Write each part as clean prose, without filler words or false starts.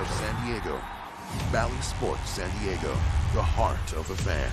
of San Diego. Bally Sports San Diego, the heart of the fan.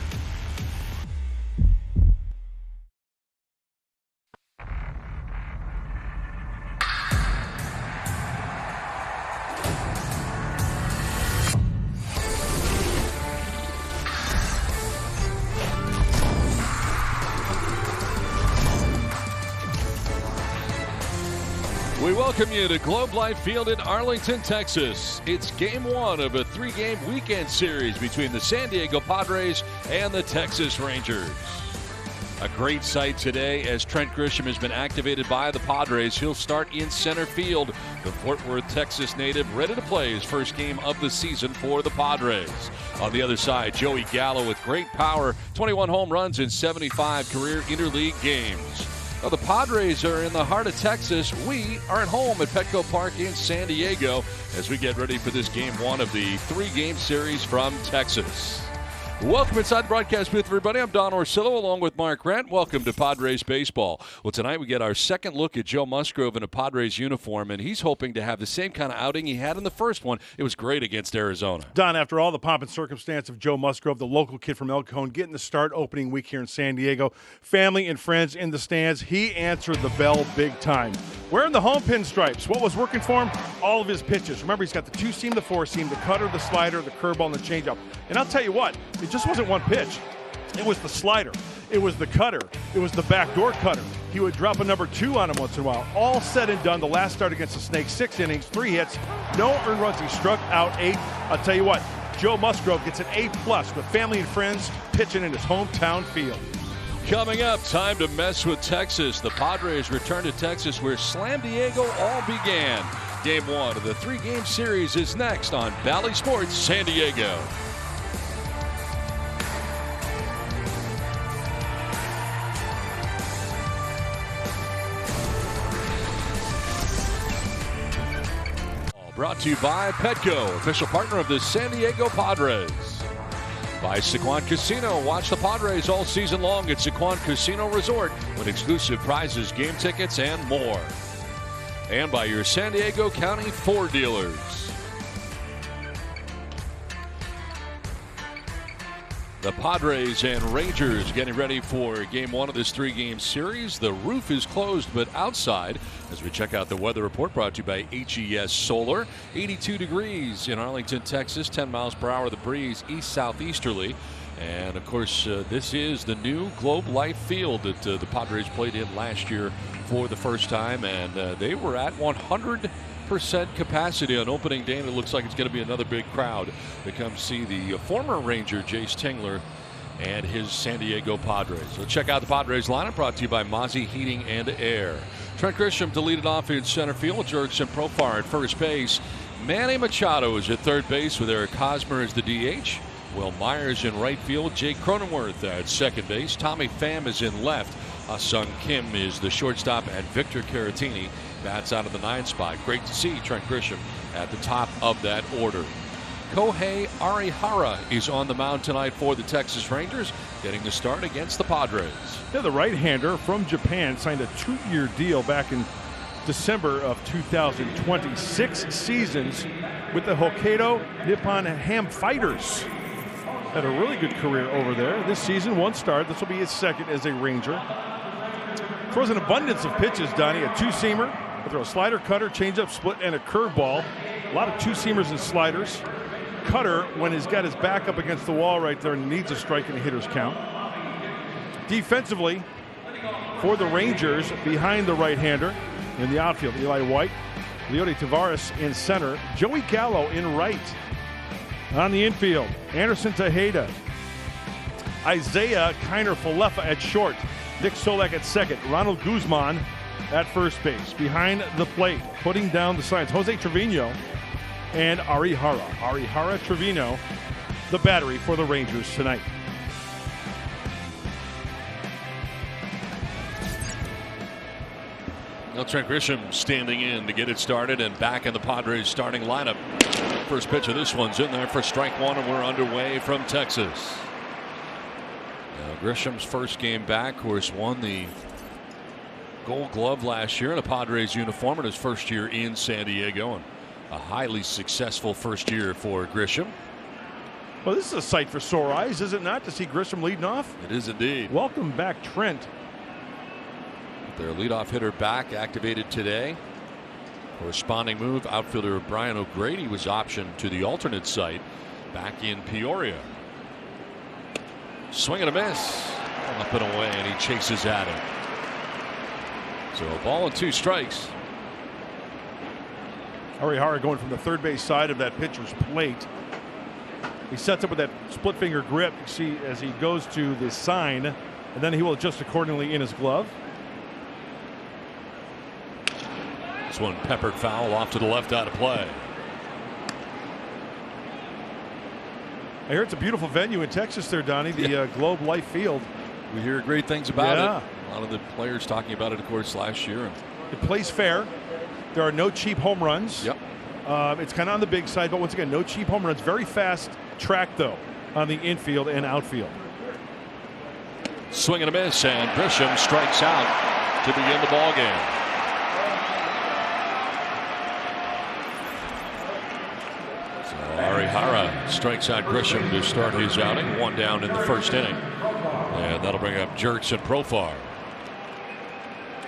We welcome you to Globe Life Field in Arlington, Texas. It's game one of a three-game weekend series between the San Diego Padres and the Texas Rangers. A great sight today as Trent Grisham has been activated by the Padres. He'll start in center field. The Fort Worth, Texas native ready to play his first game of the season for the Padres. On the other side, Joey Gallo with great power, 21 home runs in 75 career interleague games. Well, the Padres are in the heart of Texas. We are at home at Petco Park in San Diego as we get ready for this game one of the three-game series from Texas. Welcome inside the broadcast booth, everybody. I'm Don Orsillo along with Mark Rent. Welcome to Padres Baseball. Well, tonight we get our second look at Joe Musgrove in a Padres uniform, and he's hoping to have the same kind of outing he had in the first one. It was great against Arizona. Don, after all the pomp and circumstance of Joe Musgrove, the local kid from El Cajon, getting the start opening week here in San Diego, family and friends in the stands, he answered the bell big time. Wearing the home pinstripes. What was working for him? All of his pitches. Remember, he's got the two-seam, the four-seam, the cutter, the slider, the curveball, and the changeup. And I'll tell you what, it just wasn't one pitch. It was the slider. It was the cutter. It was the backdoor cutter. He would drop a number two on him once in a while. All said and done, the last start against the Snakes, 6 innings, 3 hits, no earned runs. He struck out 8. I'll tell you what, Joe Musgrove gets an A+ with family and friends pitching in his hometown field. Coming up, time to mess with Texas. The Padres return to Texas where San Diego all began. Game one of the three-game series is next on Bally Sports San Diego. Brought to you by Petco, official partner of the San Diego Padres. By Sequan Casino. Watch the Padres all season long at Sequan Casino Resort with exclusive prizes, game tickets, and more. And by your San Diego County Ford dealers. The Padres and Rangers getting ready for game one of this three-game series. The roof is closed, but outside, as we check out the weather report brought to you by HES Solar. 82 degrees in Arlington, Texas, 10 miles per hour. The breeze east-southeasterly. And, of course, this is the new Globe Life Field that the Padres played in last year for the first time. And they were at 100% capacity on opening day, and it looks like it's going to be another big crowd to come see the former Ranger Jace Tingler and his San Diego Padres. So check out the Padres lineup brought to you by Mozzie Heating and Air. Trent Grisham to lead it off in center field with Jurickson Profar at first base. Manny Machado is at third base with Eric Hosmer as the DH. Will Myers in right field. Jake Cronenworth at second base. Tommy Pham is in left. Ah-Sung Kim is the shortstop, and Victor Caratini bats out of the 9 spot. Great to see Trent Grisham at the top of that order. Kohei Arihara is on the mound tonight for the Texas Rangers, getting the start against the Padres. Yeah, the right-hander from Japan signed a 2-year deal back in December of 2020. 6 seasons with the Hokkaido Nippon Ham Fighters. Had a really good career over there. This season, 1 start. This will be his second as a Ranger. Throws an abundance of pitches, Donnie. A two-seamer, throw a slider, cutter, changeup, split, and a curveball. A lot of two-seamers and sliders. Cutter when he's got his back up against the wall right there and needs a strike and a hitter's count. Defensively, for the Rangers, behind the right-hander in the outfield, Eli White, Leody Tavares in center, Joey Gallo in right. On the infield, Anderson Tejeda, Isaiah Kiner-Falefa at short, Nick Solak at second, Ronald Guzman at first base. Behind the plate, putting down the signs, Jose Trevino and Arihara Trevino, the battery for the Rangers tonight. Well, Trent Grisham standing in to get it started and back in the Padres starting lineup. First pitch of this one's in there for strike one, and we're underway from Texas. Now, Grisham's first game back, of course, won the Gold Glove last year in a Padres uniform in his first year in San Diego. And A highly successful first year for Grisham. Well, this is a sight for sore eyes, is it not, to see Grisham leading off? It is indeed. Welcome back, Trent. Their leadoff hitter back, activated today. Corresponding move, outfielder Brian O'Grady was optioned to the alternate site back in Peoria. Swing and a miss. Up and away, and he chases at it. So a ball and 2 strikes. Arihara going from the third base side of that pitcher's plate. He sets up with that split finger grip. You see as he goes to the sign, and then he will adjust accordingly in his glove. This one peppered foul off to the left, out of play. I hear it's a beautiful venue in Texas there, Donnie, the Globe Life Field. We hear great things about it. A lot of the players talking about it, of course, last year. It plays fair. There are no cheap home runs. Yep. It's kind of on the big side, but once again, no cheap home runs. Very fast track, though, on the infield and outfield. Swing and a miss, and Grisham strikes out to begin the ball game. So Arihara strikes out Grisham to start his outing. 1 down in the first inning. And that'll bring up Jerks and Profar.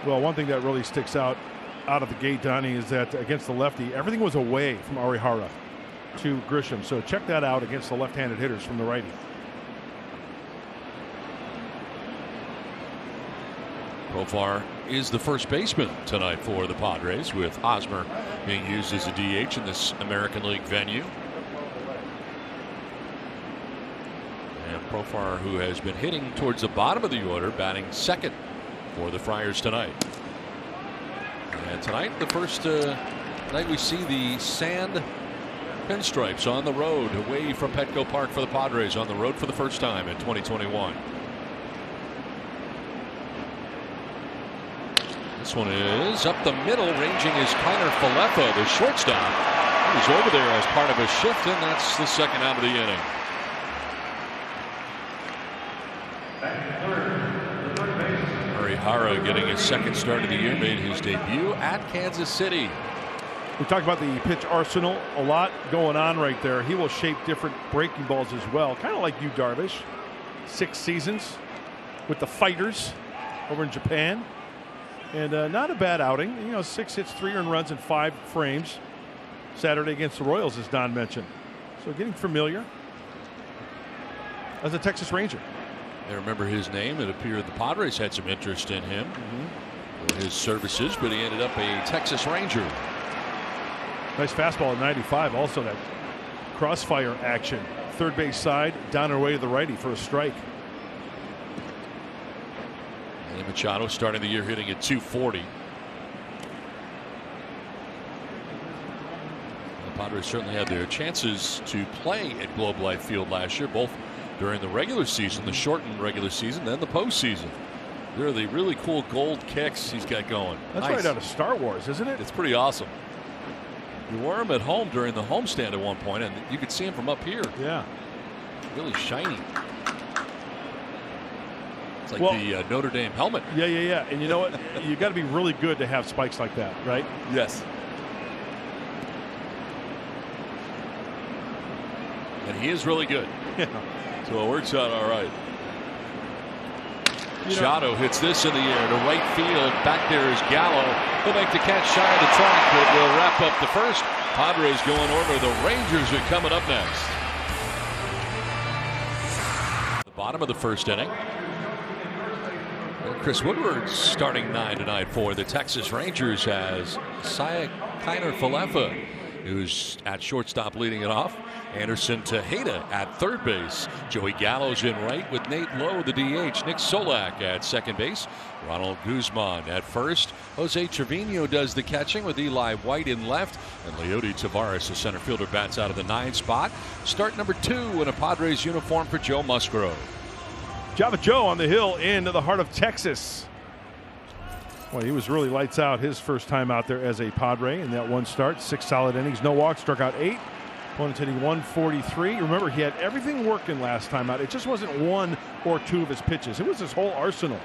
Well, one thing that really sticks out of the gate, Donnie, is that against the lefty, everything was away from Arihara to Grisham. So check that out against the left-handed hitters from the righty. Profar is the first baseman tonight for the Padres, with Hosmer being used as a DH in this American League venue. And Profar, who has been hitting towards the bottom of the order, batting second for the Friars tonight. And tonight, the first night we see the sand pinstripes on the road away from Petco Park for the Padres, on the road for the first time in 2021. This one is up the middle. Ranging is Kiner Falefa, the shortstop. He was over there as part of a shift, and that's the second out of the inning. Arihara getting his second start of the year, made his debut at Kansas City. We talked about the pitch arsenal, a lot going on right there. He will shape different breaking balls as well, kind of like you, Darvish. 6 seasons with the Fighters over in Japan, and not a bad outing. 6 hits, 3 earned runs in 5 frames Saturday against the Royals, as Don mentioned. So getting familiar as a Texas Ranger. I remember his name. It appeared the Padres had some interest in him for his services, but he ended up a Texas Ranger. Nice fastball at 95. Also that crossfire action. Third base side, down and away to the righty for a strike. And Machado starting the year hitting at 240. The Padres certainly had their chances to play at Globe Life Field last year, both during the regular season, the shortened regular season, then the postseason. They're the really cool gold kicks he's got going. That's nice. Right out of Star Wars, isn't it? It's pretty awesome. You wore them at home during the homestand at one point, and you could see them from up here. Yeah. Really shiny. It's like the Notre Dame helmet. Yeah. And you know what? You got to be really good to have spikes like that, right? Yes. And he is really good. Yeah. So it works out all right. Machado hits this in the air to right field. Back there is Gallo. He'll make the catch shy of the track, but will wrap up the first. Padres going over. The Rangers are coming up next. The bottom of the first inning. Chris Woodward starting 9 tonight for the Texas Rangers as Kiner Falefa, who's at shortstop leading it off. Anderson Tejeda at third base. Joey Gallo's in right with Nate Lowe, the DH. Nick Solak at second base. Ronald Guzman at first. Jose Trevino does the catching with Eli White in left. And Leody Tavares, the center fielder, bats out of the 9 spot. Start number 2 in a Padres uniform for Joe Musgrove. Java Joe on the hill into the heart of Texas. Well, he was really lights out his first time out there as a Padre in that one start. 6 solid innings, no walks, struck out 8. Opponents hitting 143. Remember, he had everything working last time out. It just wasn't 1 or 2 of his pitches. It was his whole arsenal.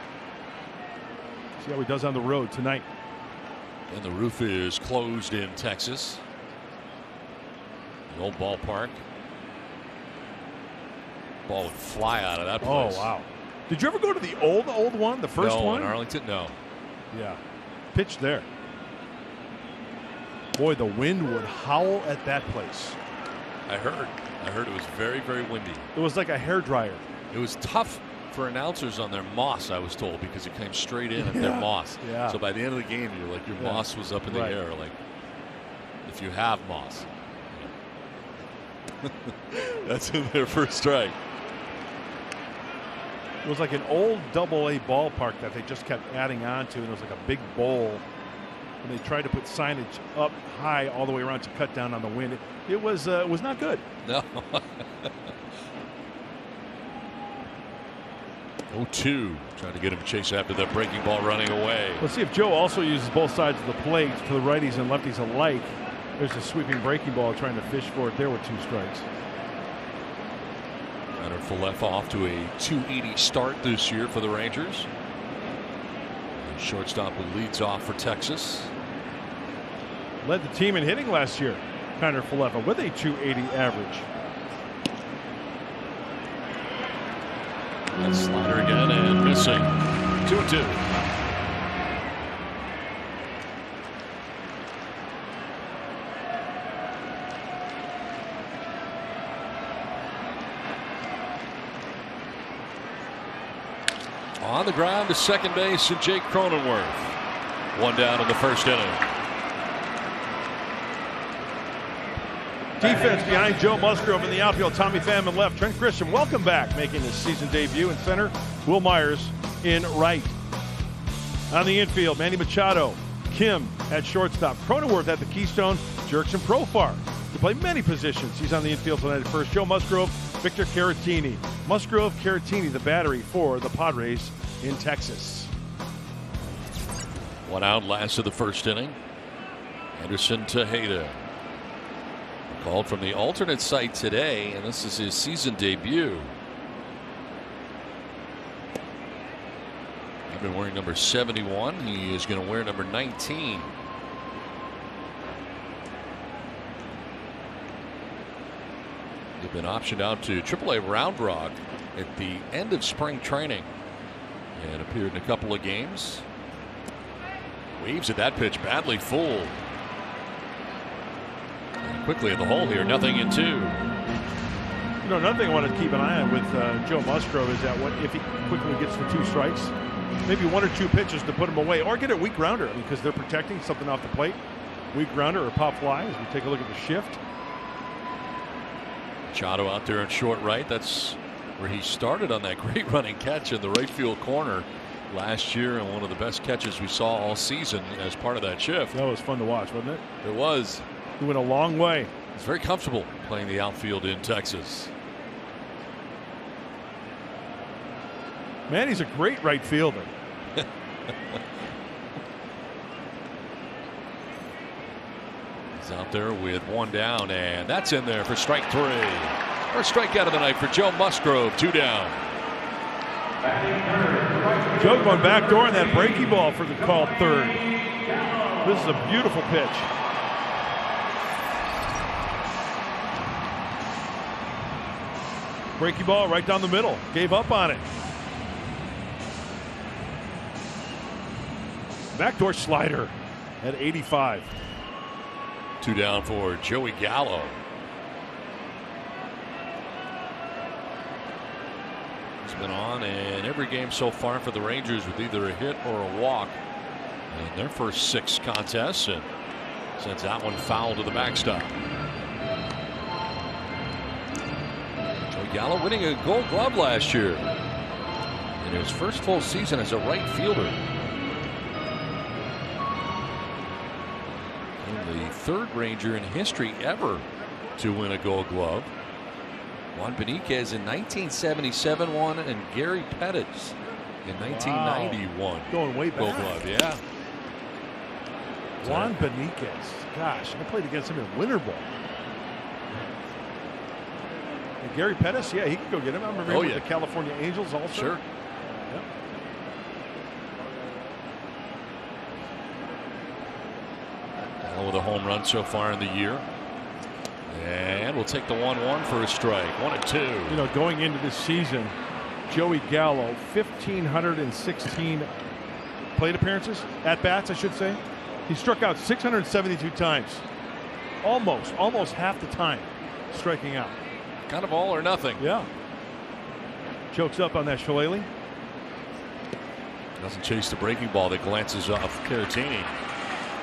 See how he does on the road tonight. And the roof is closed in Texas. The old ballpark. Ball would fly out of that place. Oh, wow. Did you ever go to the old one, the first one? No, in Arlington, no. Yeah. Pitched there. Boy, the wind would howl at that place. I heard it was very, very windy. It was like a hairdryer. It was tough for announcers on their moss, I was told, because it came straight in at their moss. Yeah. So by the end of the game, you're like, your moss was up in the air. Like, if you have moss. That's in their first strike. It was like an old AA ballpark that they just kept adding on to, and it was like a big bowl. And they tried to put signage up high all the way around to cut down on the wind. It was not good. No. 0-2. Trying to get him to chase after that breaking ball running away. Let's see if Joe also uses both sides of the plate for the righties and lefties alike. There's a sweeping breaking ball trying to fish for it there with 2 strikes. Leonard Falefa off to a 280 start this year for the Rangers. The shortstop who leads off for Texas. Led the team in hitting last year. Connor Falefa with a 280 average. And slider again and missing. 2-2. On the ground to second base and Jake Cronenworth. 1 down in the first inning. Defense behind Joe Musgrove in the outfield. Tommy Pham in left. Trent Grisham, welcome back, making his season debut in center. Will Myers in right. On the infield, Manny Machado, Kim at shortstop, Cronenworth at the Keystone, Jerks and Profar. He played many positions. He's on the infield tonight at first. Joe Musgrove, Victor Caratini. Musgrove, Caratini, the battery for the Padres in Texas. 1 out, last of the first inning. Anderson Tejeda. Called from the alternate site today, and this is his season debut. He's been wearing number 71. He is going to wear number 19. He's been optioned out to AAA Round Rock at the end of spring training and appeared in a couple of games. Waves at that pitch, badly fooled. Quickly in the hole here, 0-2. You know, another thing I want to keep an eye on with Joe Musgrove is that if he quickly gets the 2 strikes, maybe 1 or 2 pitches to put him away, or get a weak grounder because they're protecting something off the plate. Weak grounder or pop fly as we take a look at the shift. Machado out there in short right. That's where he started on that great running catch in the right field corner last year, and one of the best catches we saw all season as part of that shift. That was fun to watch, wasn't it? It was. He went a long way. He's very comfortable playing the outfield in Texas. Man, he's a great right fielder. He's out there with 1 down, and that's in there for strike 3. First strikeout of the night for Joe Musgrove, 2 down. Joe going backdoor on that breaking ball for the called third. This is a beautiful pitch. Breaking ball right down the middle. Gave up on it. Backdoor slider at 85. 2 down for Joey Gallo. He's been on in every game so far for the Rangers with either a hit or a walk in their first 6 contests, and sends that one foul to the backstop. Joey Gallo winning a Gold Glove last year in his first full season as a right fielder. And the 3rd Ranger in history ever to win a Gold Glove. Juan Benitez in 1977 won, and Gary Pettis in 1991. Going way back. Gold Glove, yeah. Juan Benitez. Gosh, I played against him in winter ball. And Gary Pettis, yeah, he could go get him. I remember him with the California Angels also. Sure. Yep. Gallo with a home run so far in the year. And inside. We'll take the 1-1 for a strike. 1-2. You know, going into this season, Joey Gallo, 1,516 plate appearances, at bats, I should say. He struck out 672 times. Almost half the time striking out. Kind of all or nothing. Yeah. Chokes up on that shillelagh. Doesn't chase the breaking ball that glances off Caratini.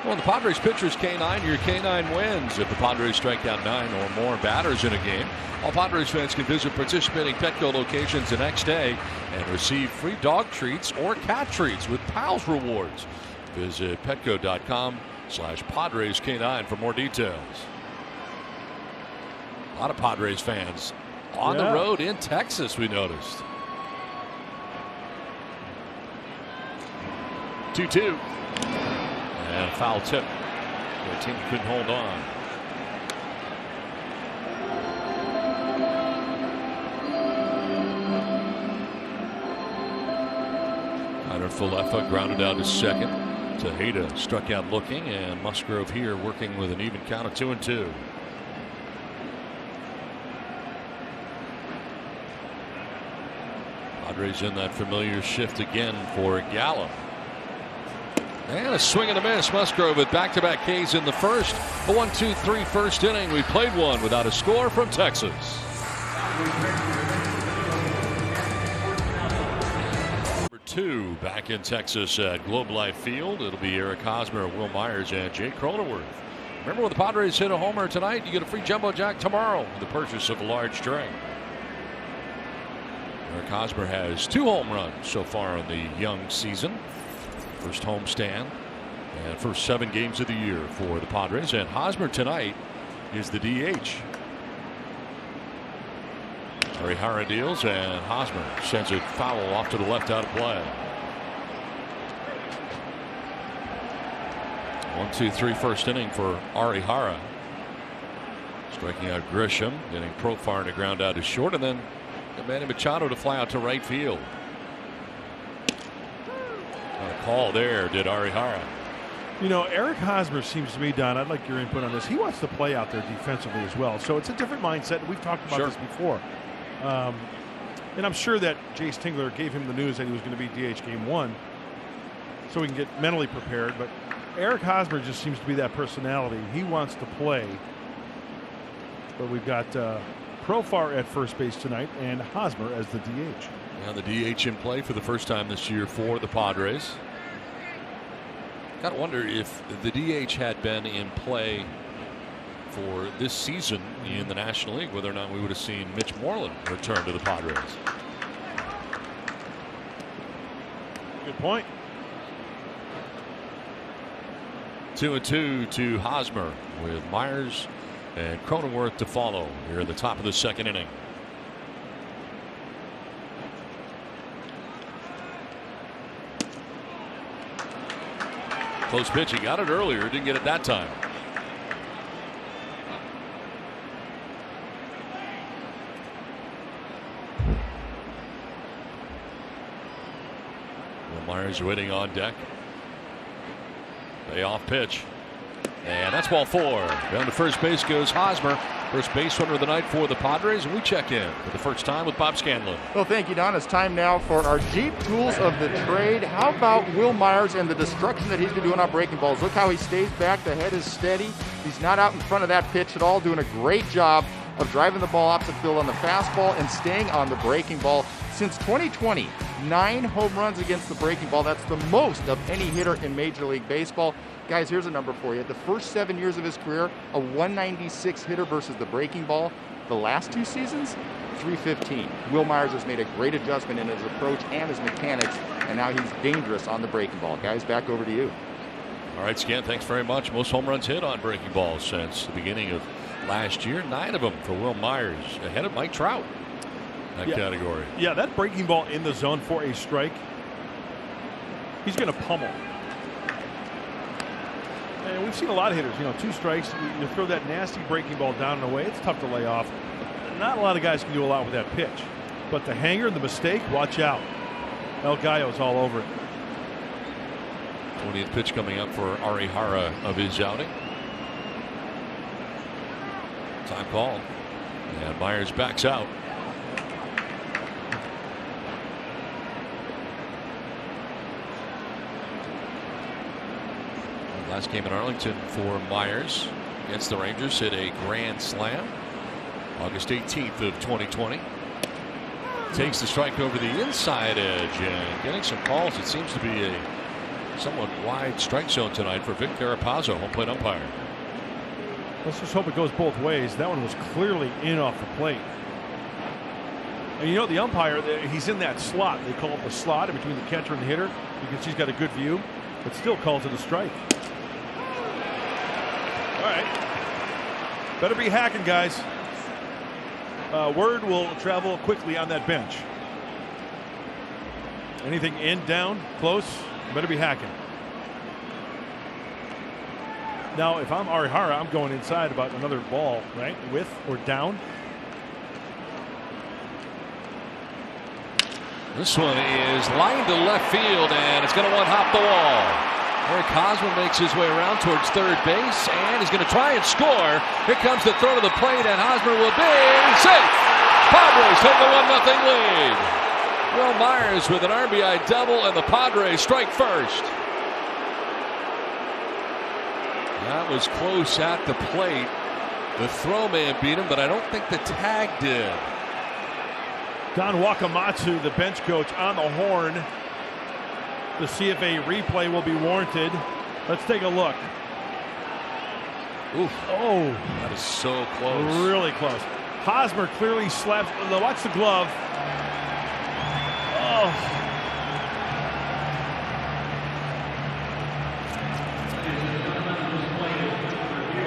Well, the Padres pitchers K9, your K9 wins if the Padres strike out 9 or more batters in a game. All Padres fans can visit participating Petco locations the next day and receive free dog treats or cat treats with Pals rewards. Visit petco.com/Padres K9 for more details. A lot of Padres fans on the road in Texas, we noticed. 2-2. And a foul tip. The team couldn't hold on. Connor Falefa grounded out to second. Tejeda struck out looking, and Musgrove here working with an even count of 2-2. Padres in that familiar shift again for Gallo. And a swing and a miss. Musgrove with back-to-back Ks in the first. A 1-2-3 first inning. We played one without a score from Texas. Number 2 back in Texas at Globe Life Field. It'll be Eric Hosmer, Will Myers, and Jay Cronenworth. Remember, when the Padres hit a homer tonight, you get a free jumbo jack tomorrow with the purchase of a large drink. Eric Hosmer has 2 home runs so far in the young season. First homestand and first 7 games of the year for the Padres. And Hosmer tonight is the DH. Arihara deals, and Hosmer sends it foul off to the left out of play. 1-2-3 first inning for Arihara. Striking out Grisham, getting Profar to ground out to short, and then Manny Machado to fly out to right field. A call there, did Arihara. You know, Eric Hosmer seems to me, Don, I'd like your input on this. He wants to play out there defensively as well. So it's a different mindset. We've talked about this before. And I'm sure that Jace Tingler gave him the news that he was going to be DH game 1 so he can get mentally prepared. But Eric Hosmer just seems to be that personality. He wants to play. But we've got Profar at first base tonight and Hosmer as the DH. Now the DH in play for the first time this year for the Padres. Got to wonder if the DH had been in play for this season in the National League, whether or not we would have seen Mitch Moreland return to the Padres. Good point. 2-2 to Hosmer with Myers and Cronenworth to follow here at the top of the second inning. Close pitch. He got it earlier. Didn't get it that time. Will Myers waiting on deck. Payoff pitch. And that's ball 4. Down to first base goes Hosmer. First base runner of the night for the Padres, and we check in for the first time with Bob Scanlon. Well, thank you, Don. It's time now for our Jeep Tools of the Trade. How about Will Myers and the destruction that he's been doing on breaking balls? Look how he stays back. The head is steady. He's not out in front of that pitch at all, doing a great job of driving the ball off the field on the fastball and staying on the breaking ball. Since 2020, 9 home runs against the breaking ball. That's the most of any hitter in Major League Baseball. Guys, here's a number for you. The first 7 years of his career, a 196 hitter versus the breaking ball. The last 2 seasons, 315. Will Myers has made a great adjustment in his approach and his mechanics, and now he's dangerous on the breaking ball. Guys, back over to you. All right, Scan, thanks very much. Most home runs hit on breaking balls since the beginning of last year. 9 of them for Will Myers, ahead of Mike Trout in that category. Yeah, that breaking ball in the zone for a strike, he's going to pummel. And we've seen a lot of hitters, 2 strikes, you throw that nasty breaking ball down and away. It's tough to lay off. Not a lot of guys can do a lot with that pitch. But the hanger, the mistake, watch out. El Gallo's all over it. 20th pitch coming up for Arihara of his outing. Time call. And Myers backs out. Last game in Arlington for Myers against the Rangers hit a grand slam August 18th of 2020. Takes the strike over the inside edge and getting some calls. It seems to be a somewhat wide strike zone tonight for Vic Carapazzo, home plate umpire. Let's just hope it goes both ways. That one was clearly in off the plate. And you know, the umpire, he's in that slot. They call it the slot in between the catcher and the hitter because he's got a good view, but still calls it a strike. All right. Better be hacking, guys. Word will travel quickly on that bench. Anything in, down, close, better be hacking. Now, if I'm Arihara, I'm going inside about another ball, right? With or down. This one is lined to left field, and it's going to one-hop the wall. Eric Hosmer makes his way around towards third base, and he's going to try and score. Here comes the throw to the plate, and Hosmer will be safe. Padres take a 1-0 lead. Will Myers with an RBI double, and the Padres strike first. That was close at the plate. The throw may have beat him, but I don't think the tag did. Don Wakamatsu, the bench coach, on the horn to see if a replay will be warranted. Let's take a look. Oof. Oh, that is so close. Really close. Hosmer clearly slaps. Watch the glove. Oh.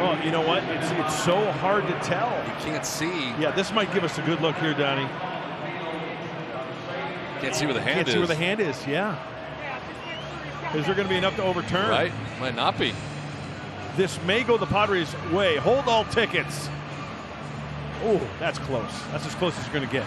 Oh, you know what? It's so hard to tell. You can't see. Yeah, this might give us a good look here, Donnie. Can't see where the hand is. Can't see where the hand is, yeah. Is there going to be enough to overturn? Right, might not be. This may go the Padres' way. Hold all tickets. Oh, that's close. That's as close as you're going to get.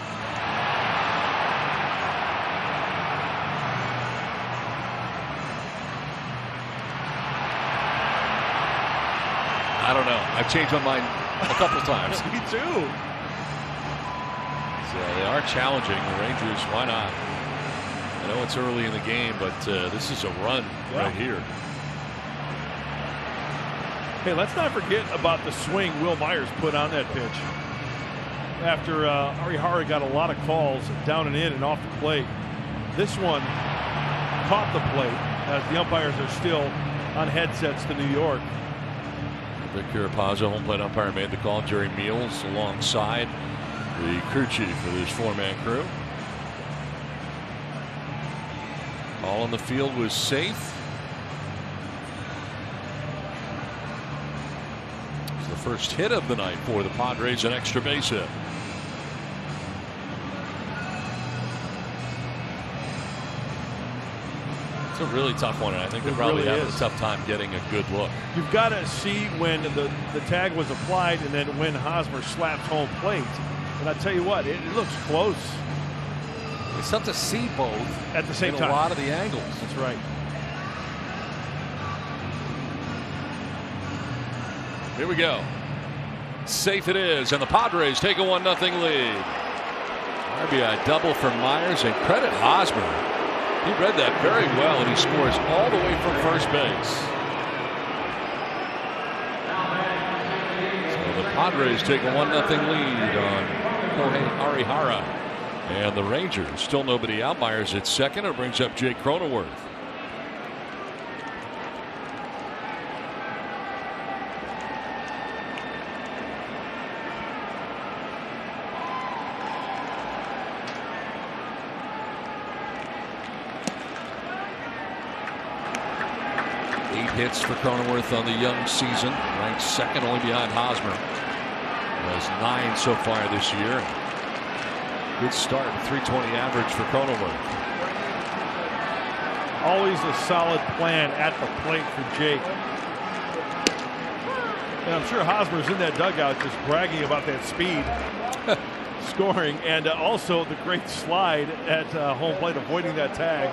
I don't know. I've changed my mind a couple times. Me too. So they are challenging the Rangers. Why not? I know it's early in the game, but this is a run right here. Hey, let's not forget about the swing Will Myers put on that pitch. After Arihara got a lot of calls down and in and off the plate. This one caught the plate as the umpires are still on headsets to New York. Vic Carapazzo, home plate umpire, made the call. Jerry Meals alongside the crew chief of this four-man crew. All on the field was safe. It's the first hit of the night for the Padres, an extra base hit. It's a really tough one, and I think they're probably having a tough time getting a good look. You've got to see when the tag was applied and then when Hosmer slaps home plate. And I tell you what, it looks close. It's tough to see both at the same time. A lot of the angles. That's right. Here we go. Safe it is, and the Padres take a 1-0 lead. RBI double for Myers, and credit Hosmer. He read that very well, and he scores all the way from first base. So the Padres take a 1-0 lead on Kohei Arihara. And the Rangers, still nobody out. Myers at second. It brings up Jake Cronenworth. Hits for Cronenworth on the young season, ranked second only behind Hosmer. Has 9 so far this year. Good start, 320 average for Cronenworth. Always a solid plan at the plate for Jake. And I'm sure Hosmer's in that dugout just bragging about that speed, scoring, and also the great slide at home plate, avoiding that tag.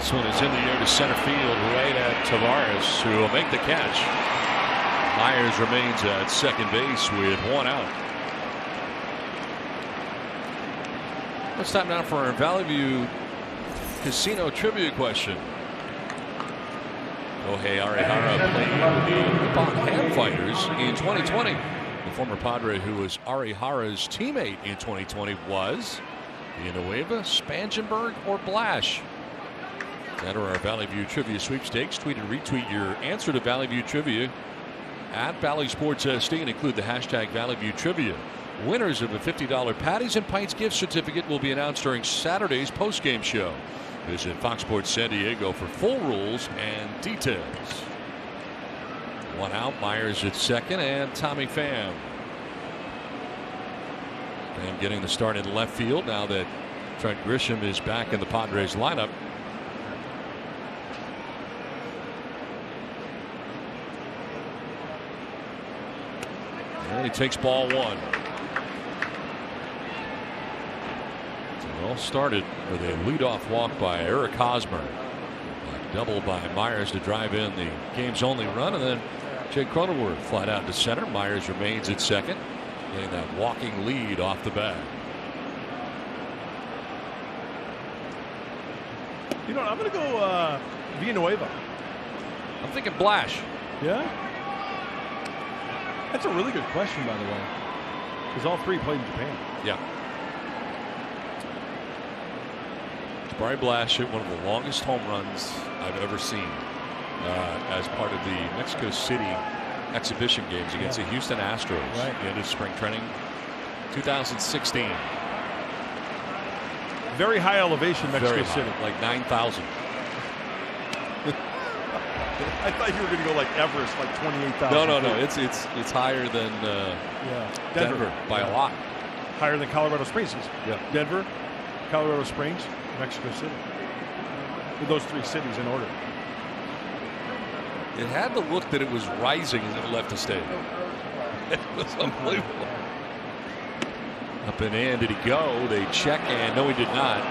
This one is in the air to center field, right at Tavares, who will make the catch. Myers remains at second base with 1 out. It's time now for our Valley View Casino trivia question. Kohei Arihara played with the Nippon Ham Fighters in 2020. The former Padre who was Arihara's teammate in 2020 was Villanueva, Spangenberg, or Blash? That are our Valley View Trivia Sweepstakes. Tweet and retweet your answer to Valley View Trivia at Bally Sports SD and include the hashtag Valley View Trivia. Winners of a $50 Patties and Pints gift certificate will be announced during Saturday's postgame show. Visit Fox Sports San Diego for full rules and details. 1 out, Myers at second, and Tommy Pham. Pham getting the start in left field now that Trent Grisham is back in the Padres lineup. And he takes ball 1. It all started with a leadoff walk by Eric Hosmer. A double by Myers to drive in the game's only run, and then Jake Cronenworth flat out to center. Myers remains at second, getting that walking lead off the bat. You know, I'm going to go Villanueva. I'm thinking Blash. Yeah? That's a really good question, by the way, because all 3 played in Japan. Yeah. Barry Blash hit one of the longest home runs I've ever seen as part of the Mexico City exhibition games against the Houston Astros. Right. The end of spring training 2016. Very high elevation, Mexico City. Like 9,000. I thought you were going to go like Everest, like 28,000. No. It's higher than Denver by a lot. Higher than Colorado Springs. Yeah. Denver, Colorado Springs, Mexico City. With those 3 cities in order. It had the look that it was rising as it left the stadium. It was unbelievable. Up and in, did he go? They check, and no, he did not.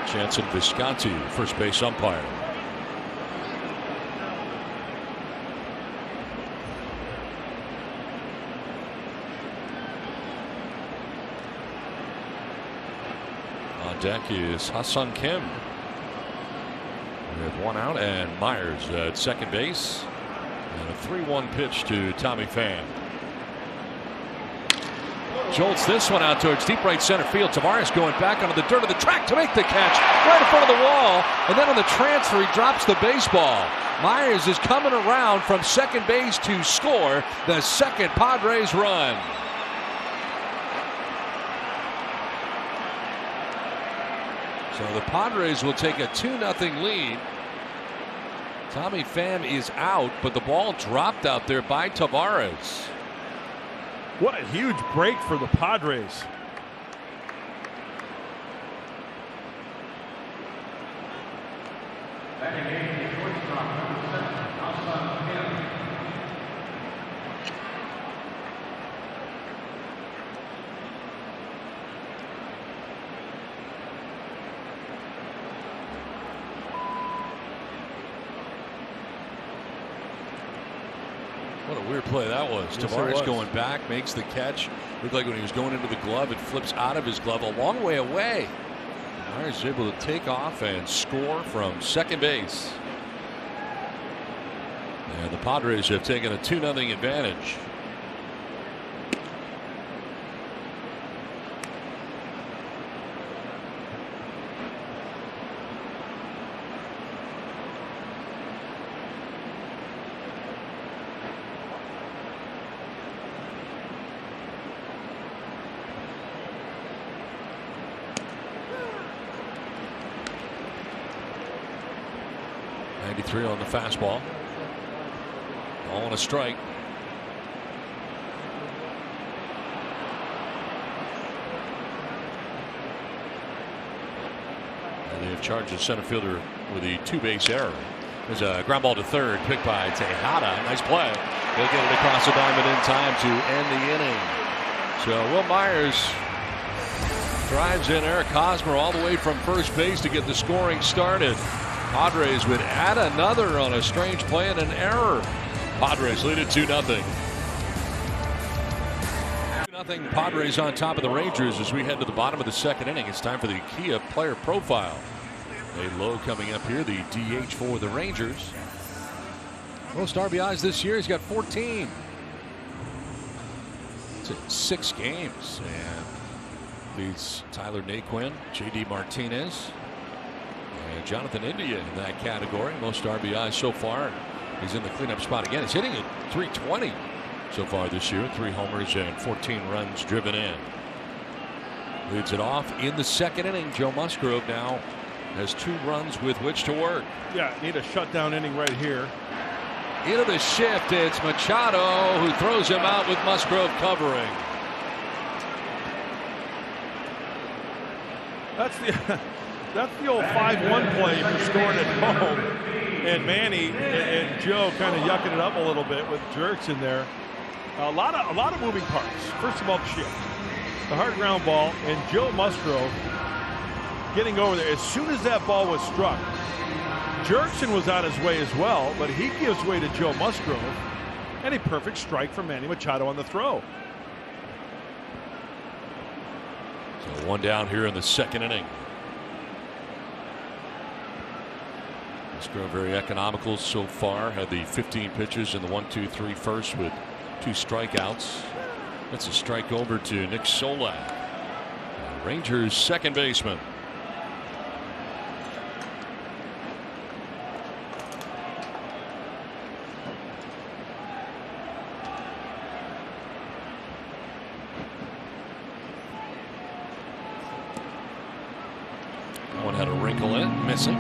Jansen Visconti, first base umpire. On deck is Ha-Seong Kim. We have 1 out, and Myers at second base. And a 3-1 pitch to Tommy Pham. Jolts this one out towards deep right center field. Tavares going back onto the dirt of the track to make the catch right in front of the wall. And then on the transfer, he drops the baseball. Myers is coming around from second base to score the second Padres run. So the Padres will take a 2-0 lead. Tommy Pham is out, but the ball dropped out there by Tavares. What a huge break for the Padres. What a weird play that was. Yes, Tavares going back, makes the catch. Looked like when he was going into the glove, it flips out of his glove a long way away. Myers is able to take off and score from second base. And the Padres have taken a 2-0 advantage. On the fastball. All on a strike. And they have charged the center fielder with a 2-base error. There's a ground ball to third, picked by Tejada. Nice play. They'll get it across the diamond in time to end the inning. So Will Myers drives in Eric Hosmer all the way from first base to get the scoring started. Padres would add another on a strange play and an error. Padres lead it 2-0. 2-0 Padres on top of the Rangers as we head to the bottom of the second inning. It's time for the Kia player profile. A low coming up here, the DH for the Rangers. Most RBIs this year, he's got 14. It's in 6 games. And leads Tyler Naquin, J.D. Martinez, and Jonathan India in that category. Most RBIs so far. He's in the cleanup spot again. He's hitting at 320 so far this year. 3 homers and 14 runs driven in. Leads it off in the second inning. Joe Musgrove now has 2 runs with which to work. Yeah, need a shutdown inning right here. Into the shift, it's Machado who throws him out with Musgrove covering. That's the old 5-1 play if you're scoring at home. And Manny and Joe kind of yucking it up a little bit with jerks in there. A lot of moving parts. First of all, the shift, the hard ground ball, and Joe Musgrove getting over there. As soon as that ball was struck, Jerkson was on his way as well, but he gives way to Joe Musgrove, and a perfect strike from Manny Machado on the throw. So 1 down here in the second inning. Musgrove very economical so far. Had the 15 pitches in the 1-2-3 first with 2 strikeouts. That's a strike over to Nick Solak, Rangers second baseman. One had a wrinkle in it, missing.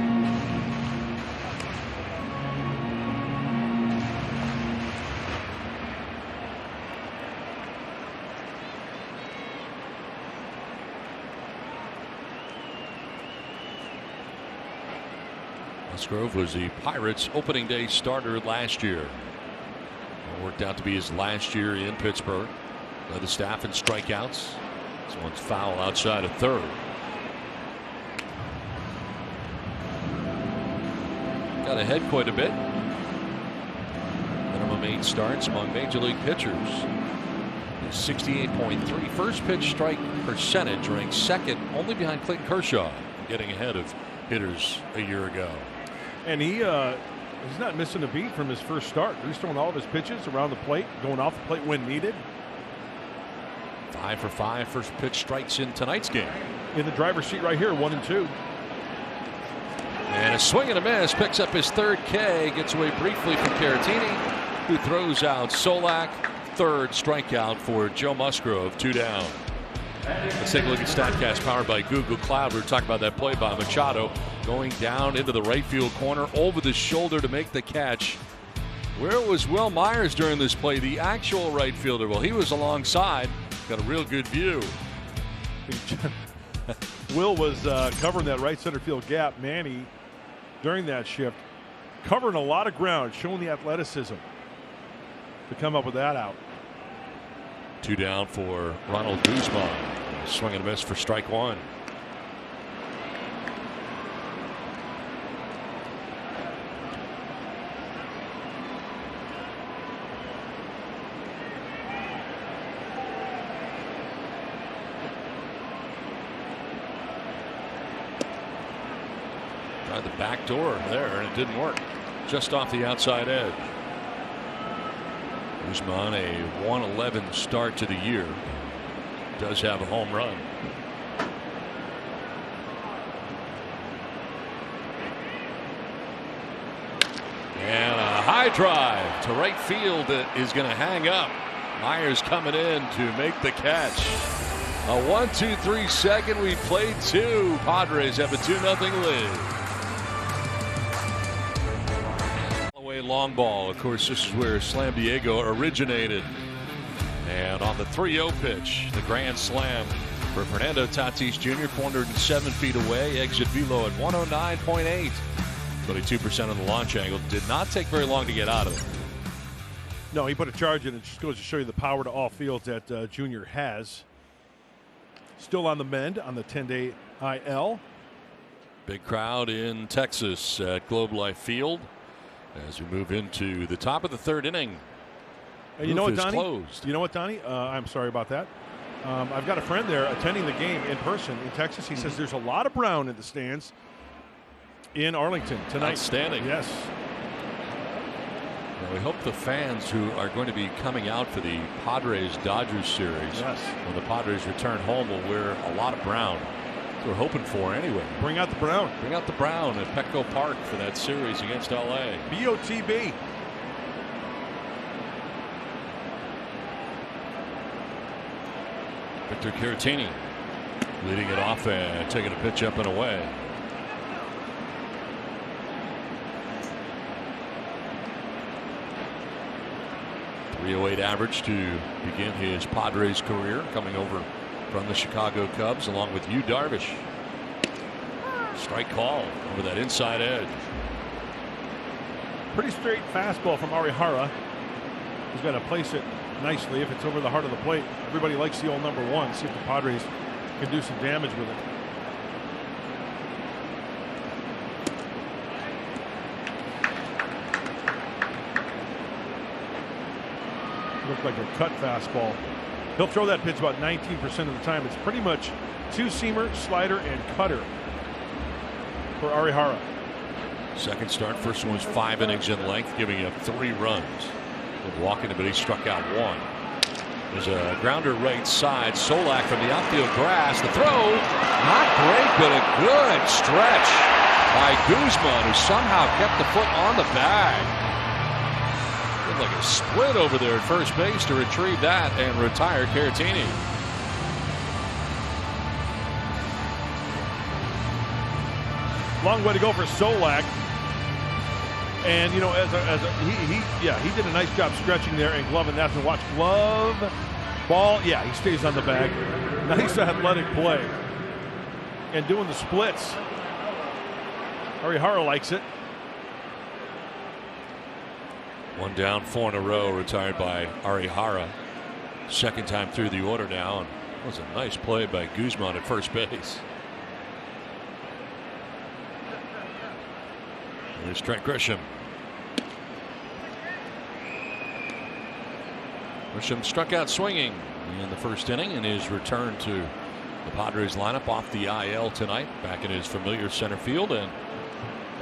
Musgrove was the Pirates' opening day starter last year. It worked out to be his last year in Pittsburgh. By the staff in strikeouts. This one's foul outside of third. Got ahead quite a bit. Minimum 8 starts among major league pitchers. 68.3 first pitch strike percentage, ranked second only behind Clayton Kershaw, getting ahead of hitters a year ago. And he's not missing a beat from his first start. He's throwing all of his pitches around the plate, going off the plate when needed. 5 for 5 first pitch strikes in tonight's game. In the driver's seat right here, 1-2. And a swing and a miss, picks up his 3rd K, gets away briefly from Caratini, who throws out Solak. 3rd strikeout for Joe Musgrove, 2 down. Let's take a look at StatCast powered by Google Cloud. We were talking about that play by Machado going down into the right field corner over the shoulder to make the catch. Where was Will Myers during this play? The actual right fielder. Well, he was alongside, got a real good view. Will was covering that right center field gap. Manny, during that shift, covering a lot of ground, showing the athleticism to come up with that out. 2 down for Ronald Guzman. Swing and a miss for strike 1. Tried the back door there and it didn't work. Just off the outside edge. Guzman, a 111 start to the year, does have a home run. And a high drive to right field that is going to hang up. Myers coming in to make the catch. A 1-2-3 second. We played 2. Padres have a 2-0 lead. Long ball. Of course, this is where Slam Diego originated. And on the 3-0 pitch, the grand slam for Fernando Tatis Jr., 407 feet away. Exit velo at 109.8. 22% on the launch angle. Did not take very long to get out of it. No, he put a charge in. It just goes to show you the power to all fields that Junior has. Still on the mend on the 10-day IL. Big crowd in Texas at Globe Life Field as we move into the top of the third inning. And you know what, Roof is Donnie? closed. You know what, Donnie? I'm sorry about that. I've got a friend there attending the game in person in Texas. He says there's a lot of brown in the stands in Arlington tonight. Outstanding. Yes. Well, we hope the fans who are going to be coming out for the Padres-Dodgers series, when the Padres return home, will wear a lot of brown. We're hoping for anyway. Bring out the brown. Bring out the brown at Petco Park for that series against LA. BOTB. Victor Caratini leading it off and taking a pitch up and away. .308 average to begin his Padres career, coming over from the Chicago Cubs along with Yu Darvish. Strike call over that inside edge. Pretty straight fastball from Arihara. He's got to place it nicely if it's over the heart of the plate. Everybody likes the old number one. See if the Padres can do some damage with it. Looked like a cut fastball. He'll throw that pitch about 19% of the time. It's pretty much two-seamer, slider, and cutter for Arihara. Second start, first one was 5 innings in length, giving up 3 runs. Walking, but he struck out 1. There's a grounder right side. Solak from the outfield grass. The throw, not great, but a good stretch by Guzman, who somehow kept the foot on the bag. Looked like a split over there at first base to retrieve that and retire Caratini. Long way to go for Solak. And you know, he did a nice job stretching there and gloving that. And watch glove, ball. Yeah, he stays on the bag. Nice athletic play. And doing the splits. Arihara likes it. 1 down, 4 in a row, retired by Arihara. Second time through the order now, and it was a nice play by Guzman at first base. There's Trent Grisham. Grisham struck out swinging in the first inning in his return to the Padres lineup off the IL tonight. Back in his familiar center field and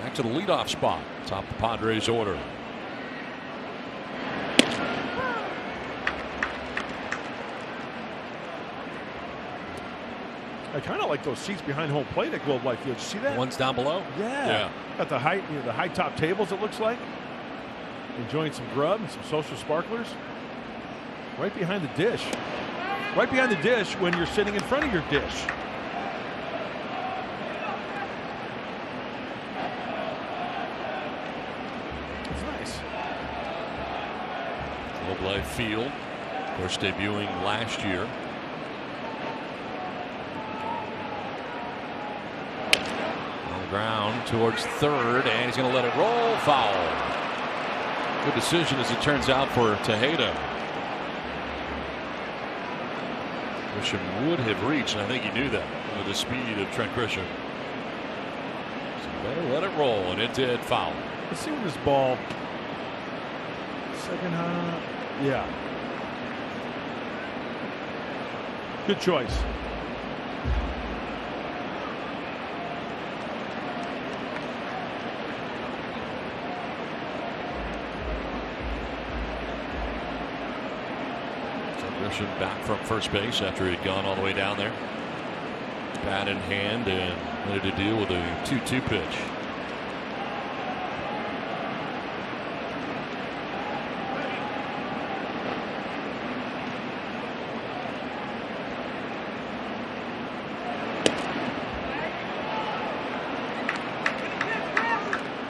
back to the leadoff spot atop the Padres order. I kind of like those seats behind home plate at Globe Life Field. Did you see that? The ones down below? Yeah. Got the high top tables, it looks like. Enjoying some grub and some social sparklers. Right behind the dish. Right behind the dish when you're sitting in front of your dish. It's nice. Globe Life Field, of course, debuting last year. Ground towards third, and he's going to let it roll. Foul. Good decision, as it turns out, for Tejeda. Grisham would have reached, and I think he knew that with the speed of Trent Grisham. So better let it roll, and it did. Foul. Let's see what this ball. Second high. Yeah. Good choice. Grisham back from first base after he'd gone all the way down there. Bat in hand and ready to deal with a 2-2 pitch.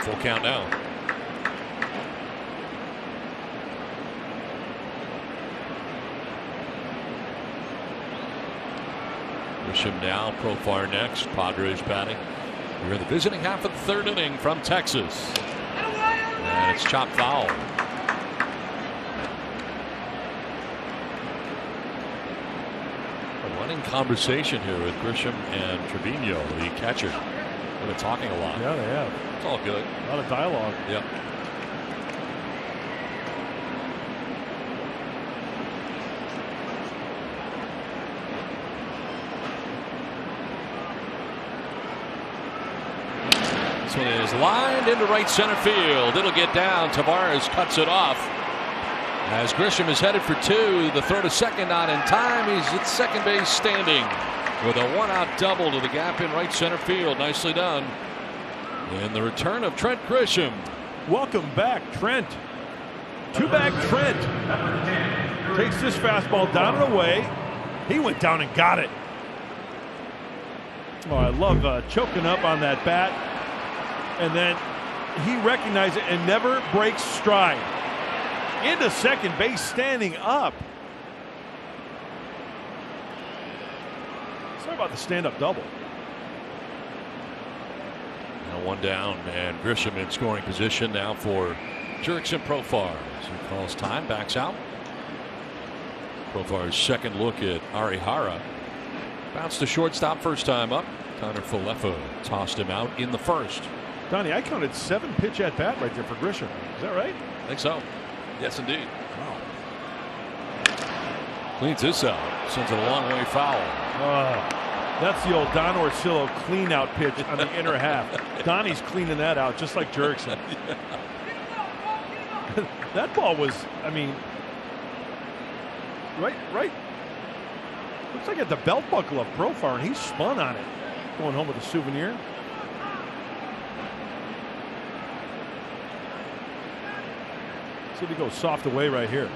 Full count now. Grisham now, Profar next. Padres batting. We're in the visiting half of the third inning from Texas. And it's chopped foul. A running conversation here with Grisham and Trevino, the catcher. They've been talking a lot. Yeah, they have. It's all good. A lot of dialogue. Yep. This one is lined into right center field. It'll get down. Tavares cuts it off. As Grisham is headed for two, the throw to second not in time. He's at second base standing with a one-out double to the gap in right center field. Nicely done. And the return of Trent Grisham. Welcome back, Trent. Two-back Trent takes this fastball down and away. He went down and got it. Oh, I love choking up on that bat. And then he recognized it and never breaks stride. Into second base, standing up. Sorry about the stand-up double. Now one down, and Grisham in scoring position now for Jurickson Profar. As he calls time, backs out. Profar's second look at Arihara. Bounced to shortstop first time up. Connor Falefa tossed him out in the first. Donnie, I counted 7-pitch at bat right there for Grisham. Is that right? I think so. Yes, indeed. Wow. Cleans this out. Sends it a long way foul. That's the old Don Orsillo clean-out pitch on the inner half. Donnie's cleaning that out just like Jurickson. That ball was, I mean, right. Looks like at the belt buckle of Profar, and he spun on it. Going home with a souvenir. See if he goes soft away right here.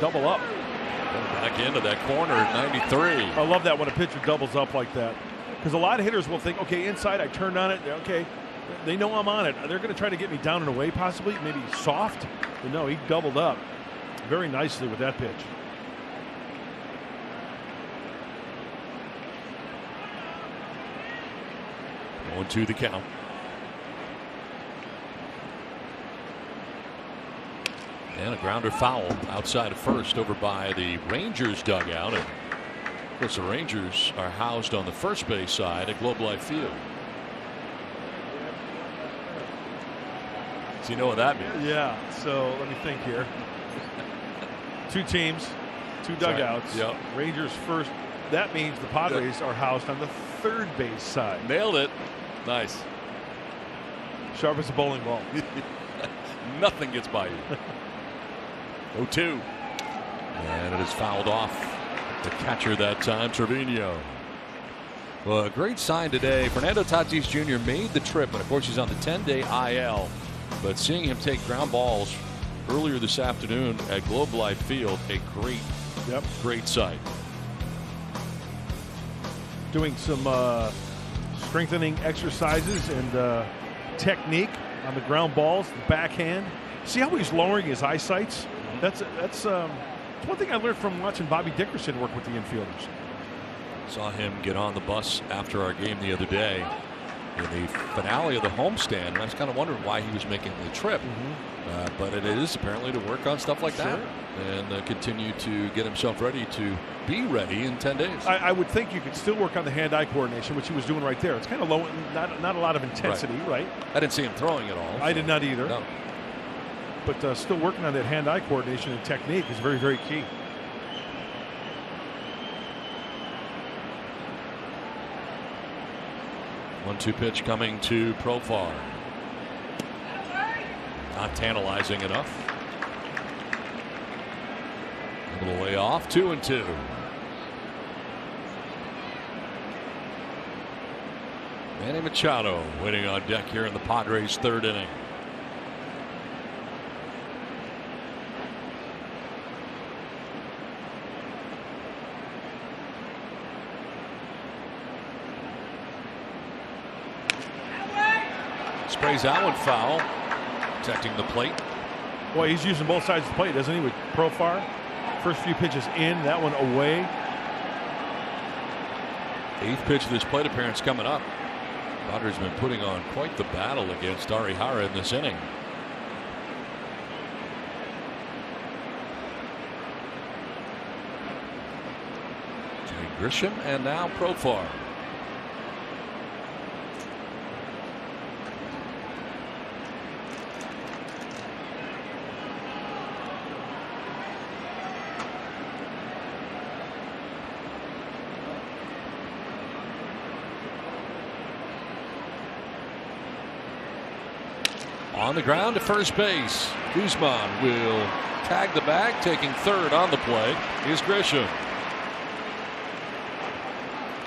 Double up. Back into that corner at 93. I love that when a pitcher doubles up like that. Because a lot of hitters will think, okay, inside, I turned on it. Okay, they know I'm on it. They're going to try to get me down and away possibly, maybe soft. But no, he doubled up very nicely with that pitch. 1-2 the count. And a grounder foul outside of first over by the Rangers dugout. And of course the Rangers are housed on the first base side at Globe Life Field. So you know what that means? Yeah, so let me think here. Two teams, two dugouts. Yep. Rangers first. That means the Padres are housed on the third base side. Nailed it. Nice. Sharp as a bowling ball. Nothing gets by you. 0-2. And it is fouled off. The catcher that time, Trevino. Well, a great sign today. Fernando Tatis Jr. made the trip, and of course he's on the 10-day IL. But seeing him take ground balls earlier this afternoon at Globe Life Field, a great sight. Doing some strengthening exercises and technique on the ground balls, the backhand. See how he's lowering his eyesights? That's one thing I learned from watching Bobby Dickerson work with the infielders. Saw him get on the bus after our game the other day in the finale of the homestand, and I was kind of wondering why he was making the trip. But it is apparently to work on stuff like that and continue to get himself ready to be ready in 10 days. I would think you could still work on the hand-eye coordination, which he was doing right there. It's kind of low, not a lot of intensity, right? I didn't see him throwing at all. I did not either. No. But still working on that hand-eye coordination and technique is very, very key. One-two pitch coming to Profar. Not tantalizing enough. Able to lay off. 2-2. Manny Machado waiting on deck here in the Padres' third inning. Sprays that one foul. Protecting the plate. Boy, he's using both sides of the plate, doesn't he, with Profar? First few pitches in, that one away. 8th pitch of this plate appearance coming up. Padres been putting on quite the battle against Arihara in this inning. Grisham and now Profar. On the ground to first base. Guzman will tag the bag, taking third on the play is Grisham.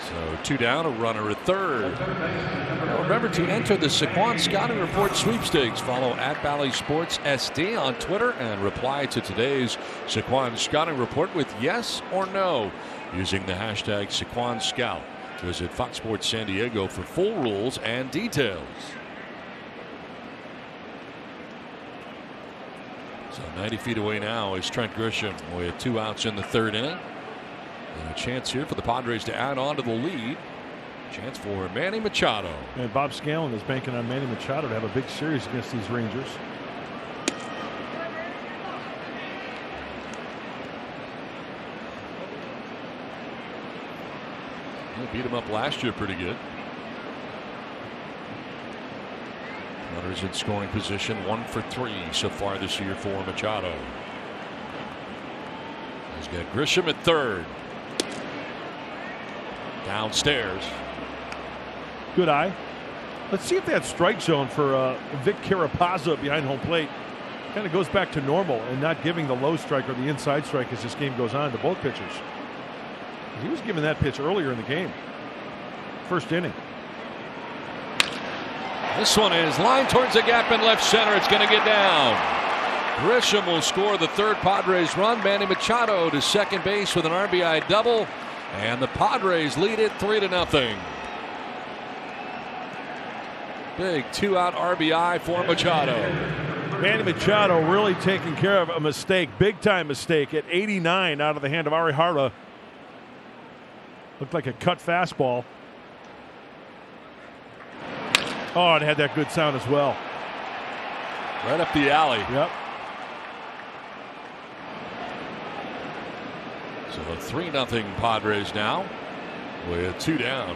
So 2 down, a runner at third. Now remember to enter the Saquon Scouting Report sweepstakes. Follow at Bally Sports SD on Twitter and reply to today's Saquon Scouting Report with yes or no using the hashtag Saquon Scout. Visit Fox Sports San Diego for full rules and details. So 90 feet away now is Trent Grisham with 2 outs in the third inning. And a chance here for the Padres to add on to the lead. Chance for Manny Machado. And Bob Scanlon is banking on Manny Machado to have a big series against these Rangers. He beat him up last year pretty good. Runners in scoring position, 1 for 3 so far this year for Machado. He's got Grisham at third. Downstairs. Good eye. Let's see if that strike zone for Vic Carapazza behind home plate kind of goes back to normal and not giving the low strike or the inside strike as this game goes on to both pitchers. He was given that pitch earlier in the game. First inning. This one is line towards the gap in left center. It's going to get down. Grisham will score the third Padres run. Manny Machado to second base with an RBI double. And the Padres lead it 3-0. Big 2-out RBI for Machado. Manny Machado really taking care of a mistake, big time mistake at 89 out of the hand of Arihara. Looked like a cut fastball. Oh, it had that good sound as well. Right up the alley. Yep. So 3-0 Padres now with 2 down.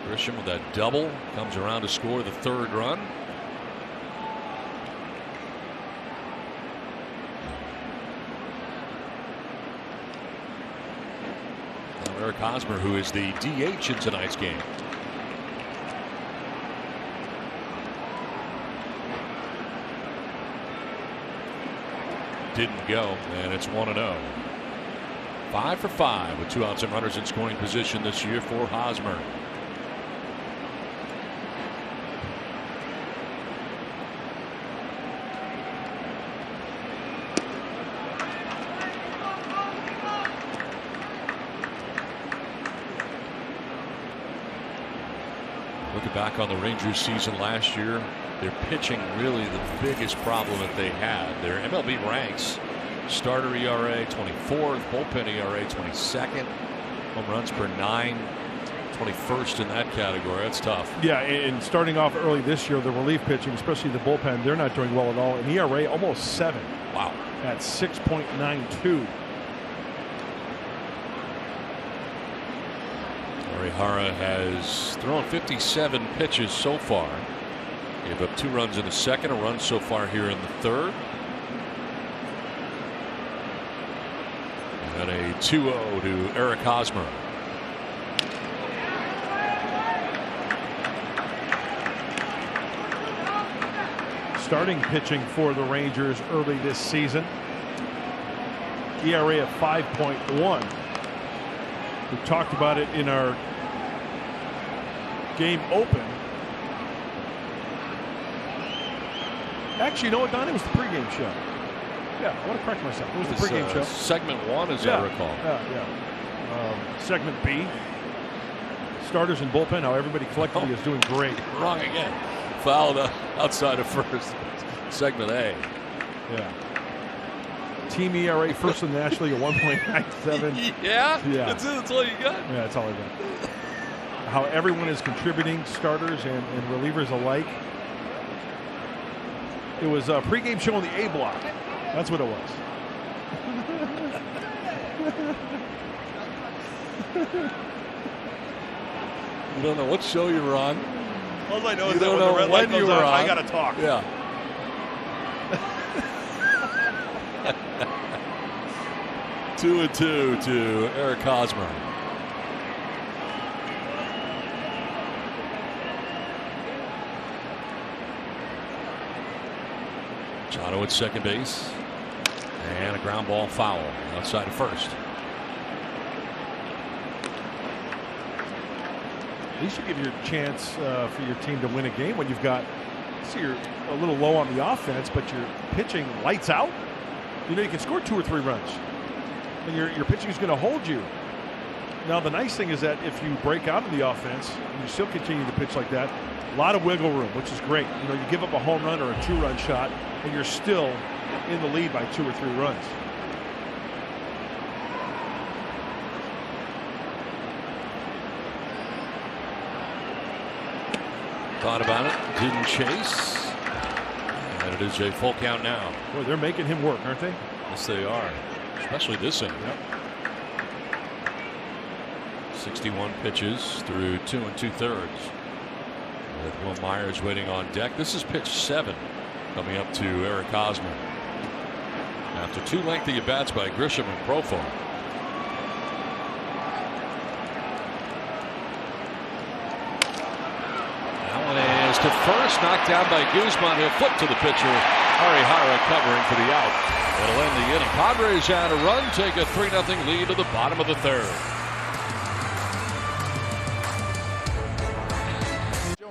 Grisham with that double comes around to score the third run. Now Eric Hosmer, who is the DH in tonight's game. Didn't go, and it's 1-0. 5 for 5 with 2 outs and runners in scoring position this year for Hosmer. Looking back on the Rangers season last year, their pitching really the biggest problem that they had. Their MLB ranks: starter ERA 24th, bullpen ERA 22nd, home runs per 9, 21st in that category. That's tough. Yeah, and starting off early this year, the relief pitching, especially the bullpen, they're not doing well at all. An ERA almost 7. Wow. At 6.92. Arihara has thrown 57 pitches so far. Gave up 2 runs in the second, a run so far here in the third. And a 2-0 to Eric Hosmer. Starting pitching for the Rangers early this season. ERA of 5.1. We talked about it in our game open. Actually, you know what, Don? It was the pregame show. Yeah, I want to correct myself. It was the pregame show. Segment 1, as I recall. Yeah. Segment B. Starters and bullpen, how everybody collectively is doing great. Wrong again. Fouled outside of first. Segment A. Yeah. Team ERA first in the National League at 1.97. Yeah? Yeah. That's it. That's all you got? Yeah, that's all I got. How everyone is contributing, starters and relievers alike. It was a pregame show on the A block. That's what it was. You don't know what show you were on. All I know You is that don't when the know red when light you goes were on, I on. got to talk. Yeah. Two and two to Eric Hosmer. Chano at second base. And a ground ball foul outside of first. At least you give your chance for your team to win a game when you've got, so you're a little low on the offense, but you're pitching lights out. You know you can score 2 or 3 runs, and your pitching is going to hold you. Now the nice thing is that if you break out of the offense and you still continue to pitch like that, a lot of wiggle room, which is great. You know, you give up a home run or a 2-run shot, and you're still in the lead by 2 or 3 runs. Thought about it, didn't chase. And it is a full count now. Boy, they're making him work, aren't they? Yes, they are. Especially this inning. Yep. 61 pitches through 2 2/3. With Will Myers waiting on deck. This is pitch 7 coming up to Eric Hosmer. After 2 lengthy at-bats by Grisham and Profar. That one is to first, knocked down by Guzman. He'll flip to the pitcher. Arihara covering for the out. It'll end the inning. Padres add a run, take a 3-0 lead to the bottom of the 3rd.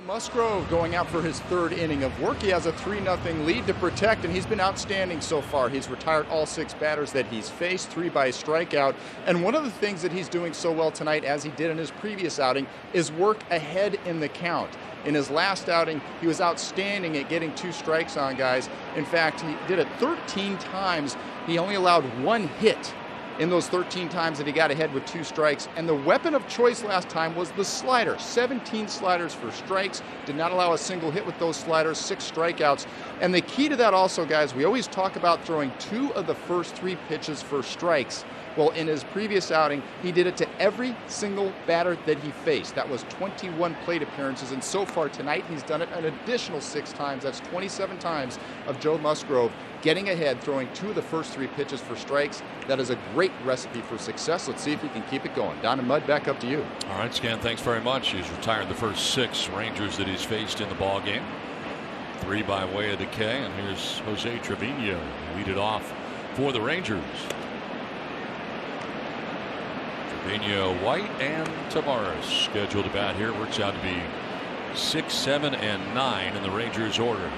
Musgrove going out for his 3rd inning of work. He has a 3-0 lead to protect, and he's been outstanding so far. He's retired all 6 batters that he's faced, 3 by strikeout. And one of the things that he's doing so well tonight, as he did in his previous outing, is work ahead in the count. In his last outing, he was outstanding at getting 2 strikes on guys. In fact, he did it 13 times. He only allowed 1 hit in those 13 times that he got ahead with 2 strikes. And the weapon of choice last time was the slider. 17 sliders for strikes. Did not allow a single hit with those sliders, 6 strikeouts. And the key to that also, guys, we always talk about throwing 2 of the first 3 pitches for strikes. Well, in his previous outing, he did it to every single batter that he faced. That was 21 plate appearances, and so far tonight, he's done it an additional 6 times. That's 27 times of Joe Musgrove getting ahead, throwing 2 of the first 3 pitches for strikes. That is a great recipe for success. Let's see if he can keep it going. Don and Mud, back up to you. All right, Scan, thanks very much. He's retired the first 6 Rangers that he's faced in the ball game. 3 by way of the K, and here's Jose Trevino lead it off for the Rangers. Trevino, White, and Tavares scheduled to bat here. Works out to be 6, 7, and 9 in the Rangers order.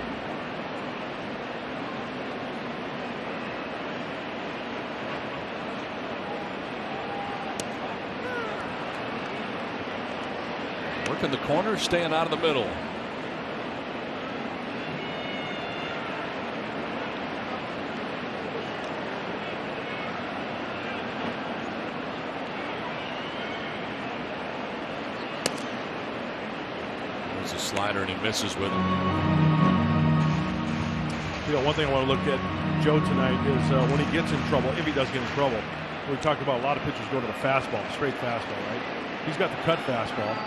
Working the corner, staying out of the middle. There's a slider and he misses with it. You know, one thing I want to look at Joe tonight is when he gets in trouble, if he does get in trouble. We talked about a lot of pitchers go to the fastball, straight fastball, right? He's got the cut fastball.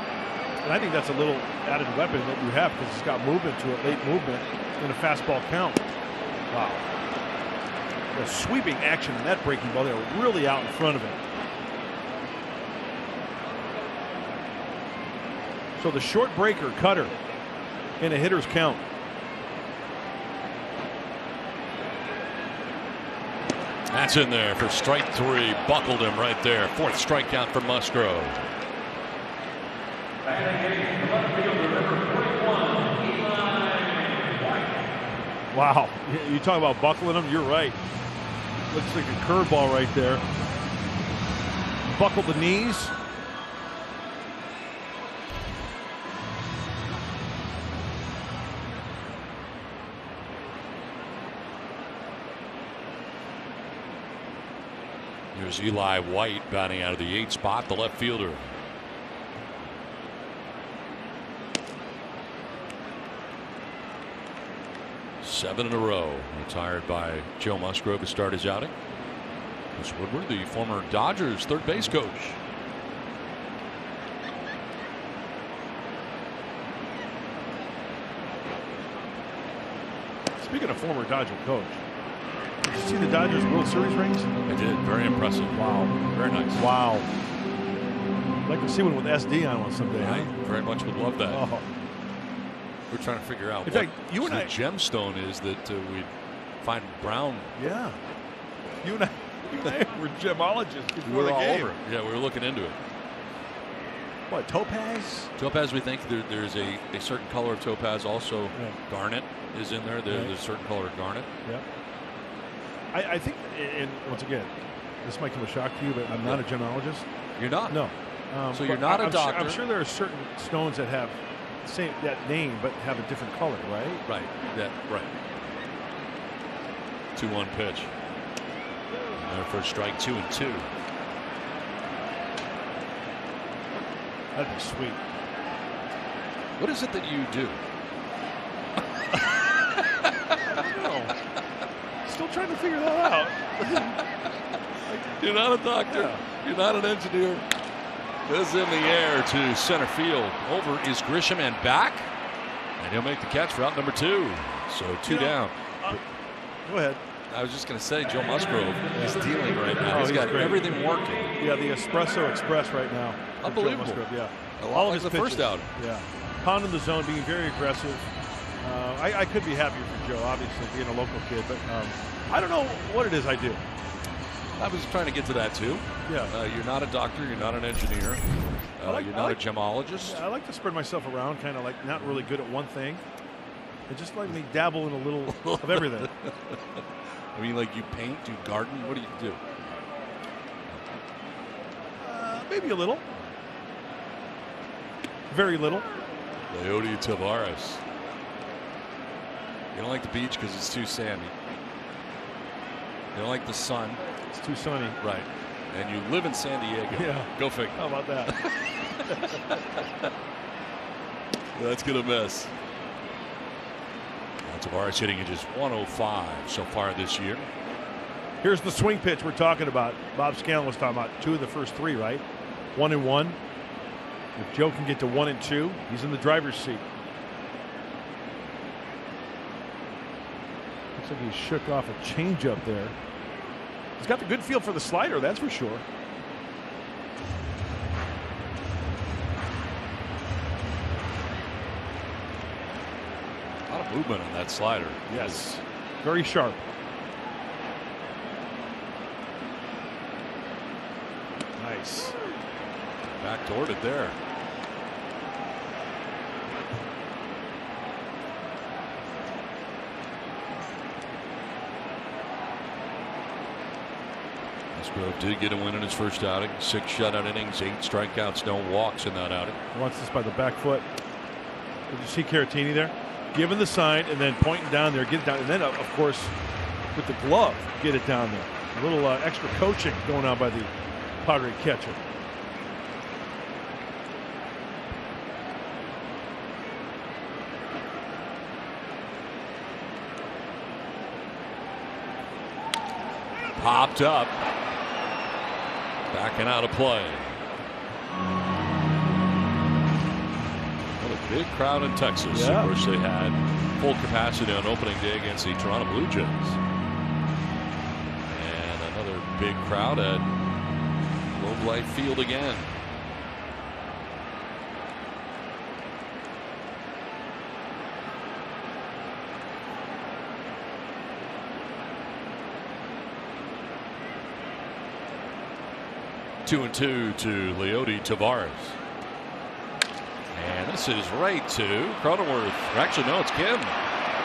And I think that's a little added weapon that you have because it's got movement to it, late movement in a fastball count. Wow. The sweeping action in that breaking ball, they were really out in front of it. So the short breaker, cutter, in a hitter's count. That's in there for strike 3. Buckled him right there. 4th strikeout for Musgrove. Wow. You talk about buckling him, you're right. Looks like a curveball right there. Buckle the knees. Here's Eli White batting out of the 8th spot, the left fielder. Seven in a row. Retired by Joe Musgrove to start his outing. Chris Woodward, the former Dodgers third base coach. Speaking of former Dodger coach, did you see the Dodgers World Series rings? I did. Very impressive. Wow. Very nice. Wow. I'd like to see one with SD on one someday. I very much would love that. Oh. We're trying to figure out In what fact, you and the I, gemstone is that we find brown. yeah. You and I were gemologists before We were the all game. over it. Yeah, we were looking into it. What, topaz? Topaz, we think there's a certain color of topaz. Also, Yeah. garnet is in there. There's a certain color of garnet. Yeah. I think, and once again, this might come as a shock to you, but I'm not a gemologist. You're not? No. So you're but not a I'm doctor? I'm sure there are certain stones that have that name, but have a different color, right? Right. Yeah. Right. 2-1 pitch. There for a strike. 2-2. That'd be sweet. What is it that you do? I don't know. Still trying to figure that out. You're not a doctor. Yeah. You're not an engineer. This in the air to center field. Over is Grisham and back. And he'll make the catch for out number 2. So 2 down. Go ahead. I was just going to say, Joe Musgrove is dealing right now. He's got great. everything working. Yeah, the Espresso Express right now. Unbelievable. Joe Musgrove, yeah. A lot All of like his the first pitches. outing. Yeah. Pounding the zone, being very aggressive. I could be happier for Joe, obviously, being a local kid, but I don't know what it is I do. I was trying to get to that too. Yeah. You're not a doctor. You're not an engineer. You're not a gemologist. I like to spread myself around, kind of like not really good at one thing. And just let me dabble in a little of everything. I mean, like you paint, you garden. What do you do? Maybe a little. Very little. Leody Tavares. You don't like the beach because it's too sandy. You don't like the sun. It's too sunny. Right. And you live in San Diego. Yeah. Go figure. How about that? That's going to miss. Now Tavares hitting at just 105 so far this year. Here's the swing pitch we're talking about. Bob Scanlon was talking about 2 of the first 3, right? 1-1. If Joe can get to 1-2, he's in the driver's seat. Looks like he shook off a changeup there. He's got the good feel for the slider, that's for sure. A lot of movement on that slider. Yes. Very sharp. Nice. Backdoored it there. Musgrove did get a win in his first outing. 6 shutout innings, 8 strikeouts, no walks in that outing. Wants this by the back foot. Did you see Caratini there? Giving the sign and then pointing down there, get it down, and then of course with the glove, get it down there. A little extra coaching going on by the Padre catcher. Popped up. Backing out of play. What a big crowd in Texas. Yeah. Of course, they had full capacity on opening day against the Toronto Blue Jays. And another big crowd at Globe Life Field again. Two and two to Leody Tavares. And this is right to Cronenworth. Or actually, no, it's Kim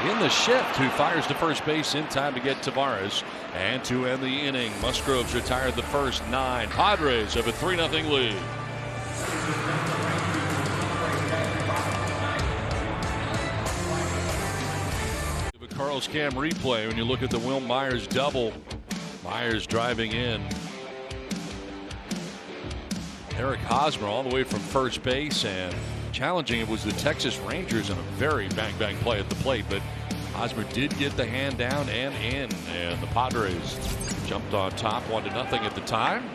in the shift who fires to first base in time to get Tavares. And to end the inning, Musgrove's retired the first 9. Padres have a 3-0 lead. The Carlos Cam replay when you look at the Will Myers double. Myers driving in. Eric Hosmer all the way from first base, and challenging it was the Texas Rangers in a very bang play at the plate, but Hosmer did get the hand down and in, and the Padres jumped on top 1-0 at the time.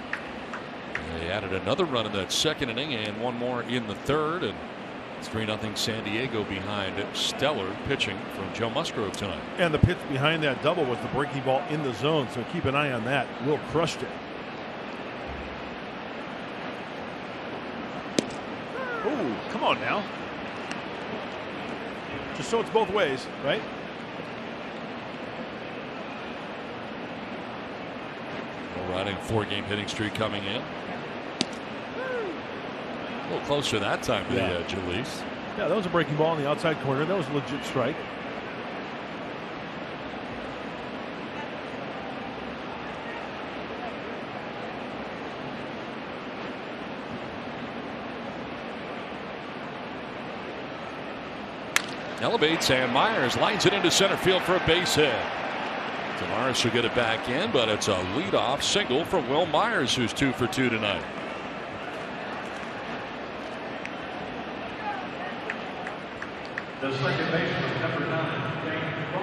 And they added another run in that second inning and one more in the third, and It's 3-0 San Diego behind stellar pitching from Joe Musgrove tonight. And the pitch behind that double was the breaking ball in the zone, so keep an eye on that. Will crushed it. Oh, come on now. Just so it's both ways, right? Riding 4-game hitting streak coming in. A little closer that time to the edge, at least. Yeah, that was a breaking ball in the outside corner. That was a legit strike. Elevates, and Myers lines it into center field for a base hit. Tavares will get it back in, but it's a leadoff single from Will Myers, who's 2 for 2 tonight.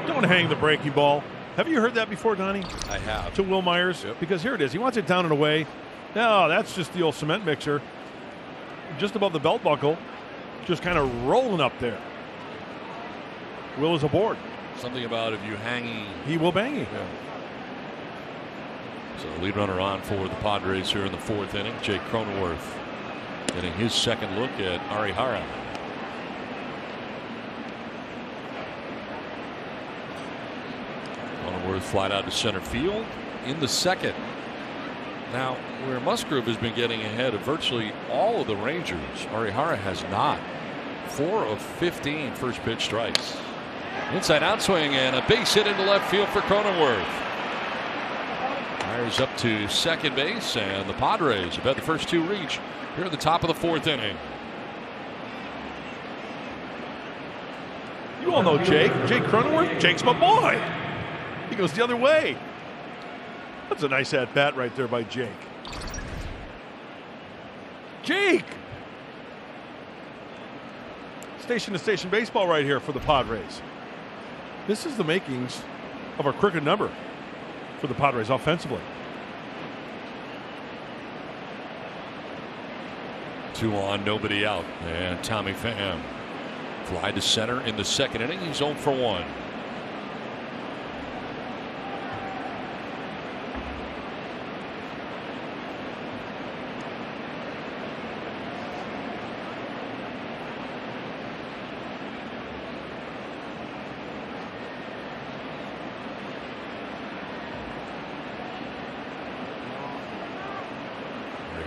Don't hang the breaking ball. Have you heard that before, Donnie? I have. To Will Myers? Yep. Because here it is. He wants it down and away. No, that's just the old cement mixer. Just above the belt buckle. Just kind of rolling up there. Will is aboard. Something about if you hanging. He will bang you. Yeah. So lead runner on for the Padres here in the 4th inning. Jake Cronenworth getting his second look at Arihara. Cronenworth flied out to center field in the 2nd. Now, where Musgrove has been getting ahead of virtually all of the Rangers, Arihara has not. 4 of 15 first pitch strikes. Inside outswing and a base hit into left field for Cronenworth. Myers up to second base, and the Padres have had the first 2 reach here at the top of the 4th inning. You all know Jake. Jake Cronenworth. Jake's my boy. He goes the other way. That's a nice at-bat right there by Jake. Jake! Station-to-station baseball right here for the Padres. This is the makings of a crooked number for the Padres offensively. 2 on, nobody out. And Tommy Pham fly to center in the 2nd inning. He's 0 for 1.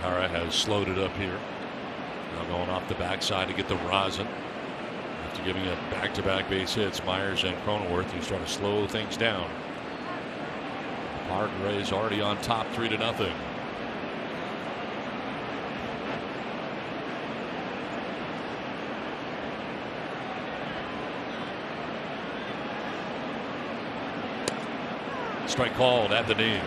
Arihara has slowed it up here. Now going off the backside to get the rosin. After giving up back-to-back base hits, Myers and Cronenworth, who's trying to slow things down. Padres already on top 3-0. Strike called at the knees.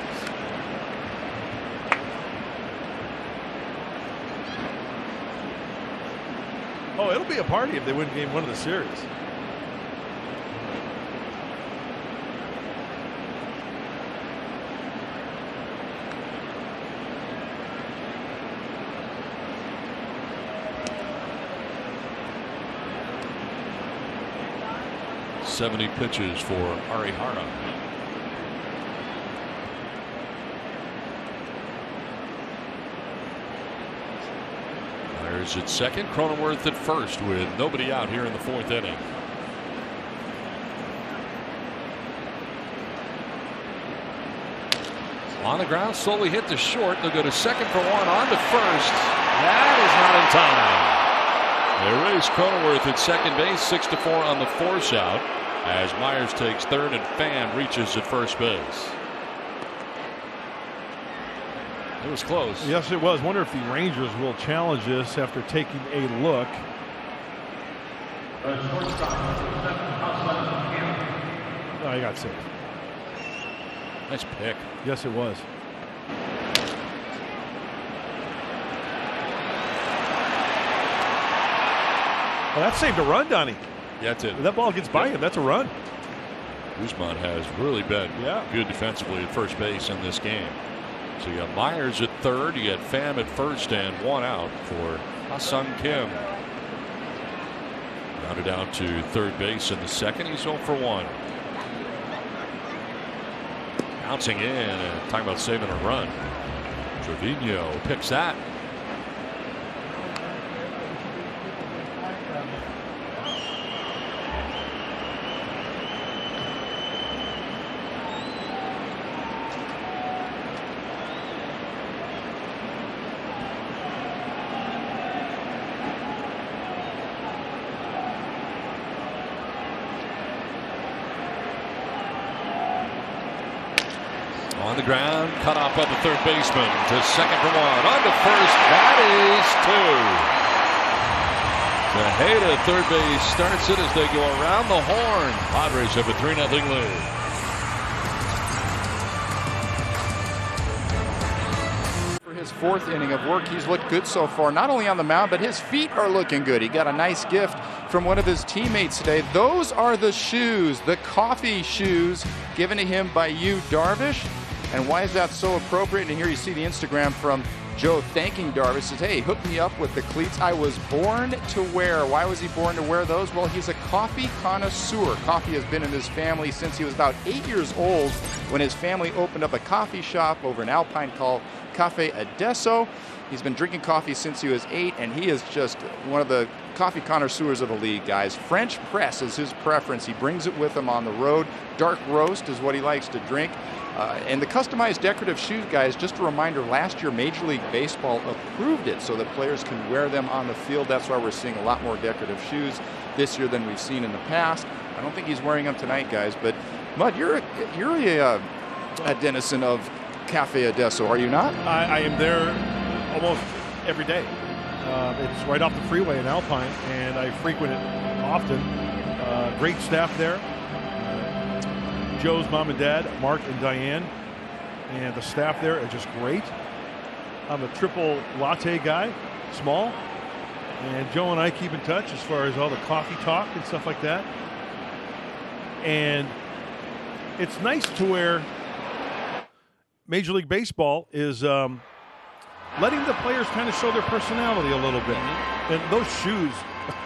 Oh, it'll be a party if they win game 1 of the series. .70 pitches for Arihara. Myers at second, Cronenworth at first with nobody out here in the 4th inning. On the ground, slowly hit to short. They'll go to second for 1, on to first. That is not in time. They raise Cronenworth at second base, 6-4 on the force out, as Myers takes third and Pham reaches at first base. It was close. Yes, it was. Wonder if the Rangers will challenge this after taking a look. Oh, he got saved. Nice pick. Yes, it was. Well, that saved a run, Donnie. Yeah, that's it. If that ball gets by him, that's a run. Guzman has really been good defensively at first base in this game. So you got Myers at third, you got Pham at first, and 1 out for Ha-Seong Kim. Grounded down to third base in the second. He's 0 for 1. Bouncing in and talking about saving a run. Trevino picks that. On the ground, cut off by the third baseman to second for 1. On to first, that is 2. Tejeda, third base, starts it as they go around the horn. Padres have a 3-0 lead. For his fourth inning of work, he's looked good so far, not only on the mound, but his feet are looking good. He got a nice gift from one of his teammates today. Those are the shoes, the coffee shoes given to him by you, Darvish. And why is that so appropriate? And here you see the Instagram from Joe thanking Darvish. Says, hey, hook me up with the cleats I was born to wear. Why was he born to wear those? Well, he's a coffee connoisseur. Coffee has been in his family since he was about 8 years old when his family opened up a coffee shop over in Alpine called Cafe Adesso. He's been drinking coffee since he was 8, and he is just one of the coffee connoisseurs of the league, guys. French press is his preference. He brings it with him on the road. Dark roast is what he likes to drink. And the customized decorative shoes, guys, just a reminder, last year Major League Baseball approved it so that players can wear them on the field. That's why we're seeing a lot more decorative shoes this year than we've seen in the past. I don't think he's wearing them tonight, guys, but Mud, you're a denizen of Cafe Adesso, are you not? I am there almost every day. It's right off the freeway in Alpine, and I frequent it often. Great staff there. Joe's mom and dad, Mark and Diane, and the staff there are just great. I'm a triple latte guy, small, and Joe and I keep in touch as far as all the coffee talk and stuff like that. And it's nice to where Major League Baseball is letting the players kind of show their personality a little bit. And those shoes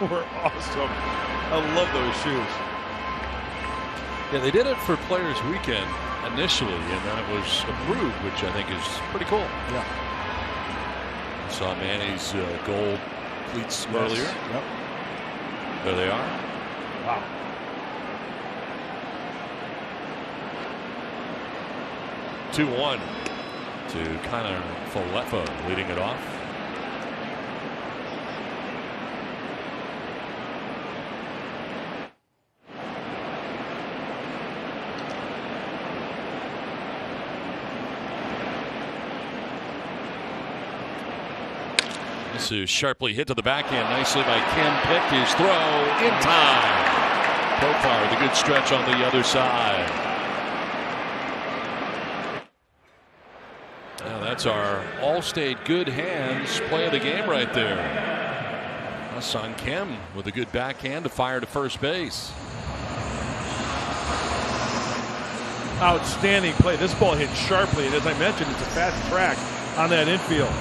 were awesome. I love those shoes. Yeah, they did it for Players Weekend initially, and then it was approved, which I think is pretty cool. Yeah. I saw Manny's gold cleats earlier. Yep. There they are. Wow. (2-1) to Connor Falefa leading it off. This is sharply hit to the backhand nicely by Kim. Picked his throw in time. Profar with a good stretch on the other side. Now that's our All-State good hands play of the game right there. Hassan Kim with a good backhand to fire to first base. Outstanding play. This ball hit sharply, and as I mentioned, it's a fast track on that infield.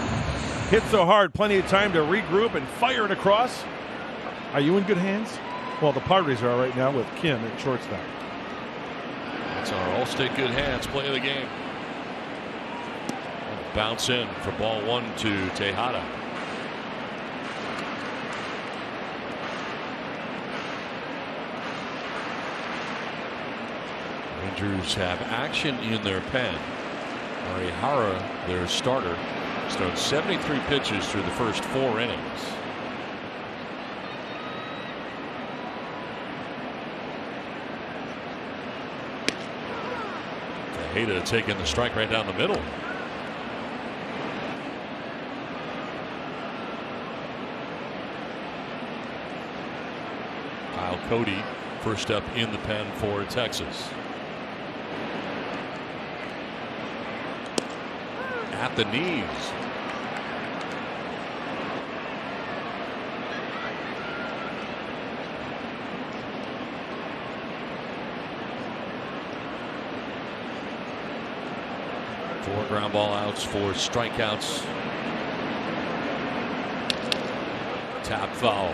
Hit so hard, plenty of time to regroup and fire it across. Are you in good hands? Well, the Padres are right now with Kim at shortstop. That's our All-State good hands play of the game. Bounce in for ball 1 to Tejada. Rangers have action in their pen. Arihara, their starter, has thrown 73 pitches through the first 4 innings. Tejeda taking the strike right down the middle. Kyle Cody first up in the pen for Texas. At the knees. Four ground ball outs, 4 strikeouts. Tap foul.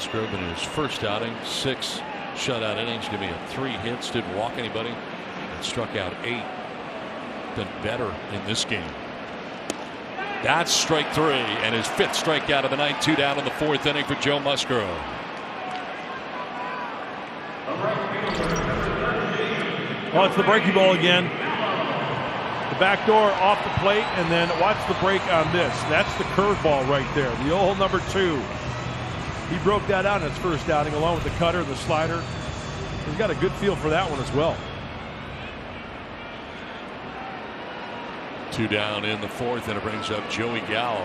Musgrove in his first outing, 6 shutout innings, giving him 3 hits, didn't walk anybody, and struck out 8. Been better in this game. That's strike 3, and his 5th strikeout of the night. 2 down in the 4th inning for Joe Musgrove. Well, it's the breaking ball again. The back door off the plate, and then watch the break on this. That's the curveball right there, the old number 2. He broke that out in his first outing along with the cutter and the slider. He's got a good feel for that one as well. 2 down in the 4th, and it brings up Joey Gallo.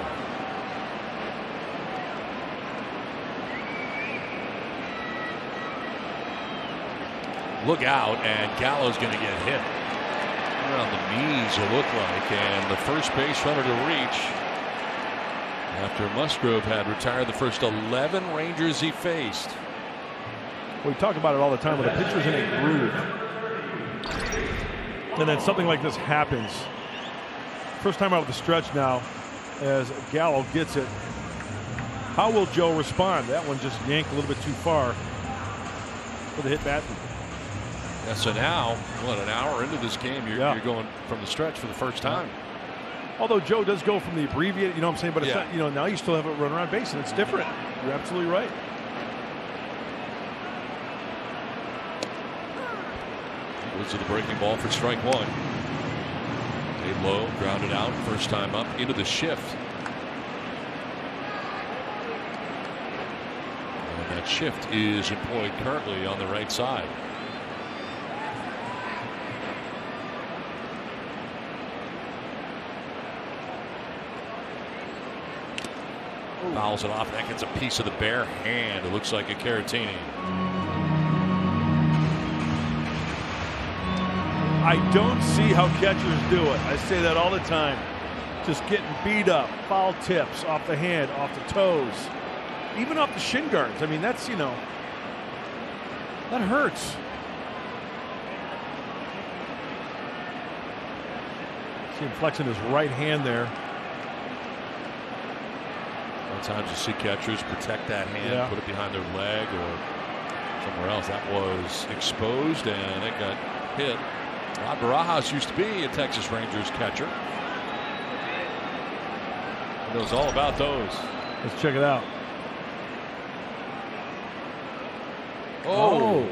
Look out, and Gallo's going to get hit. On the knees, it looked like, and the first base runner to reach after Musgrove had retired the first 11 Rangers he faced. We talk about it all the time when the pitcher's in a groove, and then something like this happens. First time out of the stretch now as Gallo gets it. How will Joe respond? That one just yanked a little bit too far for the hit bat. Yeah, so now, what, an hour into this game, you're going from the stretch for the first time. Although Joe does go from the abbreviated, you know what I'm saying, but it's not, you know, now you still have a run around base, and it's different. You're absolutely right. Goes to the breaking ball for strike 1. Laid low, grounded out, first time up into the shift. And that shift is employed currently on the right side. Fouls it off. That gets a piece of the bare hand. It looks like a Caratini. I don't see how catchers do it. I say that all the time. Just getting beat up, foul tips off the hand, off the toes, even off the shin guards. I mean, that's, you know, that hurts. See him flexing his right hand there. Sometimes you see catchers protect that hand, put it behind their leg or somewhere else. That was exposed, and it got hit. Rod Barajas used to be a Texas Rangers catcher. He knows all about those. Let's check it out. Oh.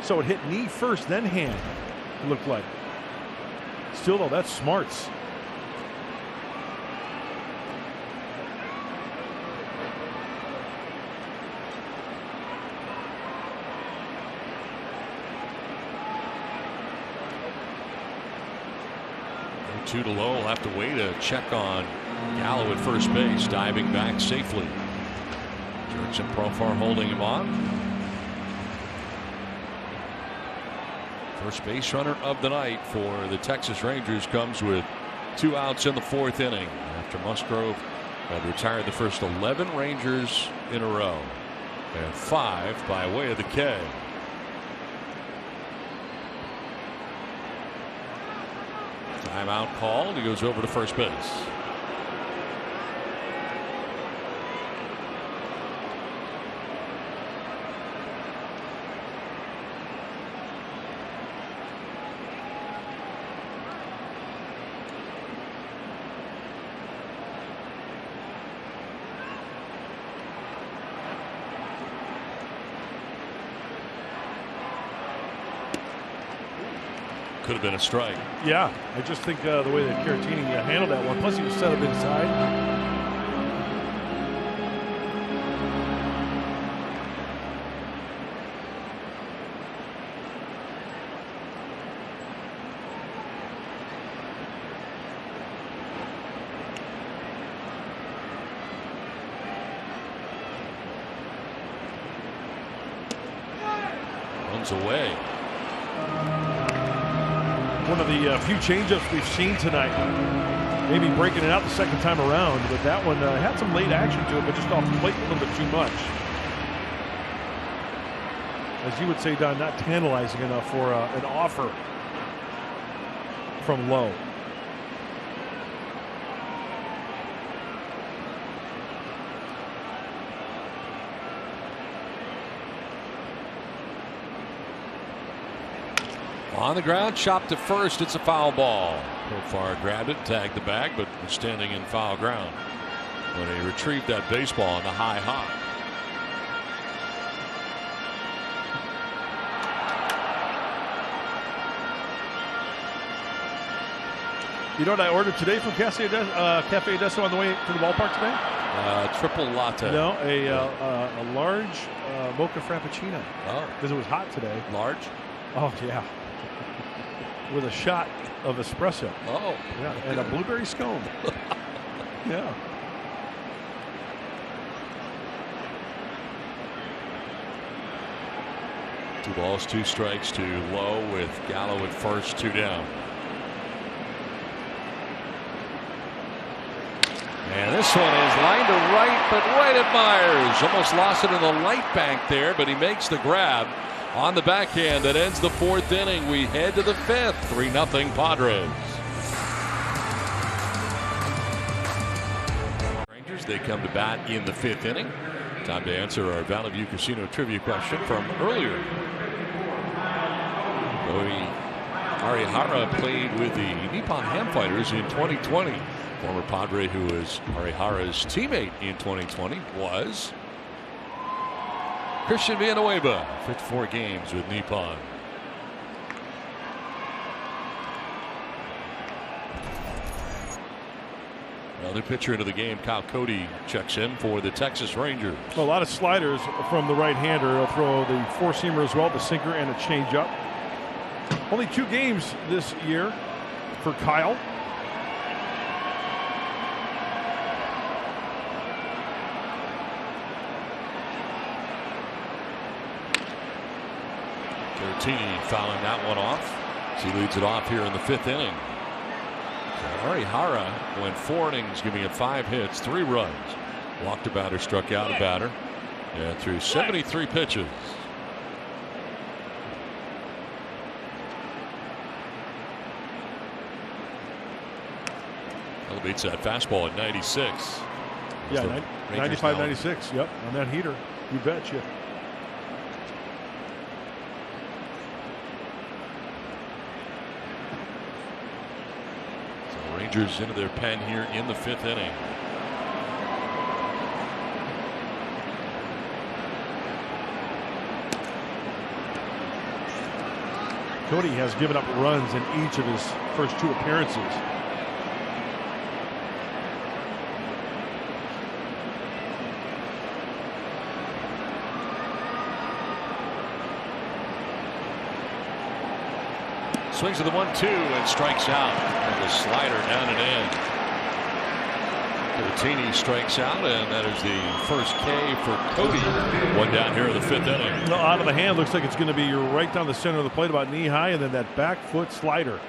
So it hit knee first, then hand, it looked like. Still, though, that's smarts. Two to low. We'll have to wait to check on Gallo at first base, diving back safely. Jerks and Profar holding him on. First base runner of the night for the Texas Rangers comes with 2 outs in the 4th inning after Musgrove had retired the first 11 Rangers in a row, and 5 by way of the K. Timeout called. He goes over to first base. Could have been a strike. Yeah, I just think the way that Caratini handled that one, plus he was set up inside. Runs away. One of the few changeups we've seen tonight. Maybe breaking it out the second time around, but that one had some late action to it, but just off the plate a little bit too much. As you would say, Don, not tantalizing enough for an offer from Lowe. On the ground, chopped to first. It's a foul ball. Profar grabbed it, tagged the bag, but was standing in foul ground when he retrieved that baseball on the high hop. You know what I ordered today from Cafe Adesso on the way to the ballpark today? Triple latte. No, a large mocha frappuccino. Oh. Because it was hot today. Large? Oh, yeah. With a shot of espresso. Oh. Yeah, and a blueberry scone. Yeah. Two balls, two strikes to Lowe with Gallo at first, two down. And this one is lined to right, but right at Myers. Almost lost it in the light bank there, but he makes the grab on the backhand. That ends the fourth inning. We head to the fifth. 3-0 Padres. Rangers, they come to bat in the fifth inning. Time to answer our Valley View Casino trivia question from earlier. Arihara played with the Nippon Ham Fighters in 2020. Former Padre who was Arihara's teammate in 2020 was Christian Villanueva. 54 games with Nippon. Another pitcher into the game, Kyle Cody checks in for the Texas Rangers. A lot of sliders from the right-hander. He'll throw the four-seamer as well, the sinker and a changeup. Only 2 games this year for Kyle. Caratini fouling that one off. She leads it off here in the fifth inning. So Arihara went 4 innings, giving it 5 hits, 3 runs. Walked a batter, struck out a batter, and threw 73 pitches. Elevates that fastball at 96. Yeah, 95, 96. Yep, on that heater. You betcha. Rangers into their pen here in the fifth inning. Cody has given up runs in each of his first 2 appearances. Swings to the 1-2 and strikes out. And the slider down and in. Caratini strikes out, and that is the first K for Cody. 1 down here in the fifth inning. No, out of the hand, looks like it's going to be right down the center of the plate, about knee high, and then that back foot slider.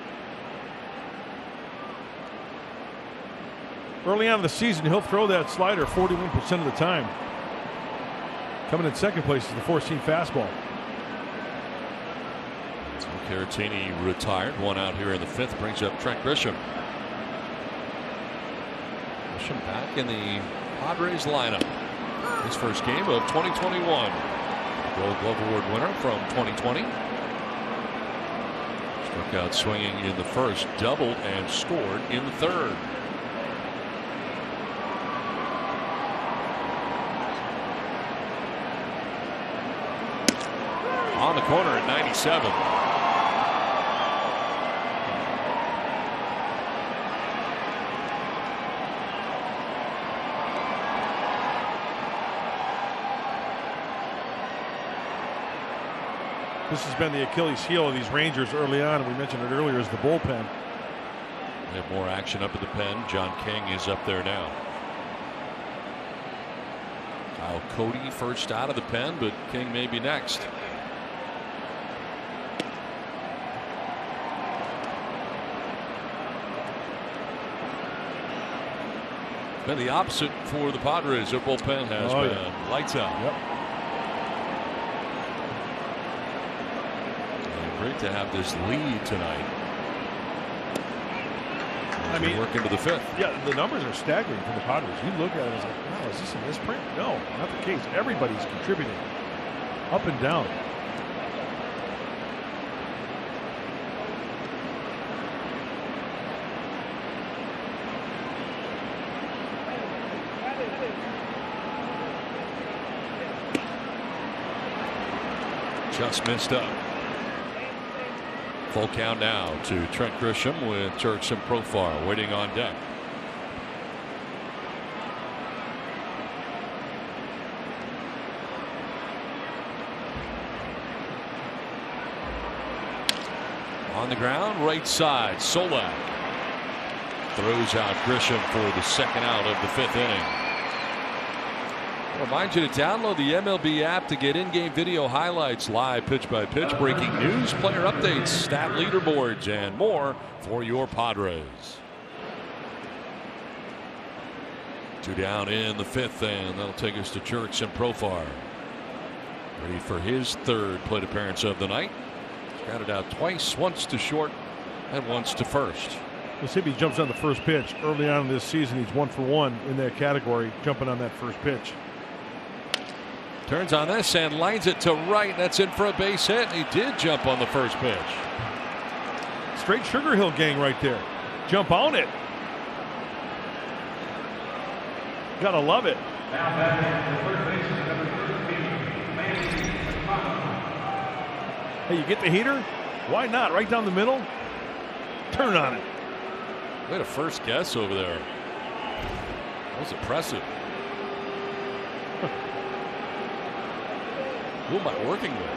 Early on in the season, he'll throw that slider 41% of the time. Coming in second place is the four-seam fastball. Caratini retired. 1 out here in the fifth. Brings up Trent Grisham. Grisham back in the Padres lineup. His first game of 2021. Gold Glove Award winner from 2020. Struck out swinging in the first, doubled and scored in the third. On the corner at 97. This has been the Achilles heel of these Rangers early on, and we mentioned it earlier, is the bullpen. They have more action up at the pen. John King is up there now. Kyle Cody first out of the pen, but King may be next. Been the opposite for the Padres. Their bullpen has been lights out. Yep. Great to have this lead tonight. I mean, work into the fifth. Yeah, the numbers are staggering for the Padres. You look at it as like, wow, is this a misprint? No, not the case. Everybody's contributing up and down. just missed up. Full count now to Trent Grisham with Jurickson Profar waiting on deck. On the ground, right side, Solak throws out Grisham for the second out of the 5th inning. Remind you to download the MLB app to get in-game video highlights, live pitch-by-pitch, breaking news, player updates, stat leaderboards, and more for your Padres. 2 down in the 5th, and that'll take us to Jurickson Profar. Ready for his 3rd plate appearance of the night. Got it out twice, once to short and once to first. We'll see if he jumps on the first pitch. Early on in this season, he's 1 for 1 in that category, jumping on that first pitch. Turns on this and lines it to right. That's in for a base hit. He did jump on the first pitch. Straight Sugar Hill gang right there. Jump on it. Gotta love it. Hey, you get the heater? Why not? Right down the middle. Turn on it. We had a first guess over there. That was impressive. Who am I working with?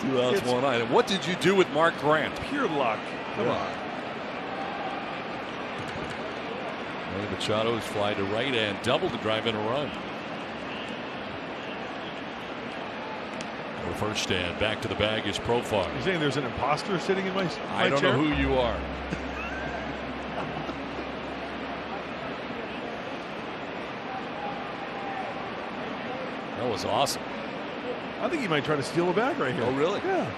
2 outs, 1 item. What did you do with Mark Grant? Pure luck. Come on. Manny Machado's fly to right and double to drive in a run. First stand, back to the bag is Profar. You're saying there's an imposter sitting in my chair? I don't know who you are. That was awesome. I think he might try to steal a bag right here. Oh, really? Yeah.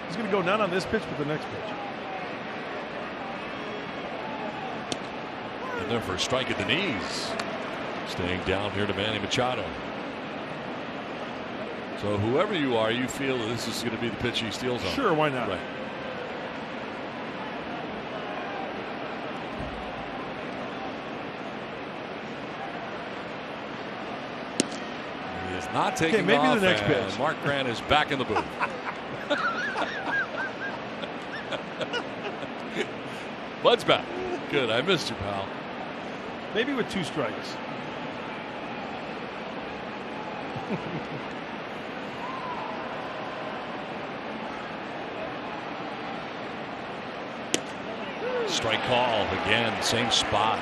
He's going to go not on this pitch, but the next pitch. And there for a strike at the knees. Staying down here to Manny Machado. So whoever you are, you feel that this is going to be the pitch he steals on. Sure, why not? Right. He is not taking maybe off, the next and pitch. Mark Grant is back in the booth. Bud's back. Good. I missed you, pal. Maybe with 2 strikes. Strike call again, same spot.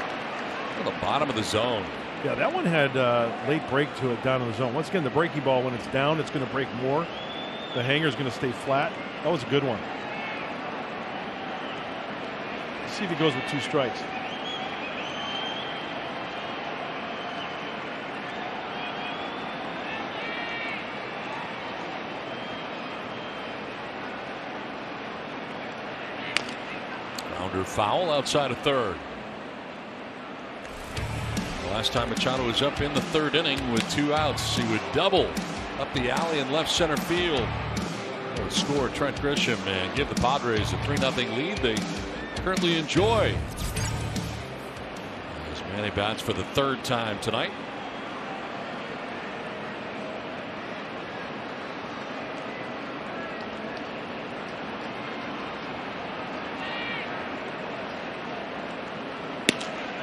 To the bottom of the zone. Yeah, that one had late break to it down in the zone. Once again, the breaking ball, when it's down, it's going to break more. The hanger's going to stay flat. That was a good one. Let's see if he goes with 2 strikes. Rounder foul outside of third. Last time Machado was up in the 3rd inning with 2 outs, he would double up the alley in left center field. Would score Trent Grisham and give the Padres a 3-0 lead they currently enjoy. As Manny bats for the 3rd time tonight.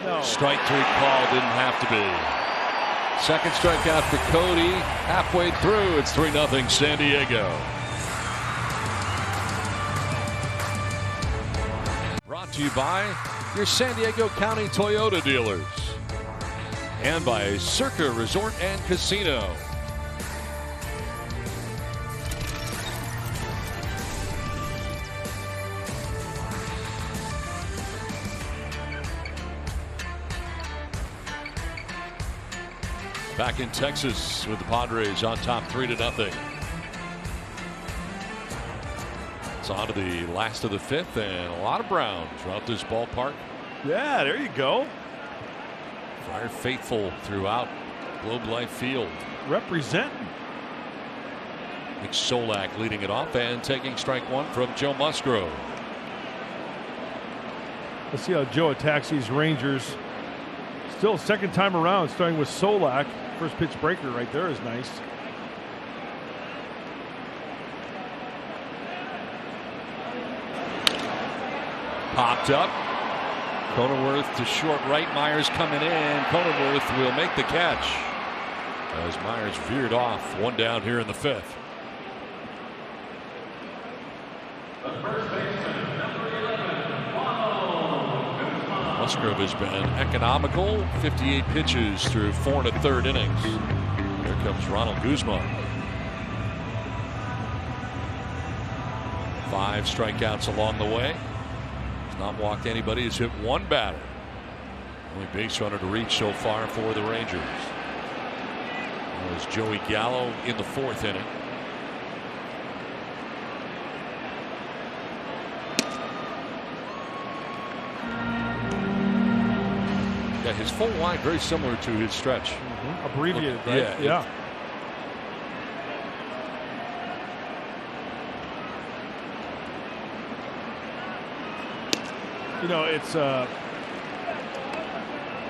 No. Strike 3 call, didn't have to be. Second strikeout for Cody. Halfway through, it's 3-0 San Diego. Brought to you by your San Diego County Toyota dealers and by Circa Resort and Casino. Back in Texas with the Padres on top 3-0. It's on to the last of the 5th and a lot of Browns throughout this ballpark. Yeah, there you go. Friar faithful throughout Globe Life Field. Representing. Nick Solak leading it off and taking strike 1 from Joe Musgrove. Let's see how Joe attacks these Rangers. Still 2nd time around, starting with Solak. First pitch breaker right there is nice. Popped up. Cronenworth to short right. Myers coming in. Cronenworth will make the catch as Myers veered off. One down here in the fifth. Musgrove has been economical. 58 pitches through 4 1/3 innings. Here comes Ronald Guzman. 5 strikeouts along the way. He's not walked anybody. He's hit 1 batter. Only base runner to reach so far for the Rangers. That was Joey Gallo in the 4th inning. Yeah, his full line very similar to his stretch. Abbreviated, right? Yeah. You know, it's the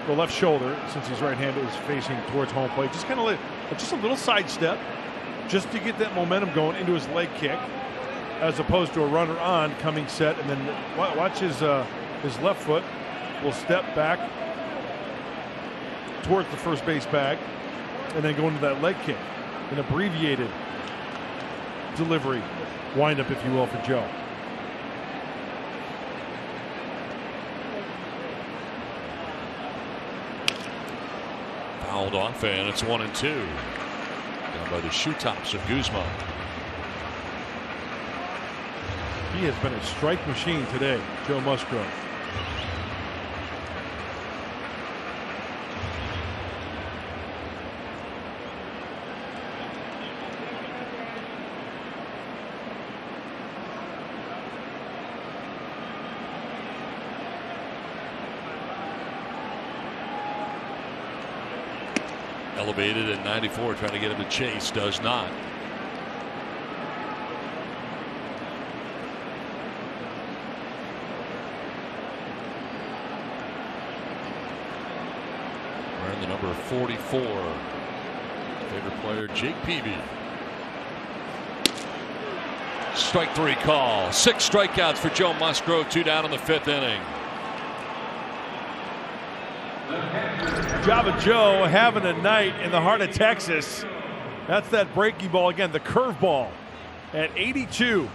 left shoulder, since he's right-handed, is facing towards home plate. Just kind of just a little sidestep, just to get that momentum going into his leg kick, as opposed to a runner on coming set, and then watch his left foot will step back towards the first base bag, and then go into that leg kick. An abbreviated delivery windup, if you will, for Joe. Fouled off, and it's 1-2. Down by the shoe tops of Guzman. He has been a strike machine today, Joe Musgrove. Elevated at 94, trying to get him to chase, does not. Wearing the number 44. Favorite player, Jake Peavy. Strike 3 call. 6 strikeouts for Joe Musgrove, 2 down in the 5th inning. Java Joe having a night in the heart of Texas. That's that breaking ball again, the curveball at 82.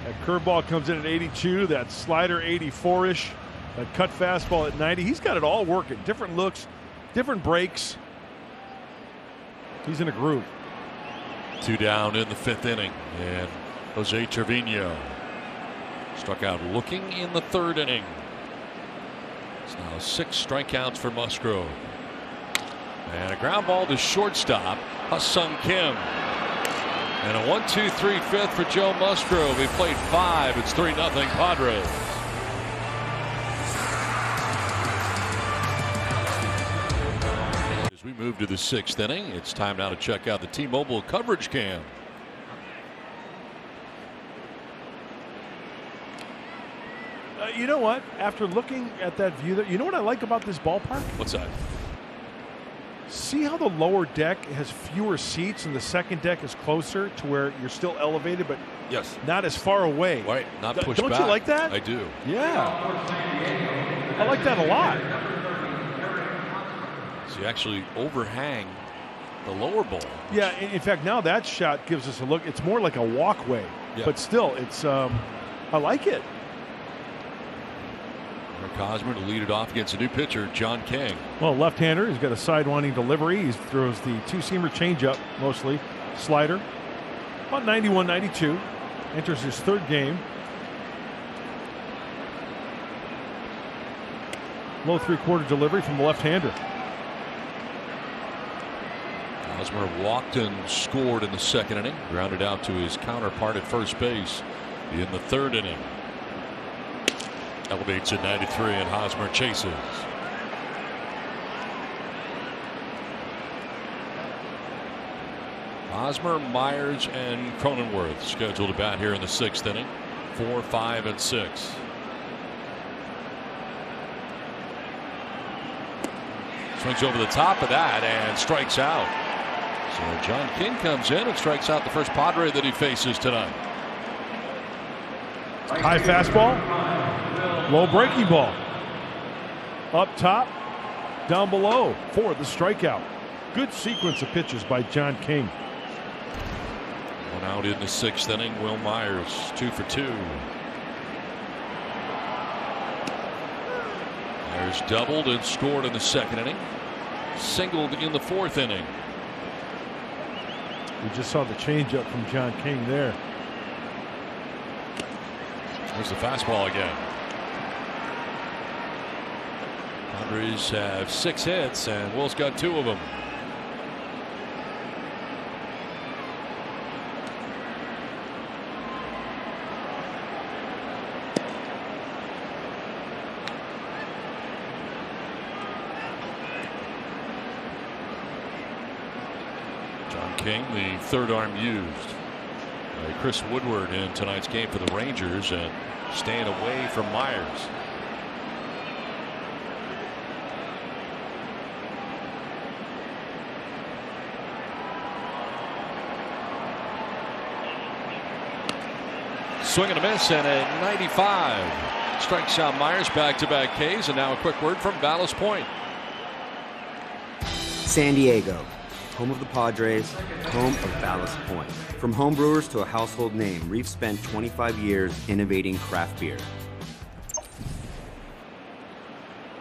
That curveball comes in at 82. That slider 84-ish. That cut fastball at 90. He's got it all working. Different looks, different breaks. He's in a groove. 2 down in the 5th inning, and Jose Trevino struck out looking in the 3rd inning. It's now 6 strikeouts for Musgrove. And a ground ball to shortstop, Ha-Sung Kim. And a 1-2-3 5th for Joe Musgrove. He played 5. It's 3-0 Padres. As we move to the 6th inning, it's time now to check out the T-Mobile coverage cam. You know what? After looking at that view, you know what I like about this ballpark? What's that? See how the lower deck has fewer seats and the second deck is closer to where you're still elevated, but yes, not as far away. Right, not pushed back. Don't you like that? I do. Yeah. I like that a lot. So you actually overhang the lower bowl. Yeah, in fact, now that shot gives us a look. It's more like a walkway, but still, it's I like it. Hosmer to lead it off against a new pitcher, John King. Well, left-hander. He's got a sidewinding delivery. He throws the two-seamer changeup, mostly. Slider. About 91, 92. Enters his 3rd game. Low 3/4 delivery from the left-hander. Hosmer walked and scored in the 2nd inning. Grounded out to his counterpart at first base in the 3rd inning. Elevates at 93 and Hosmer chases. Hosmer, Myers, and Cronenworth scheduled to bat here in the 6th inning. 4, 5, and 6. Swings over the top of that and strikes out. So John King comes in and strikes out the first Padre that he faces tonight. High fastball, low breaking ball. Up top, down below for the strikeout. Good sequence of pitches by John King. One out in the sixth inning. Will Myers 2 for 2. Myers doubled and scored in the second inning. Singled in the fourth inning. We just saw the changeup from John King there. There's the fastball again. Padres have 6 hits and Will's got 2 of them. King, the third arm used by Chris Woodward in tonight's game for the Rangers, and staying away from Myers. Swing and a miss and a 95. Strikes out Myers, back-to-back Ks, and now a quick word from Bally Sports. San Diego, home of the Padres, home of Bally Sports. From home brewers to a household name, Reef spent 25 years innovating craft beer.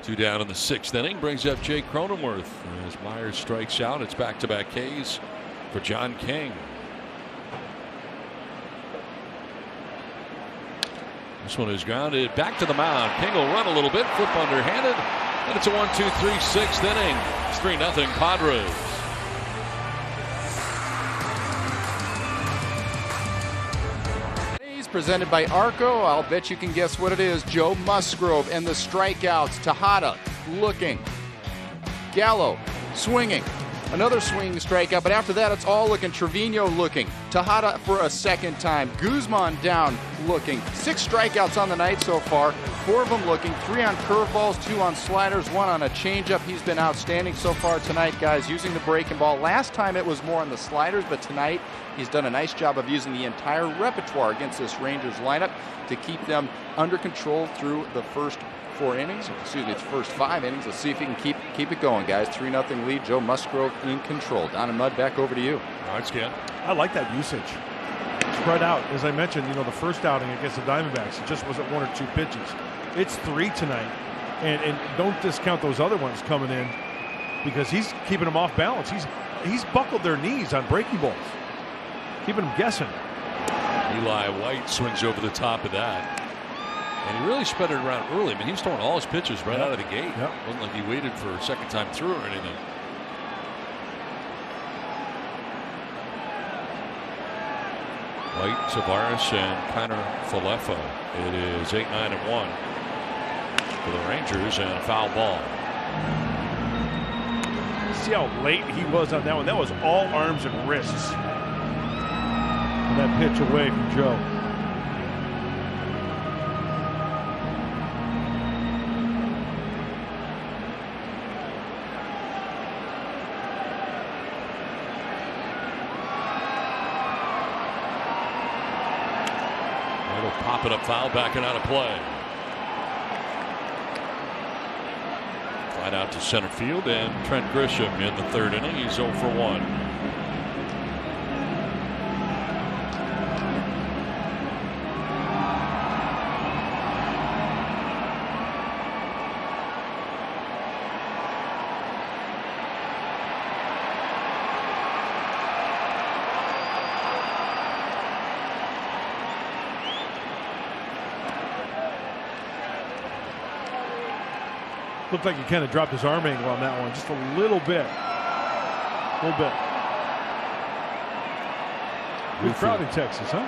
2 down in the sixth inning brings up Jake Cronenworth. As Myers strikes out, it's back-to-back Ks for John King. This one is grounded back to the mound. King will run a little bit, flip underhanded, and it's a 1-2-3 sixth inning. It's 3-0 Padres. Presented by Arco. I'll bet you can guess what it is. Joe Musgrove and the strikeouts. Tejada looking. Gallo swinging. Another swing strikeout, but after that it's all looking. Trevino looking. Tejada for a second time. Guzman down looking. 6 strikeouts on the night so far. 4 of them looking. 3 on curveballs, 2 on sliders, 1 on a changeup. He's been outstanding so far tonight, guys, using the breaking ball. Last time it was more on the sliders, but tonight he's done a nice job of using the entire repertoire against this Rangers lineup to keep them under control through the first 4 innings. Excuse me, it's the first 5 innings. Let's see if he can keep it going, guys. 3-0 lead. Joe Musgrove in control. Don and Mud, back over to you. All right, Scan. I like that usage. Spread out. As I mentioned, the first outing against the Diamondbacks, it just wasn't 1 or 2 pitches. It's 3 tonight. And don't discount those other ones coming in, because he's keeping them off balance. He's buckled their knees on breaking balls, keeping them guessing. Eli White swings over the top of that. And he really spread it around early. I mean, he was throwing all his pitches right out of the gate. It wasn't like he waited for a second time through or anything. White, Tavares, and Connor Falefa. It is 8-9-1 for the Rangers, and a foul ball. See how late he was on that one? That was all arms and wrists. And that pitch away from Joe. Pop it up foul, backing out of play. Flat out to center field, and Trent Grisham in the third inning. He's 0 for 1. Looked like he kind of dropped his arm angle on that one, just a little bit. Good crowd in Texas, huh?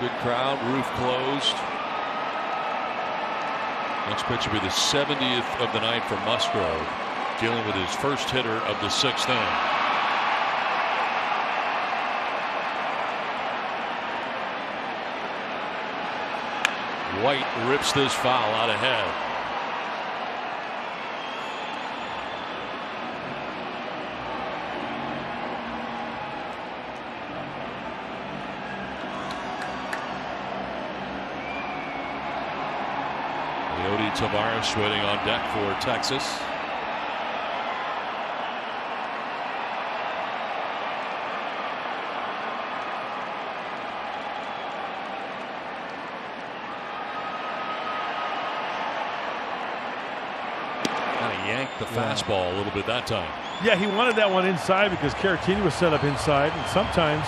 Good crowd, roof closed. Next pitch will be the 70th of the night for Musgrove, dealing with his first hitter of the 6th inning. White rips this foul out ahead. Leody Tavares waiting on deck for Texas. Yanked the fastball a little bit that time. Yeah, he wanted that one inside because Caratini was set up inside, and sometimes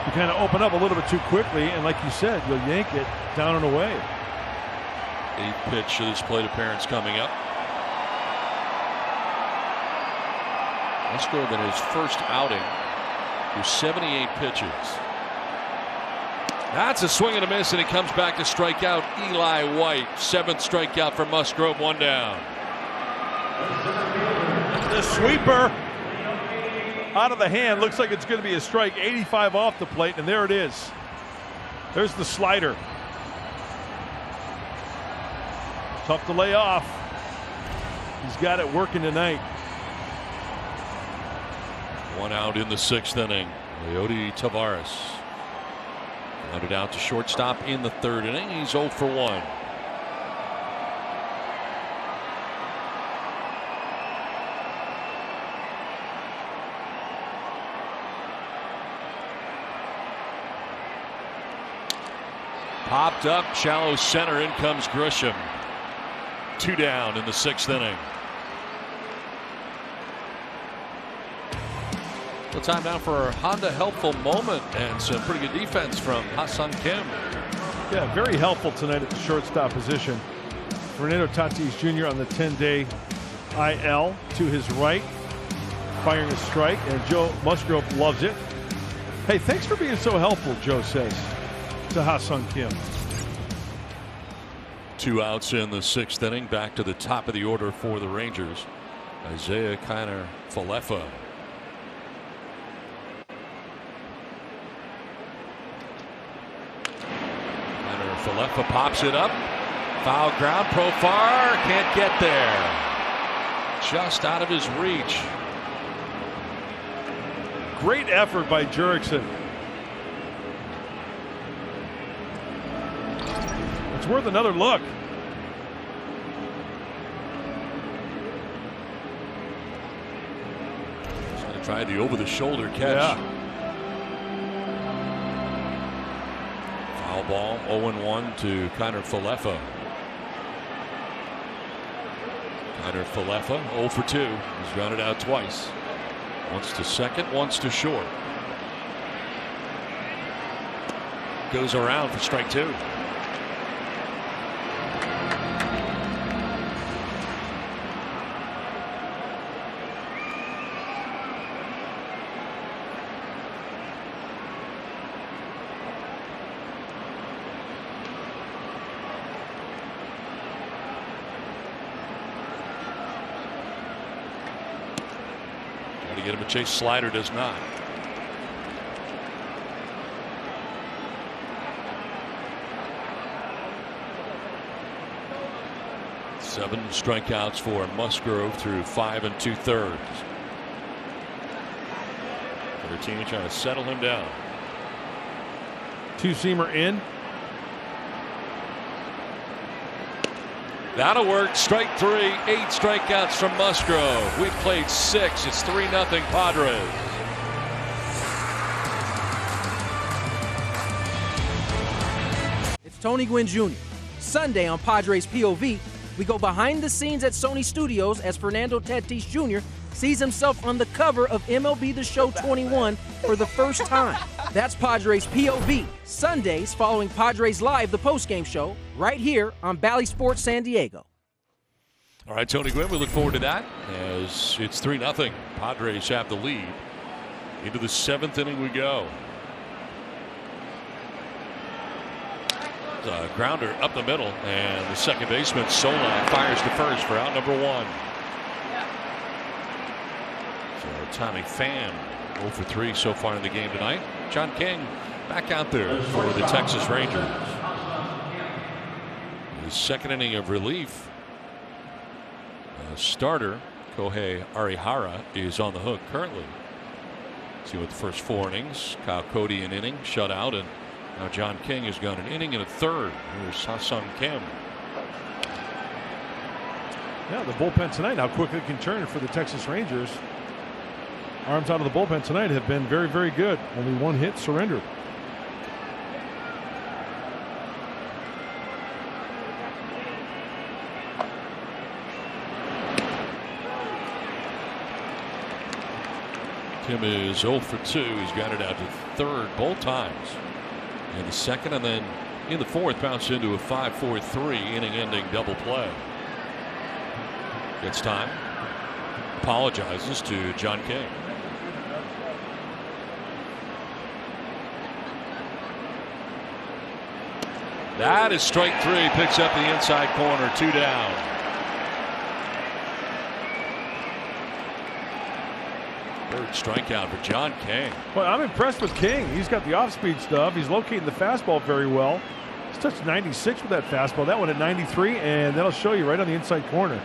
you kind of open up a little bit too quickly, and like you said, you'll yank it down and away. 8th pitch of this plate appearance coming up. Musgrove in his first outing through 78 pitches. That's a swing and a miss, and he comes back to strike out Eli White. 7th strikeout for Musgrove, 1 down. The sweeper out of the hand looks like it's going to be a strike. 85 off the plate, and there it is. There's the slider. Tough to lay off. He's got it working tonight. 1 out in the 6th inning. Leody Tavares grounded out to shortstop in the 3rd inning. He's 0 for 1. Popped up, shallow center. In comes Grisham. 2 down in the 6th inning. Well, time now for a Honda helpful moment and some pretty good defense from Ha-Seong Kim. Yeah, very helpful tonight at the shortstop position. Fernando Tatis Jr. on the 10-day IL to his right, firing a strike, and Joe Musgrove loves it. Hey, thanks for being so helpful, Joe says to Ha-Seong Kim. 2 outs in the 6th inning. Back to the top of the order for the Rangers. Isaiah Kiner-Falefa. Kiner-Falefa pops it up. Foul ground. Profar can't get there. Just out of his reach. Great effort by Jurickson. It's worth another look. He's going to try the over-the-shoulder catch. Yeah. Foul ball, 0-1 to Kiner-Falefa. Kiner-Falefa, 0 for 2. He's grounded out twice. Once to second, once to short. Goes around for strike 2. Get him a chase. Slider does not. Seven strikeouts for Musgrove through 5 2/3. Caratini trying to settle him down. Two-seamer in. That'll work. Strike 3. 8 strikeouts from Musgrove. We've played 6. It's 3-0 Padres. It's Tony Gwynn Jr. Sunday on Padres POV, we go behind the scenes at Sony Studios as Fernando Tatis Jr. sees himself on the cover of MLB The Show 21 for the first time. That's Padres POV, Sundays following Padres Live, the postgame show, right here on Bally Sports San Diego. All right, Tony Gwynn, we look forward to that as it's 3-0. Padres have the lead. Into the 7th inning we go. A grounder up the middle, and the second baseman Solak fires to first for out number 1. So Tommy Pham 0 for 3 so far in the game tonight. John King back out there for the Texas Rangers. The second inning of relief. Starter Kohei Arihara is on the hook currently. See what the first 4 innings. Kyle Cody an inning, shutout, and Now John King has gone an inning and a third. Here's Ha-Sung Kim. Yeah, the bullpen tonight, how quickly it can turn for the Texas Rangers. Arms out of the bullpen tonight have been very, very good. Only one hit surrendered. Kim is 0 for 2. He's got it out to third both times. In the second, and then in the fourth, bounced into a 5-4-3 inning-ending double play. Gets time. Apologizes to John King. That is strike 3. Picks up the inside corner. 2 down. Third strikeout for John King. Well, I'm impressed with King. He's got the off-speed stuff. He's locating the fastball very well. He's touched 96 with that fastball. That one at 93, and that'll show you right on the inside corner.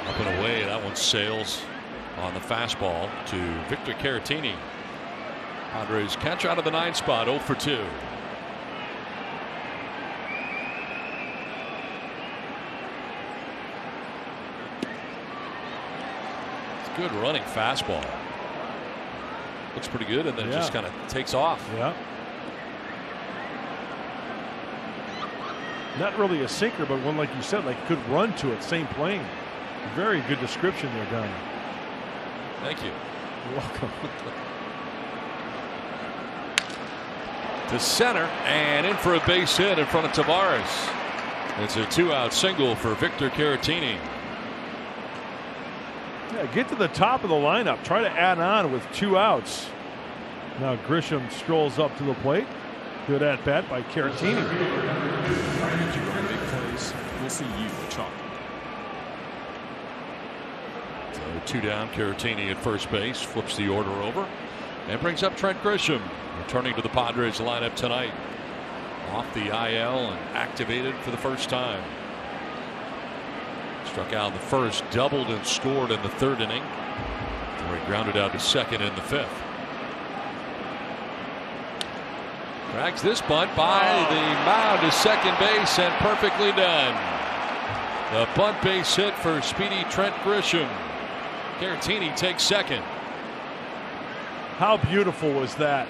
Up and away. That one sails on the fastball to Victor Caratini. Padres catch out of the 9 spot, 0 for 2. It's a good running fastball. Looks pretty good, and then it just kind of takes off. Yeah. Not really a sinker, but one, like you said, like could run to it, same plane. Very good description there, Donnie. Thank you. You're welcome. To center and in for a base hit in front of Tavares. It's a 2-out single for Victor Caratini. Yeah, get to the top of the lineup. Try to add on with 2 outs. Now Grisham strolls up to the plate. Good at bat by Caratini. We'll see you, Chalk. 2 down. Caratini at first base, flips the order over and brings up Trent Grisham, returning to the Padres lineup tonight. Off the IL and activated for the first time. Struck out in the first, doubled and scored in the third inning, where he grounded out to second in the fifth. Drags this bunt by the mound to second base, and perfectly done. The bunt base hit for speedy Trent Grisham. Caratini takes second. How beautiful was that?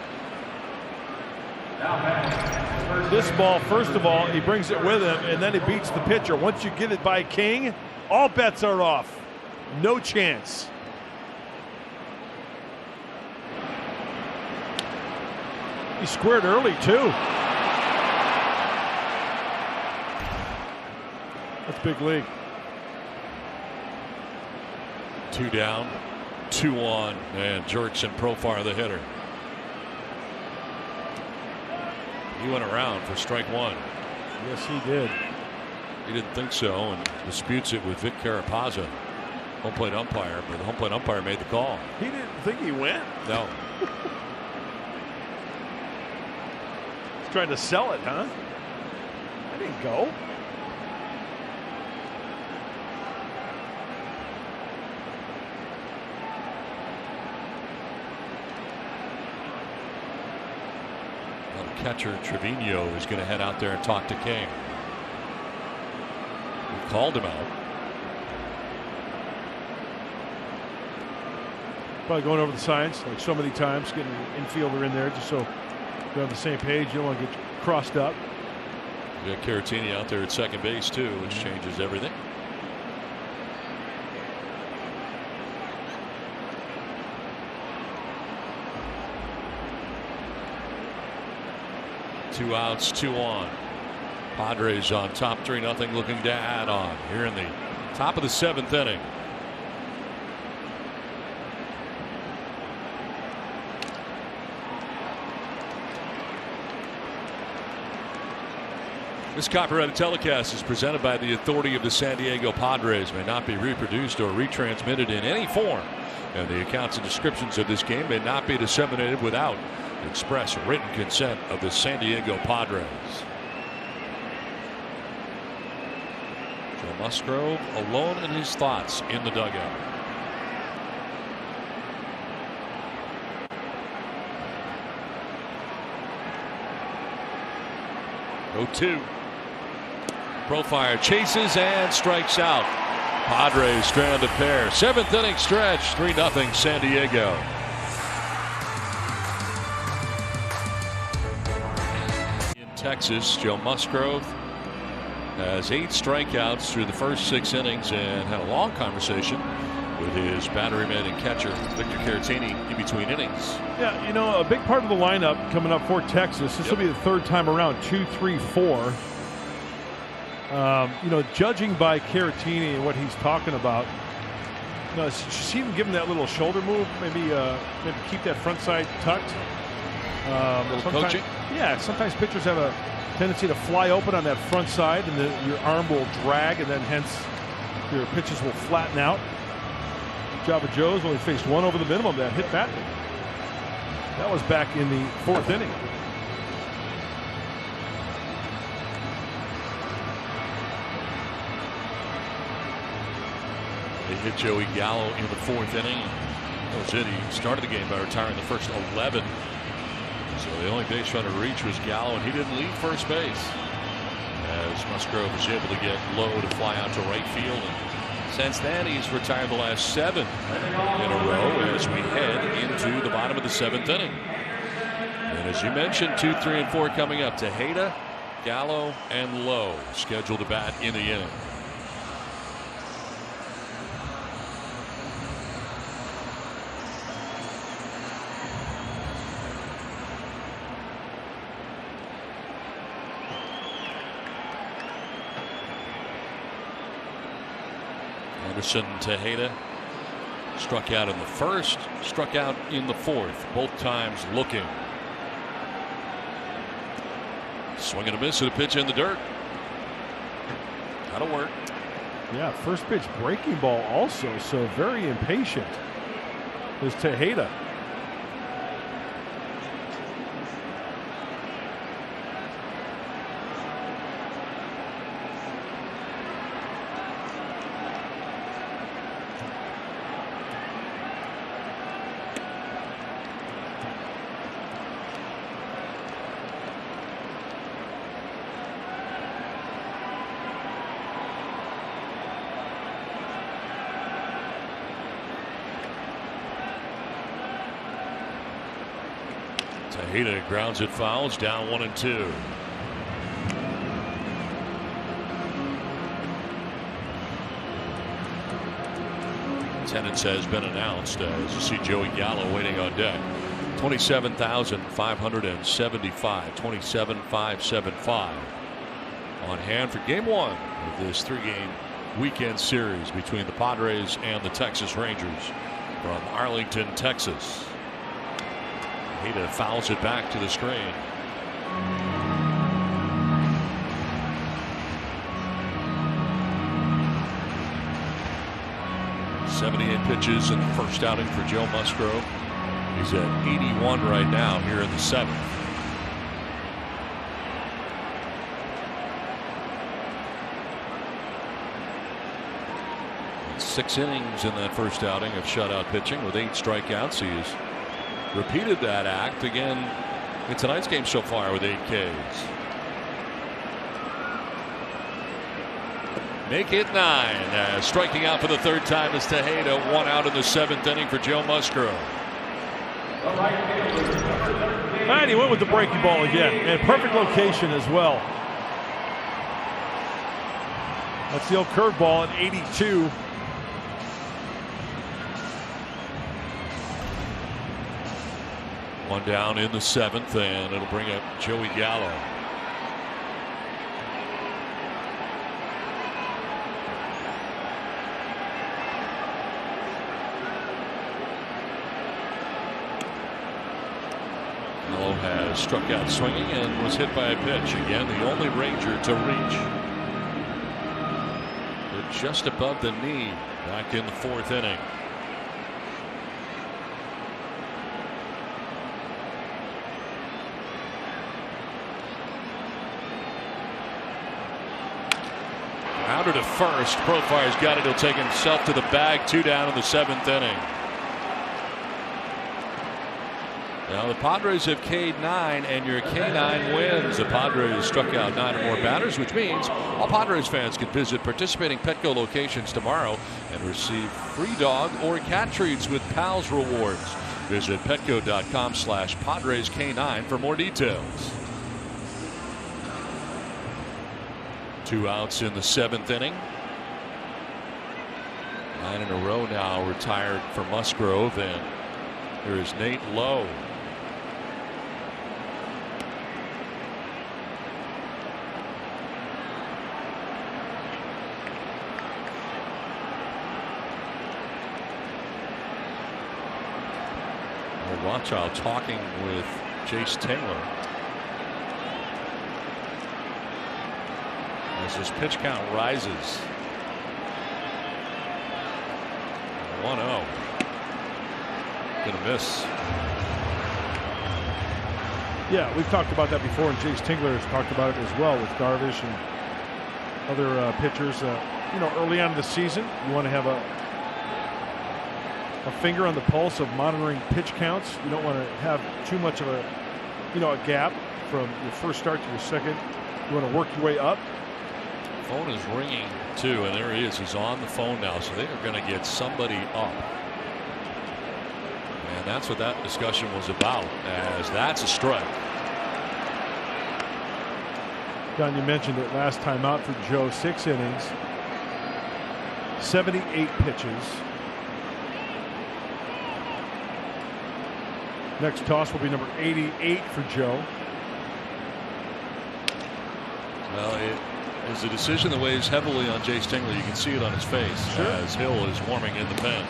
This ball, first of all, he brings it with him, and then he beats the pitcher. Once you get it by King, all bets are off. No chance. He squared early, too. That's big league. 2 down, 2 on, and Jurickson Profar the hitter. He went around for strike 1. Yes, he did. He didn't think so and disputes it with Vic Carapazza, home plate umpire, but the home plate umpire made the call. He didn't think he went? No. He's trying to sell it, huh? I didn't go. Catcher Trevino is going to head out there and talk to King. We called him out. Probably going over the signs like so many times, getting an infielder in there just so they're on the same page. You don't want to get crossed up. We got Caratini out there at second base too, which changes everything. Two outs, 2 on. Padres on top 3-0, looking to add on here in the top of the 7th inning. This copyrighted telecast is presented by the authority of the San Diego Padres. May not be reproduced or retransmitted in any form And the accounts and descriptions of this game may not be disseminated without express written consent of the San Diego Padres. Joe Musgrove alone in his thoughts in the dugout. Oh, 2. Profire chases and strikes out. Padres strand a pair. 7th inning stretch. 3-0 San Diego. In Texas, Joe Musgrove has 8 strikeouts through the first 6 innings and had a long conversation with his battery man and catcher Victor Caratini in between innings. Yeah, you know, a big part of the lineup coming up for Texas. This will be the 3rd time around, 2, 3, 4. You know, judging by Caratini and what he's talking about, you know, see him give him that little shoulder move, maybe keep that front side tucked. Coaching? Yeah, sometimes pitchers have a tendency to fly open on that front side, and then your arm will drag, and then hence your pitches will flatten out. Java Joe's only faced 1 over the minimum that hit badly. That was back in the 4th inning. They hit Joey Gallo in the 4th inning. That was it. He started the game by retiring the first 11. So the only base runner to reach was Gallo, and he didn't leave first base. As Musgrove was able to get low to fly out to right field. And since then, he's retired the last 7 in a row as we head into the bottom of the 7th inning. And as you mentioned, 2, 3, and 4 coming up. Tejeda, Gallo, and Lowe scheduled to bat in the inning. Anderson, Tejeda struck out in the 1st, struck out in the 4th, both times looking. Swing and a miss at a pitch in the dirt. That'll work. Yeah, first pitch breaking ball also, so very impatient is Tejeda. Tejeda grounds it fouls, down 1-2. Attendance has been announced as you see Joey Gallo waiting on deck. 27,575, 27,575 on hand for game 1 of this 3-game weekend series between the Padres and the Texas Rangers from Arlington, Texas. Tejeda fouls it back to the screen. .78 pitches in the first outing for Joe Musgrove. He's at 81 right now here in the 7th. Six innings in that first outing of shutout pitching with 8 strikeouts. He has repeated that act again in tonight's game so far with 8 Ks. Make it 9. Striking out for the 3rd time is Tejeda. 1 out in the 7th inning for Joe Musgrove. And he went with the breaking ball again, and perfect location as well. That's the old curveball at 82. One down in the 7th, and it'll bring up Joey Gallo. Gallo has struck out swinging and was hit by a pitch. Again, the only Ranger to reach. But just above the knee back in the 4th inning. Grounder to first. Profire's got it. He'll take himself to the bag. 2 down in the 7th inning. Now the Padres have K'd 9, and your K9 wins. The Padres struck out 9 or more batters, which means all Padres fans can visit participating Petco locations tomorrow and receive free dog or cat treats with Pals rewards. Visit petco.com/PadresK9 for more details. 2 outs in the 7th inning. 9 in a row now retired for Musgrove, and here is Nate Lowe. Watchow talking with Jace Taylor as his pitch count rises. 1-0. Gonna miss. Yeah, we've talked about that before, and Jace Tingler has talked about it as well with Darvish and other pitchers. You know, early on in the season, you want to have a finger on the pulse of monitoring pitch counts. You don't want to have too much of a gap from your first start to your second. You want to work your way up. Phone is ringing too, and there he is. He's on the phone now, so they are going to get somebody up. And that's what that discussion was about, as that's a strike. Don, you mentioned it last time out for Joe. 6 innings, 78 pitches. Next toss will be number 88 for Joe. Well, it is a decision that weighs heavily on Jace Tingler. You can see it on his face as Hill is warming in the pen.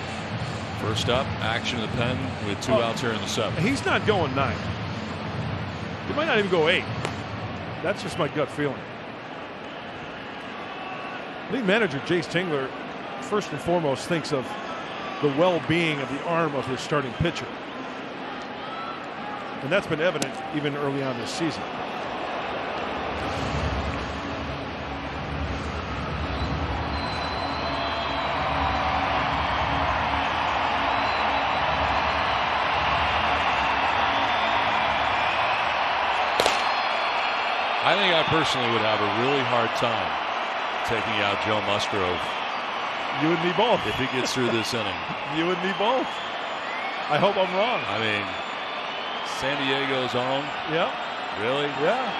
First up, action in the pen with 2 outs here in the 7th. He's not going 9. He might not even go 8. That's just my gut feeling. Lead manager Jace Tingler, first and foremost, thinks of the well-being of the arm of his starting pitcher. And that's been evident even early on this season. I think I personally would have a really hard time taking out Joe Musgrove. You and me both. If he gets through this inning. You and me both. I hope I'm wrong. I mean, San Diego's own. Yeah. Really? Yeah.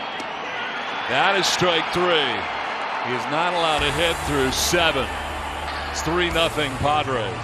That is strike 3. He is not allowed to hit through 7. It's 3-0 Padres.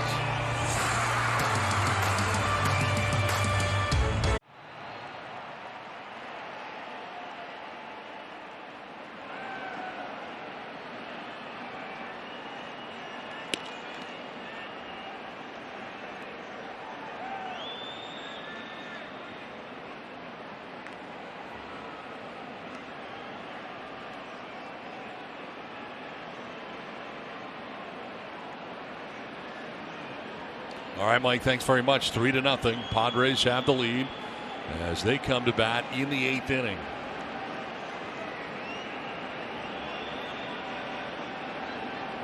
All right, Mike, thanks very much. 3-0. Padres have the lead as they come to bat in the 8th inning.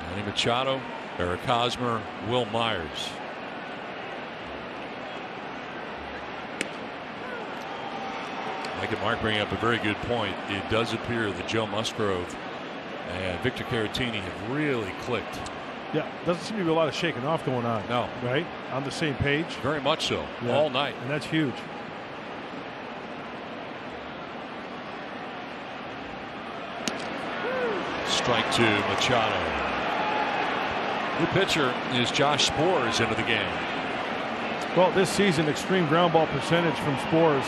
Manny Machado, Eric Hosmer, Will Myers. Mike and Mark bring up a very good point. It does appear that Joe Musgrove and Victor Caratini have really clicked. Yeah, doesn't seem to be a lot of shaking off going on. No. Right? On the same page. Very much so. Yeah. All night. And that's huge. Strike 2, Machado. New pitcher is Josh Spores into the game. Well, this season, extreme ground ball percentage from Spores.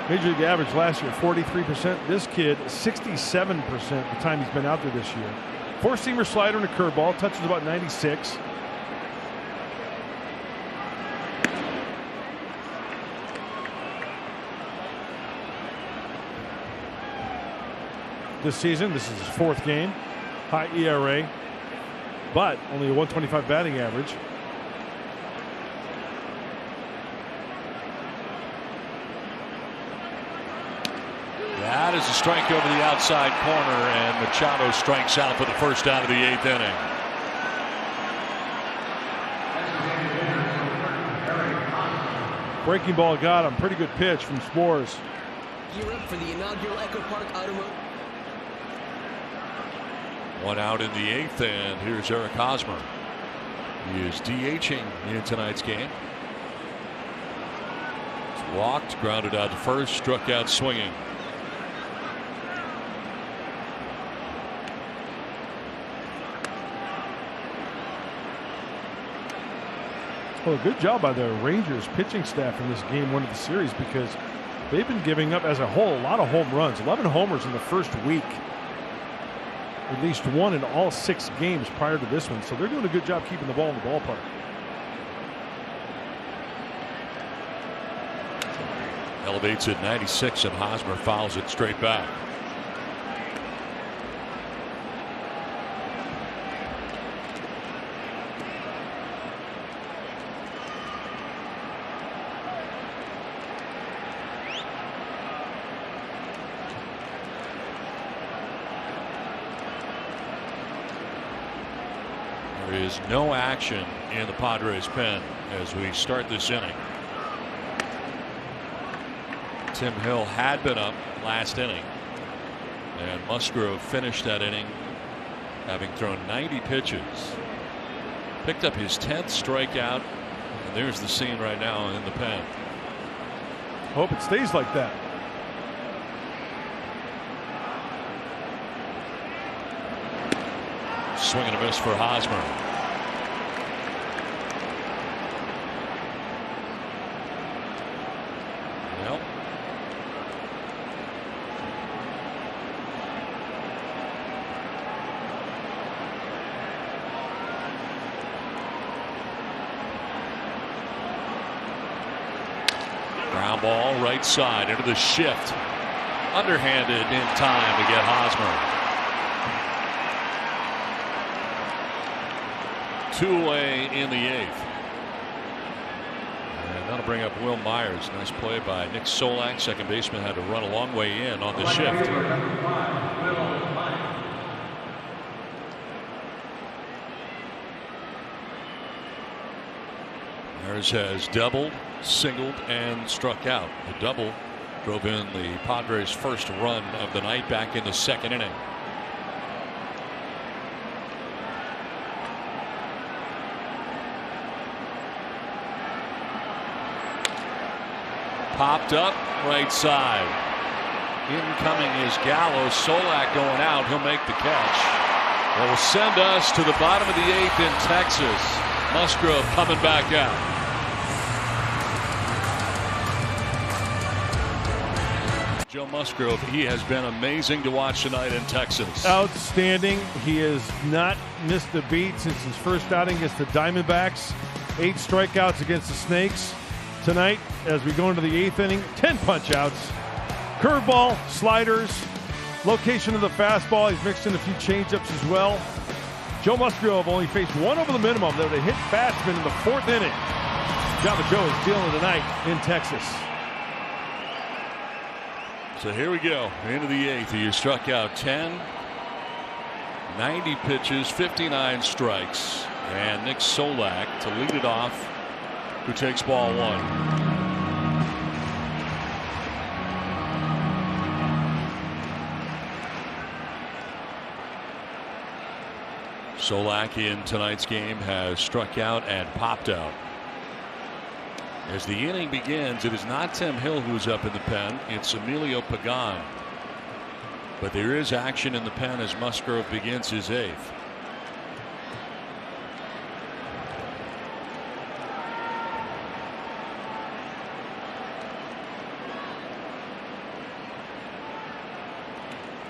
Major league average last year, 43%. This kid, 67% the time he's been out there this year. 4-seamer slider and a curveball, touches about 96. This season, this is his 4th game. High ERA, but only a 125 batting average. That is a strike over the outside corner, and Machado strikes out for the first out of the 8th inning. Breaking ball got him. Pretty good pitch from Spores. Gear up for the inaugural Echo Park Automotive. One out in the 8th, and here's Eric Hosmer. He is DHing in tonight's game. He's walked, grounded out to first, struck out swinging. Well, good job by the Rangers pitching staff in this game 1 of the series, because they've been giving up as a whole a lot of home runs. 11 homers in the first week. At least 1 in all 6 games prior to this one. So they're doing a good job keeping the ball in the ballpark. Elevates at 96, and Hosmer fouls it straight back. There is no action in the Padres pen as we start this inning. Tim Hill had been up last inning, and Musgrove finished that inning having thrown 90 pitches. Picked up his 10th strikeout, and there's the scene right now in the pen. Hope it stays like that. Swing and a miss for Hosmer. Well, ground ball right side into the shift. Underhanded in time to get Hosmer. 2 away in the 8th. And that'll bring up Will Myers. Nice play by Nick Solak. Second baseman had to run a long way in on the shift. Myers has doubled, singled, and struck out. The double drove in the Padres' first run of the night back in the 2nd inning. Popped up right side. Incoming is Gallo. Solak going out. He'll make the catch. That will send us to the bottom of the 8th in Texas. Musgrove coming back out. Joe Musgrove, he has been amazing to watch tonight in Texas. Outstanding. He has not missed a beat since his first outing against the Diamondbacks. 8 strikeouts against the Snakes. Tonight, as we go into the 8th inning, 10 punch-outs. Curveball, sliders, location of the fastball. He's mixed in a few changeups as well. Joe Musgrove only faced 1 over the minimum that they hit batsman in the 4th inning. Java Joe is dealing tonight in Texas. So here we go, into the 8th. He struck out 10, 90 pitches, 59 strikes, and Nick Solak to lead it off, who takes ball 1. Solak in tonight's game has struck out and popped out. As the inning begins, it is not Tim Hill who's up in the pen. It's Emilio Pagan. But there is action in the pen as Musgrove begins his 8th.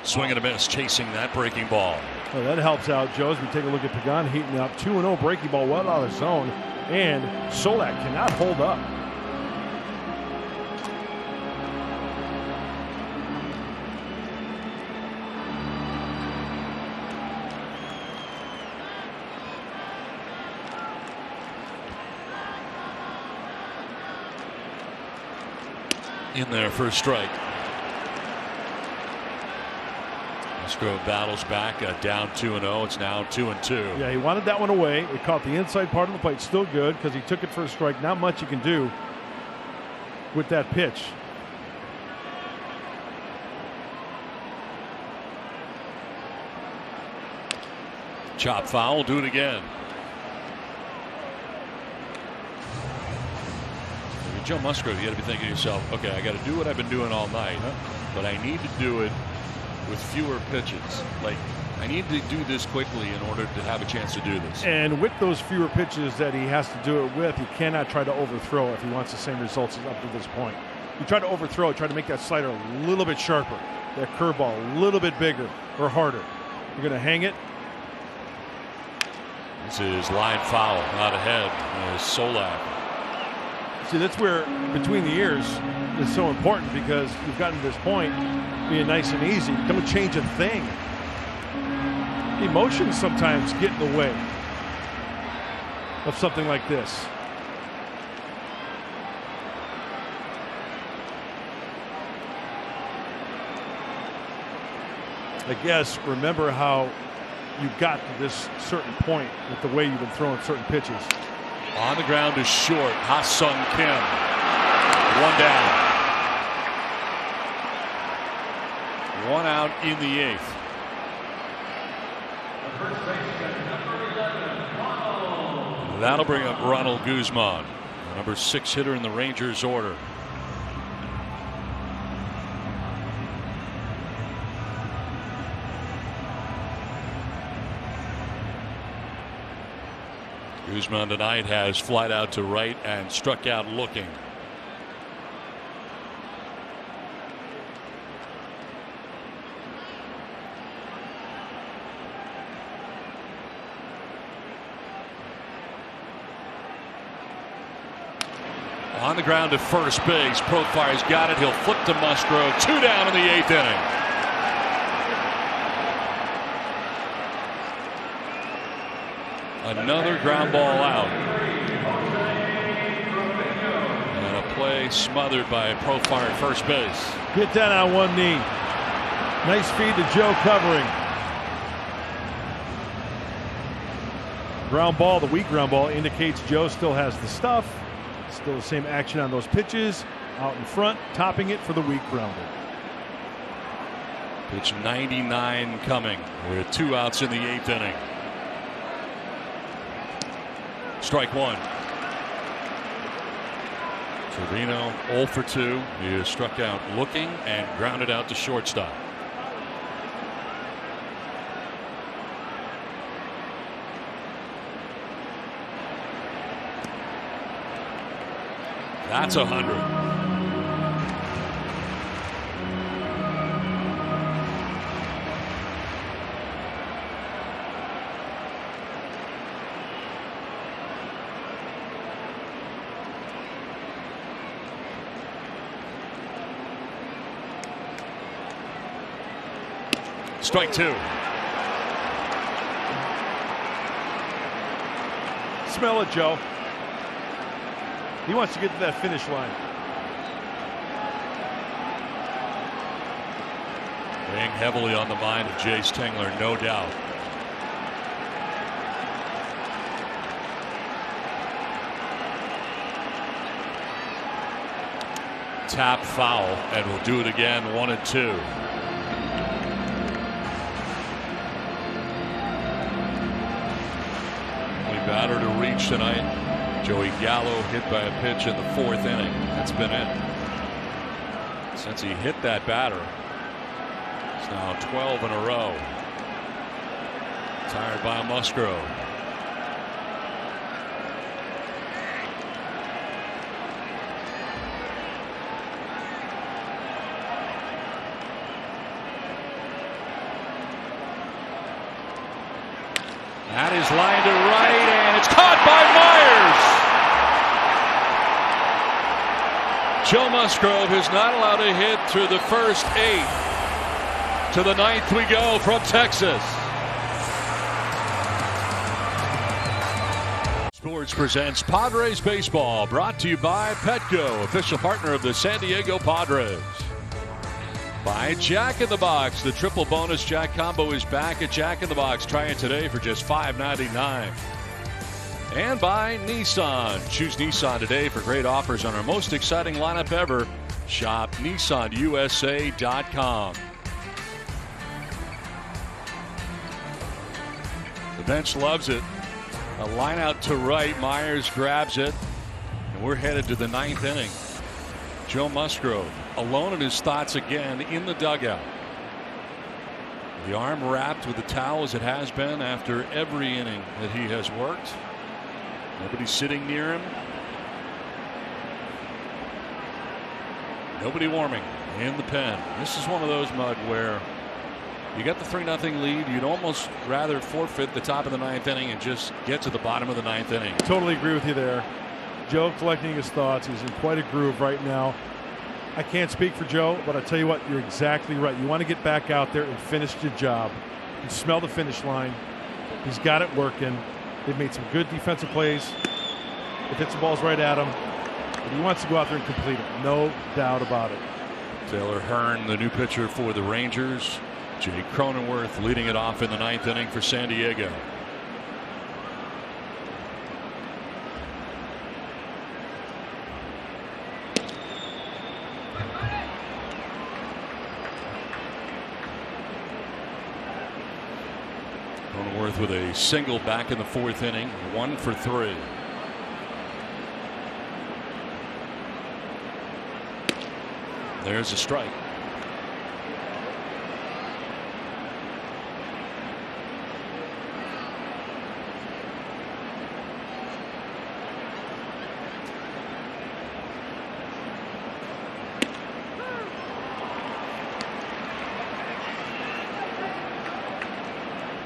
Swing and a miss, chasing that breaking ball. Well, that helps out, Joe, as we take a look at Pagan heating up. 2-0 breaking ball well out of the zone, and Solak cannot hold up. In there for a strike. Musgrove battles back, down 2-0. It's now 2-2. Yeah, he wanted that one away. It caught the inside part of the plate. Still good because he took it for a strike. Not much you can do with that pitch. Chop foul, do it again. If you're Joe Musgrove, you got to be thinking to yourself, okay, I got to do what I've been doing all night, but I need to do it with fewer pitches. Like, I need to do this quickly in order to have a chance to do this. And with those fewer pitches that he has to do it with, he cannot try to overthrow if he wants the same results as up to this point. You try to overthrow it, try to make that slider a little bit sharper, that curveball a little bit bigger or harder. You're going to hang it. This is line foul, not ahead. Solak. See, that's where between the ears is so important, because you've gotten to this point being nice and easy. Don't change a thing. Emotions sometimes get in the way of something like this. I guess remember how you got to this certain point with the way you've been throwing certain pitches. On the ground is short. Ha-Sung Kim. One down. One out in the eighth. That'll bring up Ronald Guzman, the number 6 hitter in the Rangers order. Guzman tonight has flied out to right and struck out looking. On the ground to first base. Profire's got it. He'll flip to Musgrove. 2 down in the 8th inning. Another ground ball out. And a play smothered by Profire at first base. Get that on one knee. Nice feed to Joe covering. Ground ball, the weak ground ball, indicates Joe still has the stuff. Still the same action on those pitches. Out in front, topping it for the weak grounder. Pitch 99 coming with 2 outs in the 8th inning. Strike one. Trevino 0 for 2. He is struck out looking and grounded out to shortstop. That's 100. Strike 2. Smell it, Joe. He wants to get to that finish line. Weighing heavily on the mind of Jace Tingler, no doubt. Tap foul, and we'll do it again. 1-2. Batter to reach tonight. Joey Gallo hit by a pitch in the 4th inning. That's been it. Since he hit that batter, it's now 12 in a row. Tired by Musgrove. That is line to right, and it's caught by Myers. Joe Musgrove is not allowed to hit through the first 8. To the 9th we go from Texas. Sports presents Padres Baseball, brought to you by Petco, official partner of the San Diego Padres. By Jack in the Box. The triple bonus Jack combo is back at Jack in the Box. Try it today for just $5.99. And by Nissan. Choose Nissan today for great offers on our most exciting lineup ever. Shop NissanUSA.com. The bench loves it. A line out to right. Myers grabs it. And we're headed to the 9th inning. Joe Musgrove alone in his thoughts again in the dugout. The arm wrapped with the towel as it has been after every inning that he has worked. Nobody sitting near him. Nobody warming in the pen. This is one of those, Mud, where you got the 3-0 lead. You'd almost rather forfeit the top of the 9th inning and just get to the bottom of the 9th inning. Totally agree with you there. Joe collecting his thoughts. He's in quite a groove right now. I can't speak for Joe, but I tell you what, you're exactly right. You want to get back out there and finish the job. You can smell the finish line. He's got it working. They've made some good defensive plays. If it's the ball's right at him, but he wants to go out there and complete it. No doubt about it. Taylor Hearn, the new pitcher for the Rangers. Jay Cronenworth leading it off in the 9th inning for San Diego. Cronenworth with a single back in the 4th inning, 1 for 3. There's a strike.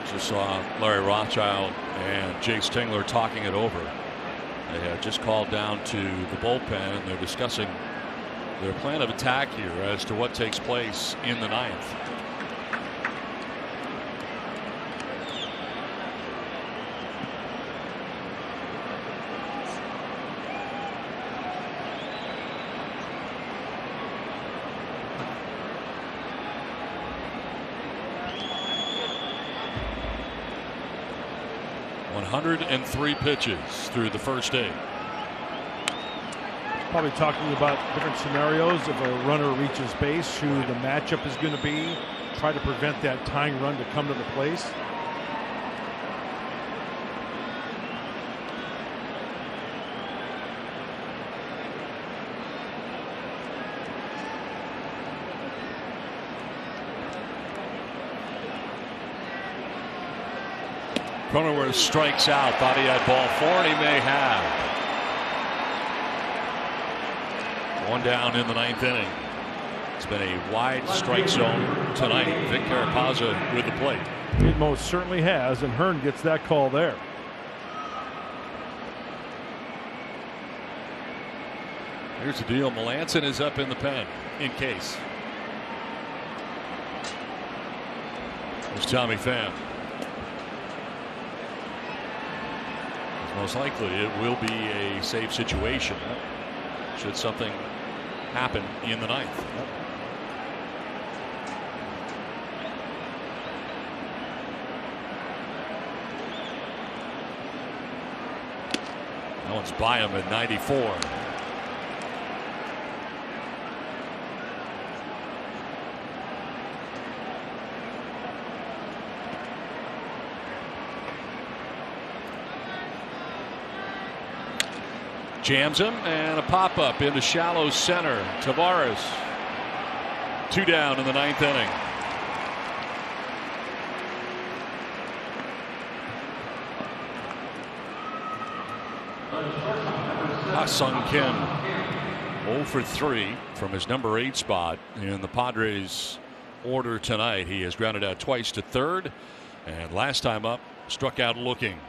Just saw Larry Rothschild and Jace Tingler talking it over. They had just called down to the bullpen and they're discussing their plan of attack here as to what takes place in the 9th. ...103 pitches through the first 8. Probably talking about different scenarios. If a runner reaches base, who the matchup is going to be. Try to prevent that tying run to come to the place. Cronenworth strikes out. Thought he had ball 4, and he may have. 1 down in the 9th inning. It's been a wide strike zone tonight. Vic Carapazza with the plate. It most certainly has, and Hearn gets that call there. Here's the deal. Melanson is up in the pen in case. There's Tommy Pham. Most likely it will be a safe situation should something happen in the 9th. That one's by him at 94. Jams him, and a pop-up into shallow center. Tavares. 2 down in the 9th inning. Ha-Sung Kim 0 for 3 from his number 8 spot in the Padres order tonight. He has grounded out twice to third, and last time up struck out looking.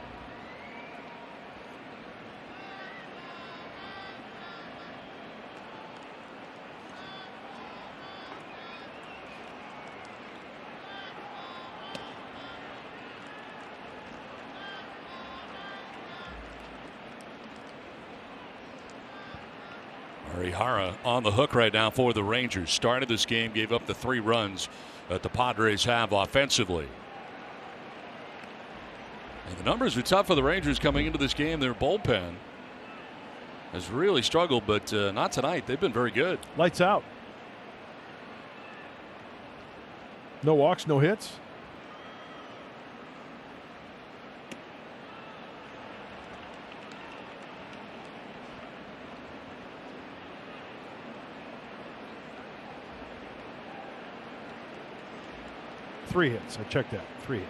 Arihara on the hook right now for the Rangers. Started this game, gave up the 3 runs that the Padres have offensively. And the numbers are tough for the Rangers coming into this game. Their bullpen has really struggled, but not tonight. They've been very good. Lights out. No walks, no hits. Three hits. I checked that. 3 hits.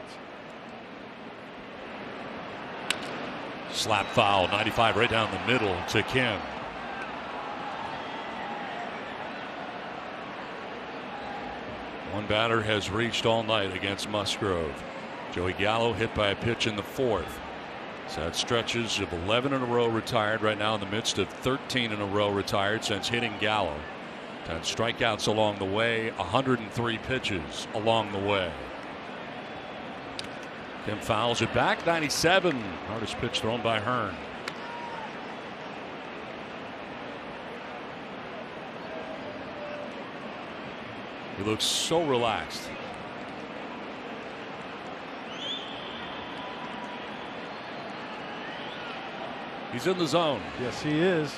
Slap foul, 95 right down the middle to Kim. One batter has reached all night against Musgrove. Joey Gallo hit by a pitch in the 4th. So that stretches of 11 in a row retired right now in the midst of 13 in a row retired since hitting Gallo. 10 strikeouts along the way, 103 pitches along the way. Kim fouls it back, 97. Hardest pitch thrown by Hearn. He looks so relaxed. He's in the zone. Yes, he is.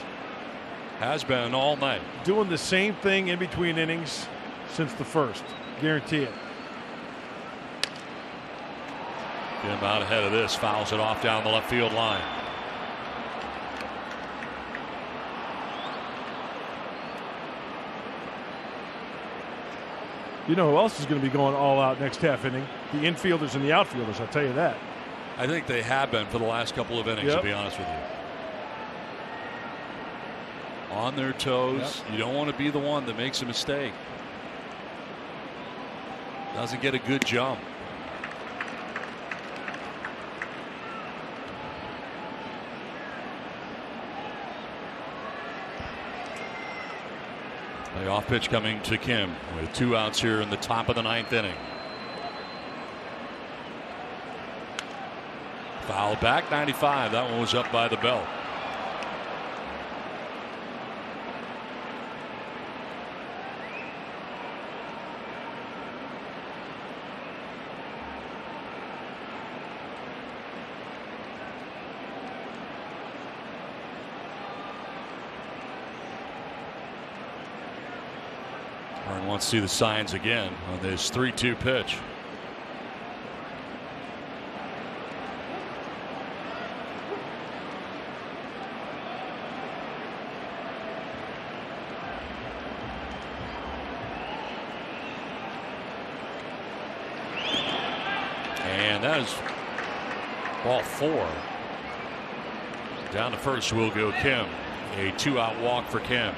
Has been all night. Doing the same thing in between innings since the first. Guarantee it. Kim out ahead of this. Fouls it off down the left field line. You know who else is going to be going all out next half inning? The infielders and the outfielders, I'll tell you that. I think they have been for the last couple of innings, to be honest with you. On their toes. Yep. You don't want to be the one that makes a mistake. Doesn't get a good jump. The off pitch coming to Kim with 2 outs here in the top of the 9th inning. Foul back, 95. That one was up by the belt. Hearn wants to see the signs again on this 3-2 pitch. And that is ball 4. Down to first will go Kim. A 2-out walk for Kim.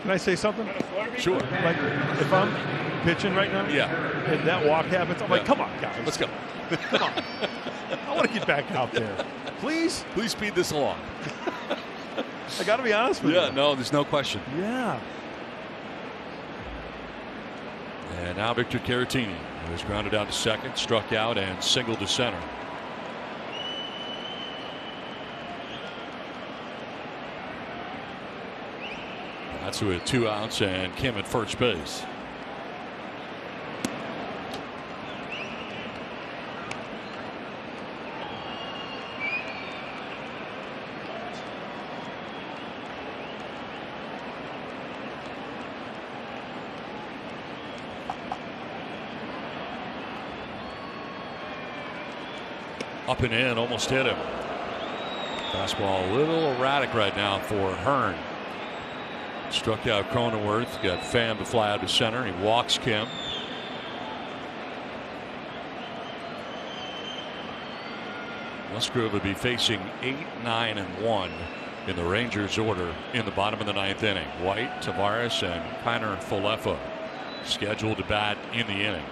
Can I say something? Sure. Like, if I'm pitching right now, and that walk happens, I'm like, come on, guys. Let's go. Come on. I want to get back out there. Please? Please speed this along. I got to be honest with you. Yeah, no, there's no question. Yeah. And now Victor Caratini, who was grounded out to second, struck out, and singled to center. That's with 2 outs and Kim at first base. Up and in, almost hit him. Fastball a little erratic right now for Hearn. Struck out Cronenworth, got Pham to fly out to center. He walks Kim. Musgrove would be facing 8, 9, and 1 in the Rangers order in the bottom of the 9th inning. White, Tavares, and Kiner Falefa scheduled to bat in the inning.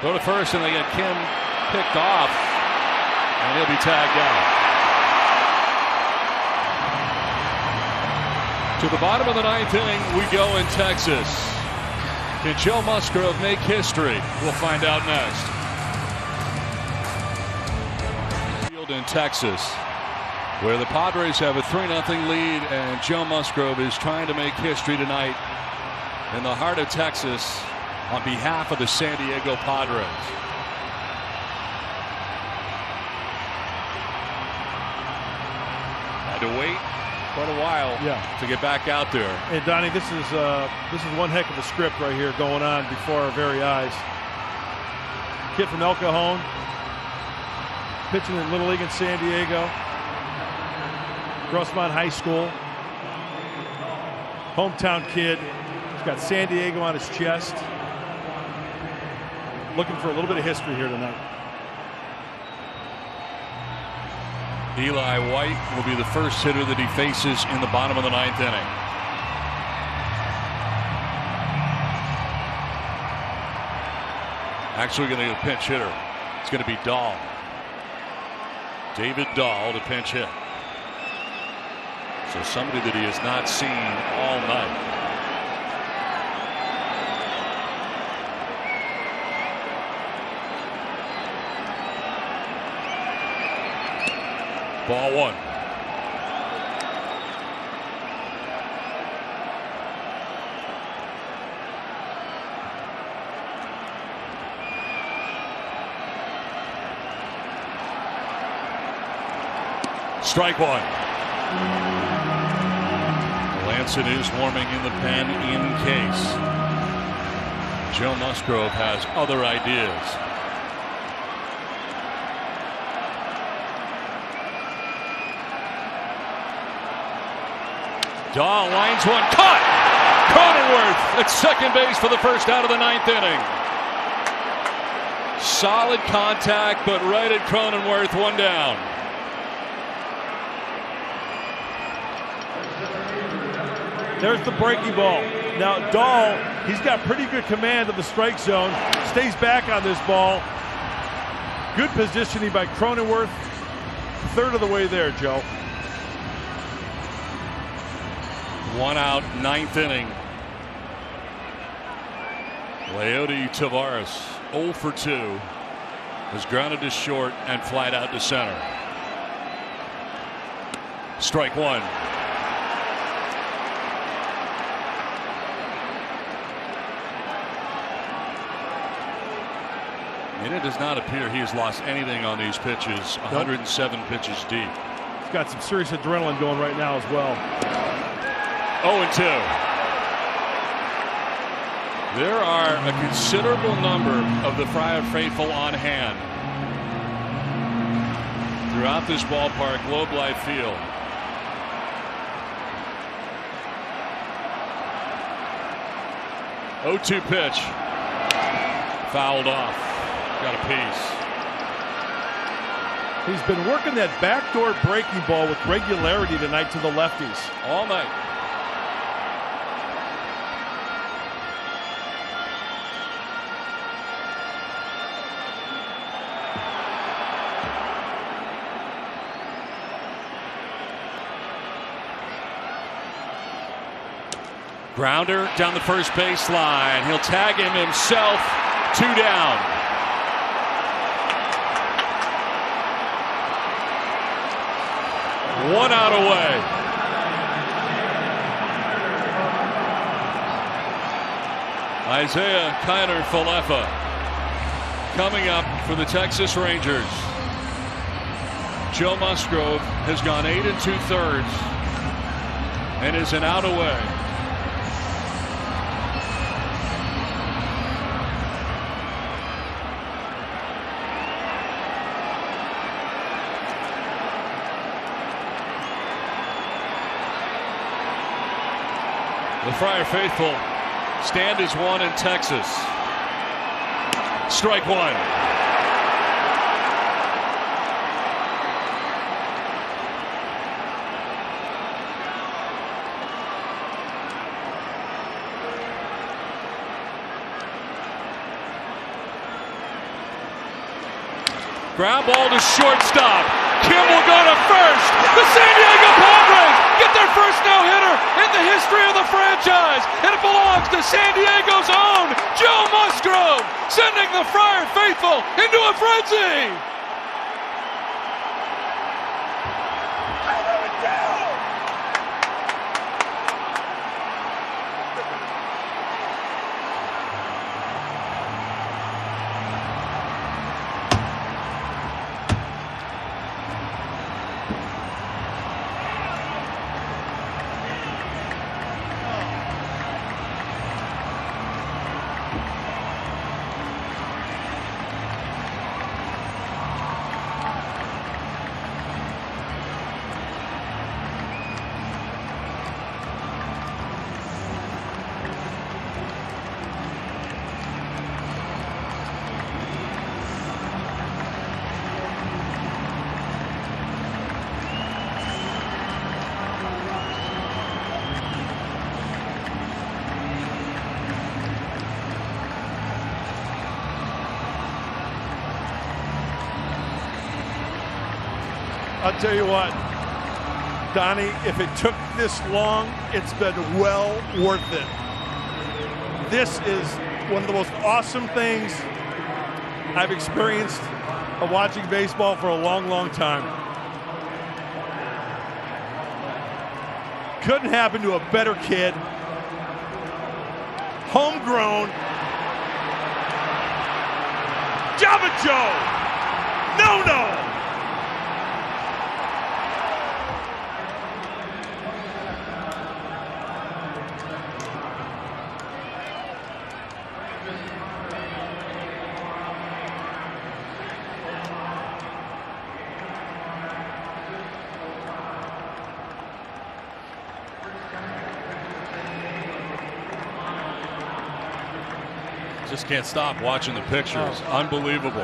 Go to first, and they get Kim picked off, and he'll be tagged out. To the bottom of the 9th inning we go in Texas. Can Joe Musgrove make history? We'll find out next. Field in Texas, where the Padres have a 3-0 lead, and Joe Musgrove is trying to make history tonight in the heart of Texas on behalf of the San Diego Padres. Had to wait quite a while to get back out there. Hey, Donnie, this is one heck of a script right here going on before our very eyes. Kid from El Cajon, pitching in Little League in San Diego. Grossmont High School. Hometown kid. He's got San Diego on his chest. Looking for a little bit of history here tonight. Eli White will be the first hitter that he faces in the bottom of the 9th inning. Actually going to get a pinch hitter. It's going to be Dahl. David Dahl to pinch hit. So somebody that he has not seen all night. Ball 1. Strike 1. Melanson is warming in the pen in case Joe Musgrove has other ideas. Dahl lines one, caught! Cronenworth at second base for the first out of the 9th inning. Solid contact, but right at Cronenworth, one down. There's the breaking ball. Now Dahl, he's got pretty good command of the strike zone. Stays back on this ball. Good positioning by Cronenworth. Third of the way there, Joe. 1 out, 9th inning. Leody Taveras, 0 for 2, is grounded to short and flied out to center. Strike 1. And it does not appear he has lost anything on these pitches. 107 pitches deep. He's got some serious adrenaline going right now as well. 0-2. There are a considerable number of the Friar faithful on hand throughout this ballpark, Globe Life Field. Oh-2 pitch. Fouled off. Got a piece. He's been working that backdoor breaking ball with regularity tonight to the lefties. All night. Grounder down the first baseline. He'll tag him himself. 2 down. One out away. Isaiah Kiner-Falefa coming up for the Texas Rangers. Joe Musgrove has gone 8 2/3 and is an out away. The Friar faithful stand as one in Texas. Strike 1. Ground ball to shortstop. Kim will go to first. The San Diego Padres get their first no-hitter in the history of the franchise, and it belongs to San Diego's own Joe Musgrove, sending the Friar faithful into a frenzy. I'll tell you what, Donnie, if it took this long, it's been well worth it. This is one of the most awesome things I've experienced of watching baseball for a long, long time. Couldn't happen to a better kid. Homegrown. Java Joe. No. Just can't stop watching the pictures. Unbelievable.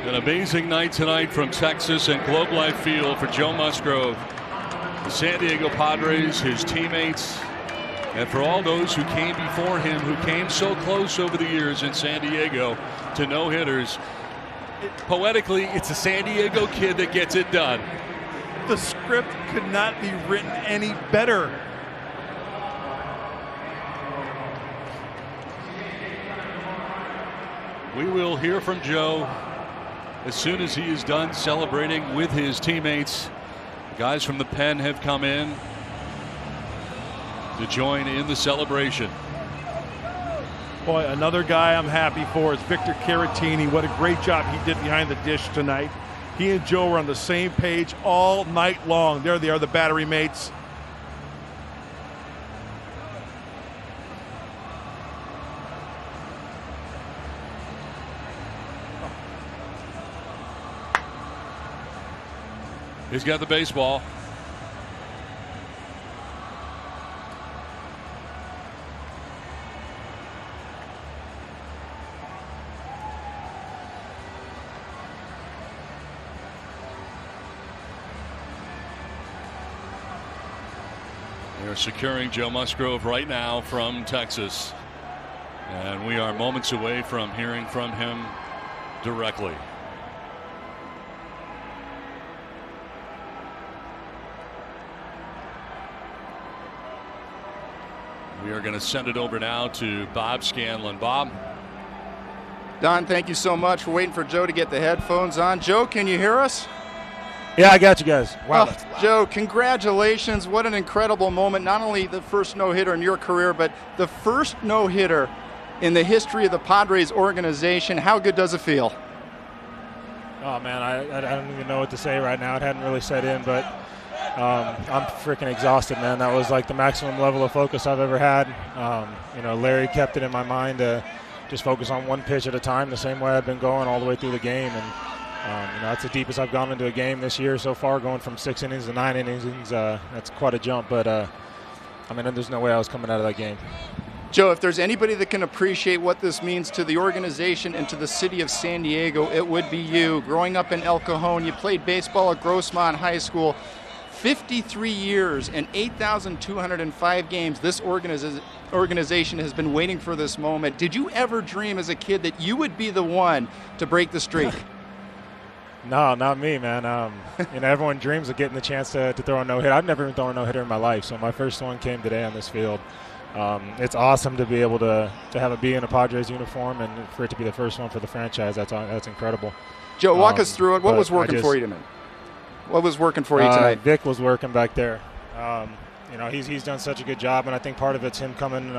An amazing night tonight from Texas and Globe Life Field for Joe Musgrove. The San Diego Padres, his teammates, and for all those who came before him, who came so close over the years in San Diego to no-hitters. Poetically, it's a San Diego kid that gets it done. The script could not be written any better. We will hear from Joe as soon as he is done celebrating with his teammates. The guys from the pen have come in to join in the celebration. Boy, another guy I'm happy for is Victor Caratini. What a great job he did behind the dish tonight. He and Joe were on the same page all night long. There they are, the battery mates. He's got the baseball. They're securing Joe Musgrove right now from Texas. And we are moments away from hearing from him directly. We are going to send it over now to Bob Scanlon. Bob. Don, thank you so much. We're waiting for Joe to get the headphones on. Joe, can you hear us? Yeah, I got you guys. Wow. Joe, congratulations. What an incredible moment. Not only the first no-hitter in your career, but the first no-hitter in the history of the Padres organization. How good does it feel? Oh, man, I don't even know what to say right now. It hadn't really set in, but I'm freaking exhausted, man. That was like the maximum level of focus I've ever had. You know, Larry kept it in my mind to just focus on one pitch at a time, the same way I've been going all the way through the game. And you know, that's the deepest I've gone into a game this year so far, going from 6 innings to 9 innings. That's quite a jump, but I mean, there's no way I was coming out of that game. Joe, if there's anybody that can appreciate what this means to the organization and to the city of San Diego, it would be you. Growing up in El Cajon, you played baseball at Grossmont High School. 53 years and 8,205 games. This organization has been waiting for this moment. Did you ever dream as a kid that you would be the one to break the streak? No, not me, man. Everyone dreams of getting the chance to throw a no-hitter. I've never even thrown a no-hitter in my life, so my first one came today on this field. It's awesome to be able to have it be in a Padres uniform and for it to be the first one for the franchise. That's incredible. Joe, walk us through it. What was working for you tonight? What was working for you tonight? Vic was working back there. He's done such a good job, and I think part of it's him coming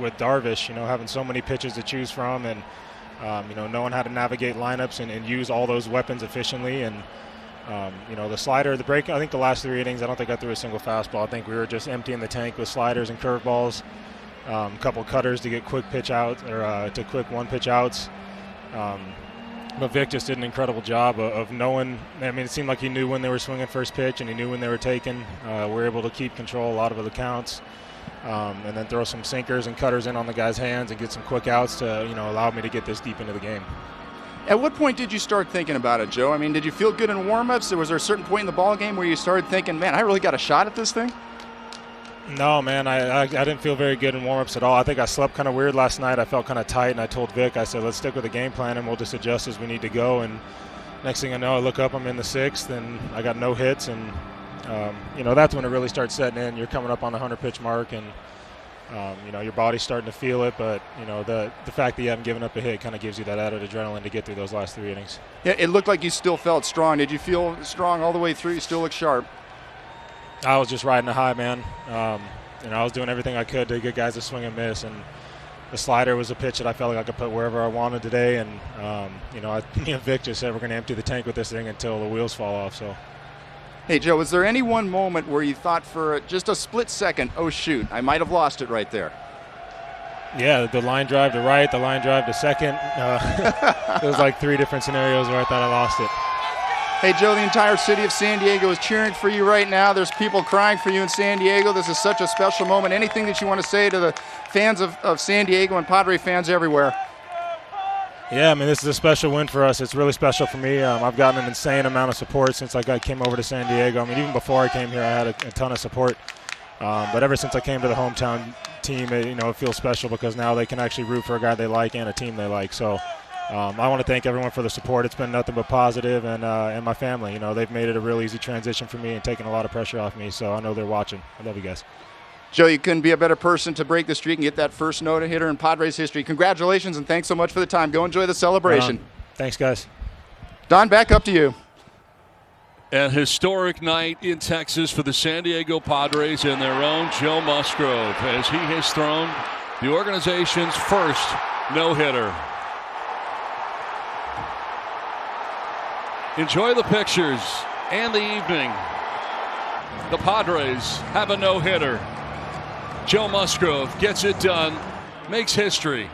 with Darvish, having so many pitches to choose from and, knowing how to navigate lineups and use all those weapons efficiently. And, the slider, the break, I think the last 3 innings, I don't think I threw a single fastball. I think we were just emptying the tank with sliders and curveballs, a couple cutters to get quick pitch out or to quick one-pitch outs. But Vic just did an incredible job of knowing. I mean, it seemed like he knew when they were swinging first pitch and he knew when they were taking. We were able to keep control a lot of the counts and then throw some sinkers and cutters in on the guy's hands and get some quick outs to, allow me to get this deep into the game. At what point did you start thinking about it, Joe? I mean, did you feel good in warm-ups? Was there a certain point in the ball game where you started thinking, man, I really got a shot at this thing? No, man, I didn't feel very good in warm-ups at all. I think I slept kind of weird last night. I felt kind of tight, and I told Vic, I said, let's stick with the game plan, and we'll just adjust as we need to go. And next thing I know, I look up, I'm in the 6th, and I got no hits. And, that's when it really starts setting in. You're coming up on the 100-pitch mark, and, your body's starting to feel it. But, the fact that you haven't given up a hit kind of gives you that added adrenaline to get through those last 3 innings. Yeah, it looked like you still felt strong. Did you feel strong all the way through? You still look sharp. I was just riding a high, man. I was doing everything I could to get guys to swing and miss, and the slider was a pitch that I felt like I could put wherever I wanted today. And me and Vic just said we're going to empty the tank with this thing until the wheels fall off. So, hey Joe, was there any one moment where you thought for just a split second, oh shoot, I might have lost it right there? Yeah, the line drive to right, the line drive to second. There was like 3 different scenarios where I thought I lost it. Hey, Joe, the entire city of San Diego is cheering for you right now. There's people crying for you in San Diego. This is such a special moment. Anything that you want to say to the fans of San Diego and Padre fans everywhere? Yeah, I mean, this is a special win for us. It's really special for me. I've gotten an insane amount of support since I came over to San Diego. I mean, even before I came here, I had a ton of support. But ever since I came to the hometown team, it feels special because now they can actually root for a guy they like and a team they like. So I want to thank everyone for the support. It's been nothing but positive, and my family. They've made it a real easy transition for me and taken a lot of pressure off me. So I know they're watching. I love you guys. Joe, you couldn't be a better person to break the streak and get that first no-hitter in Padres history. Congratulations, and thanks so much for the time. Go enjoy the celebration. Thanks, guys. Don, back up to you. A historic night in Texas for the San Diego Padres and their own Joe Musgrove as he has thrown the organization's first no-hitter. Enjoy the pictures and the evening. The Padres have a no-hitter. Joe Musgrove gets it done, makes history.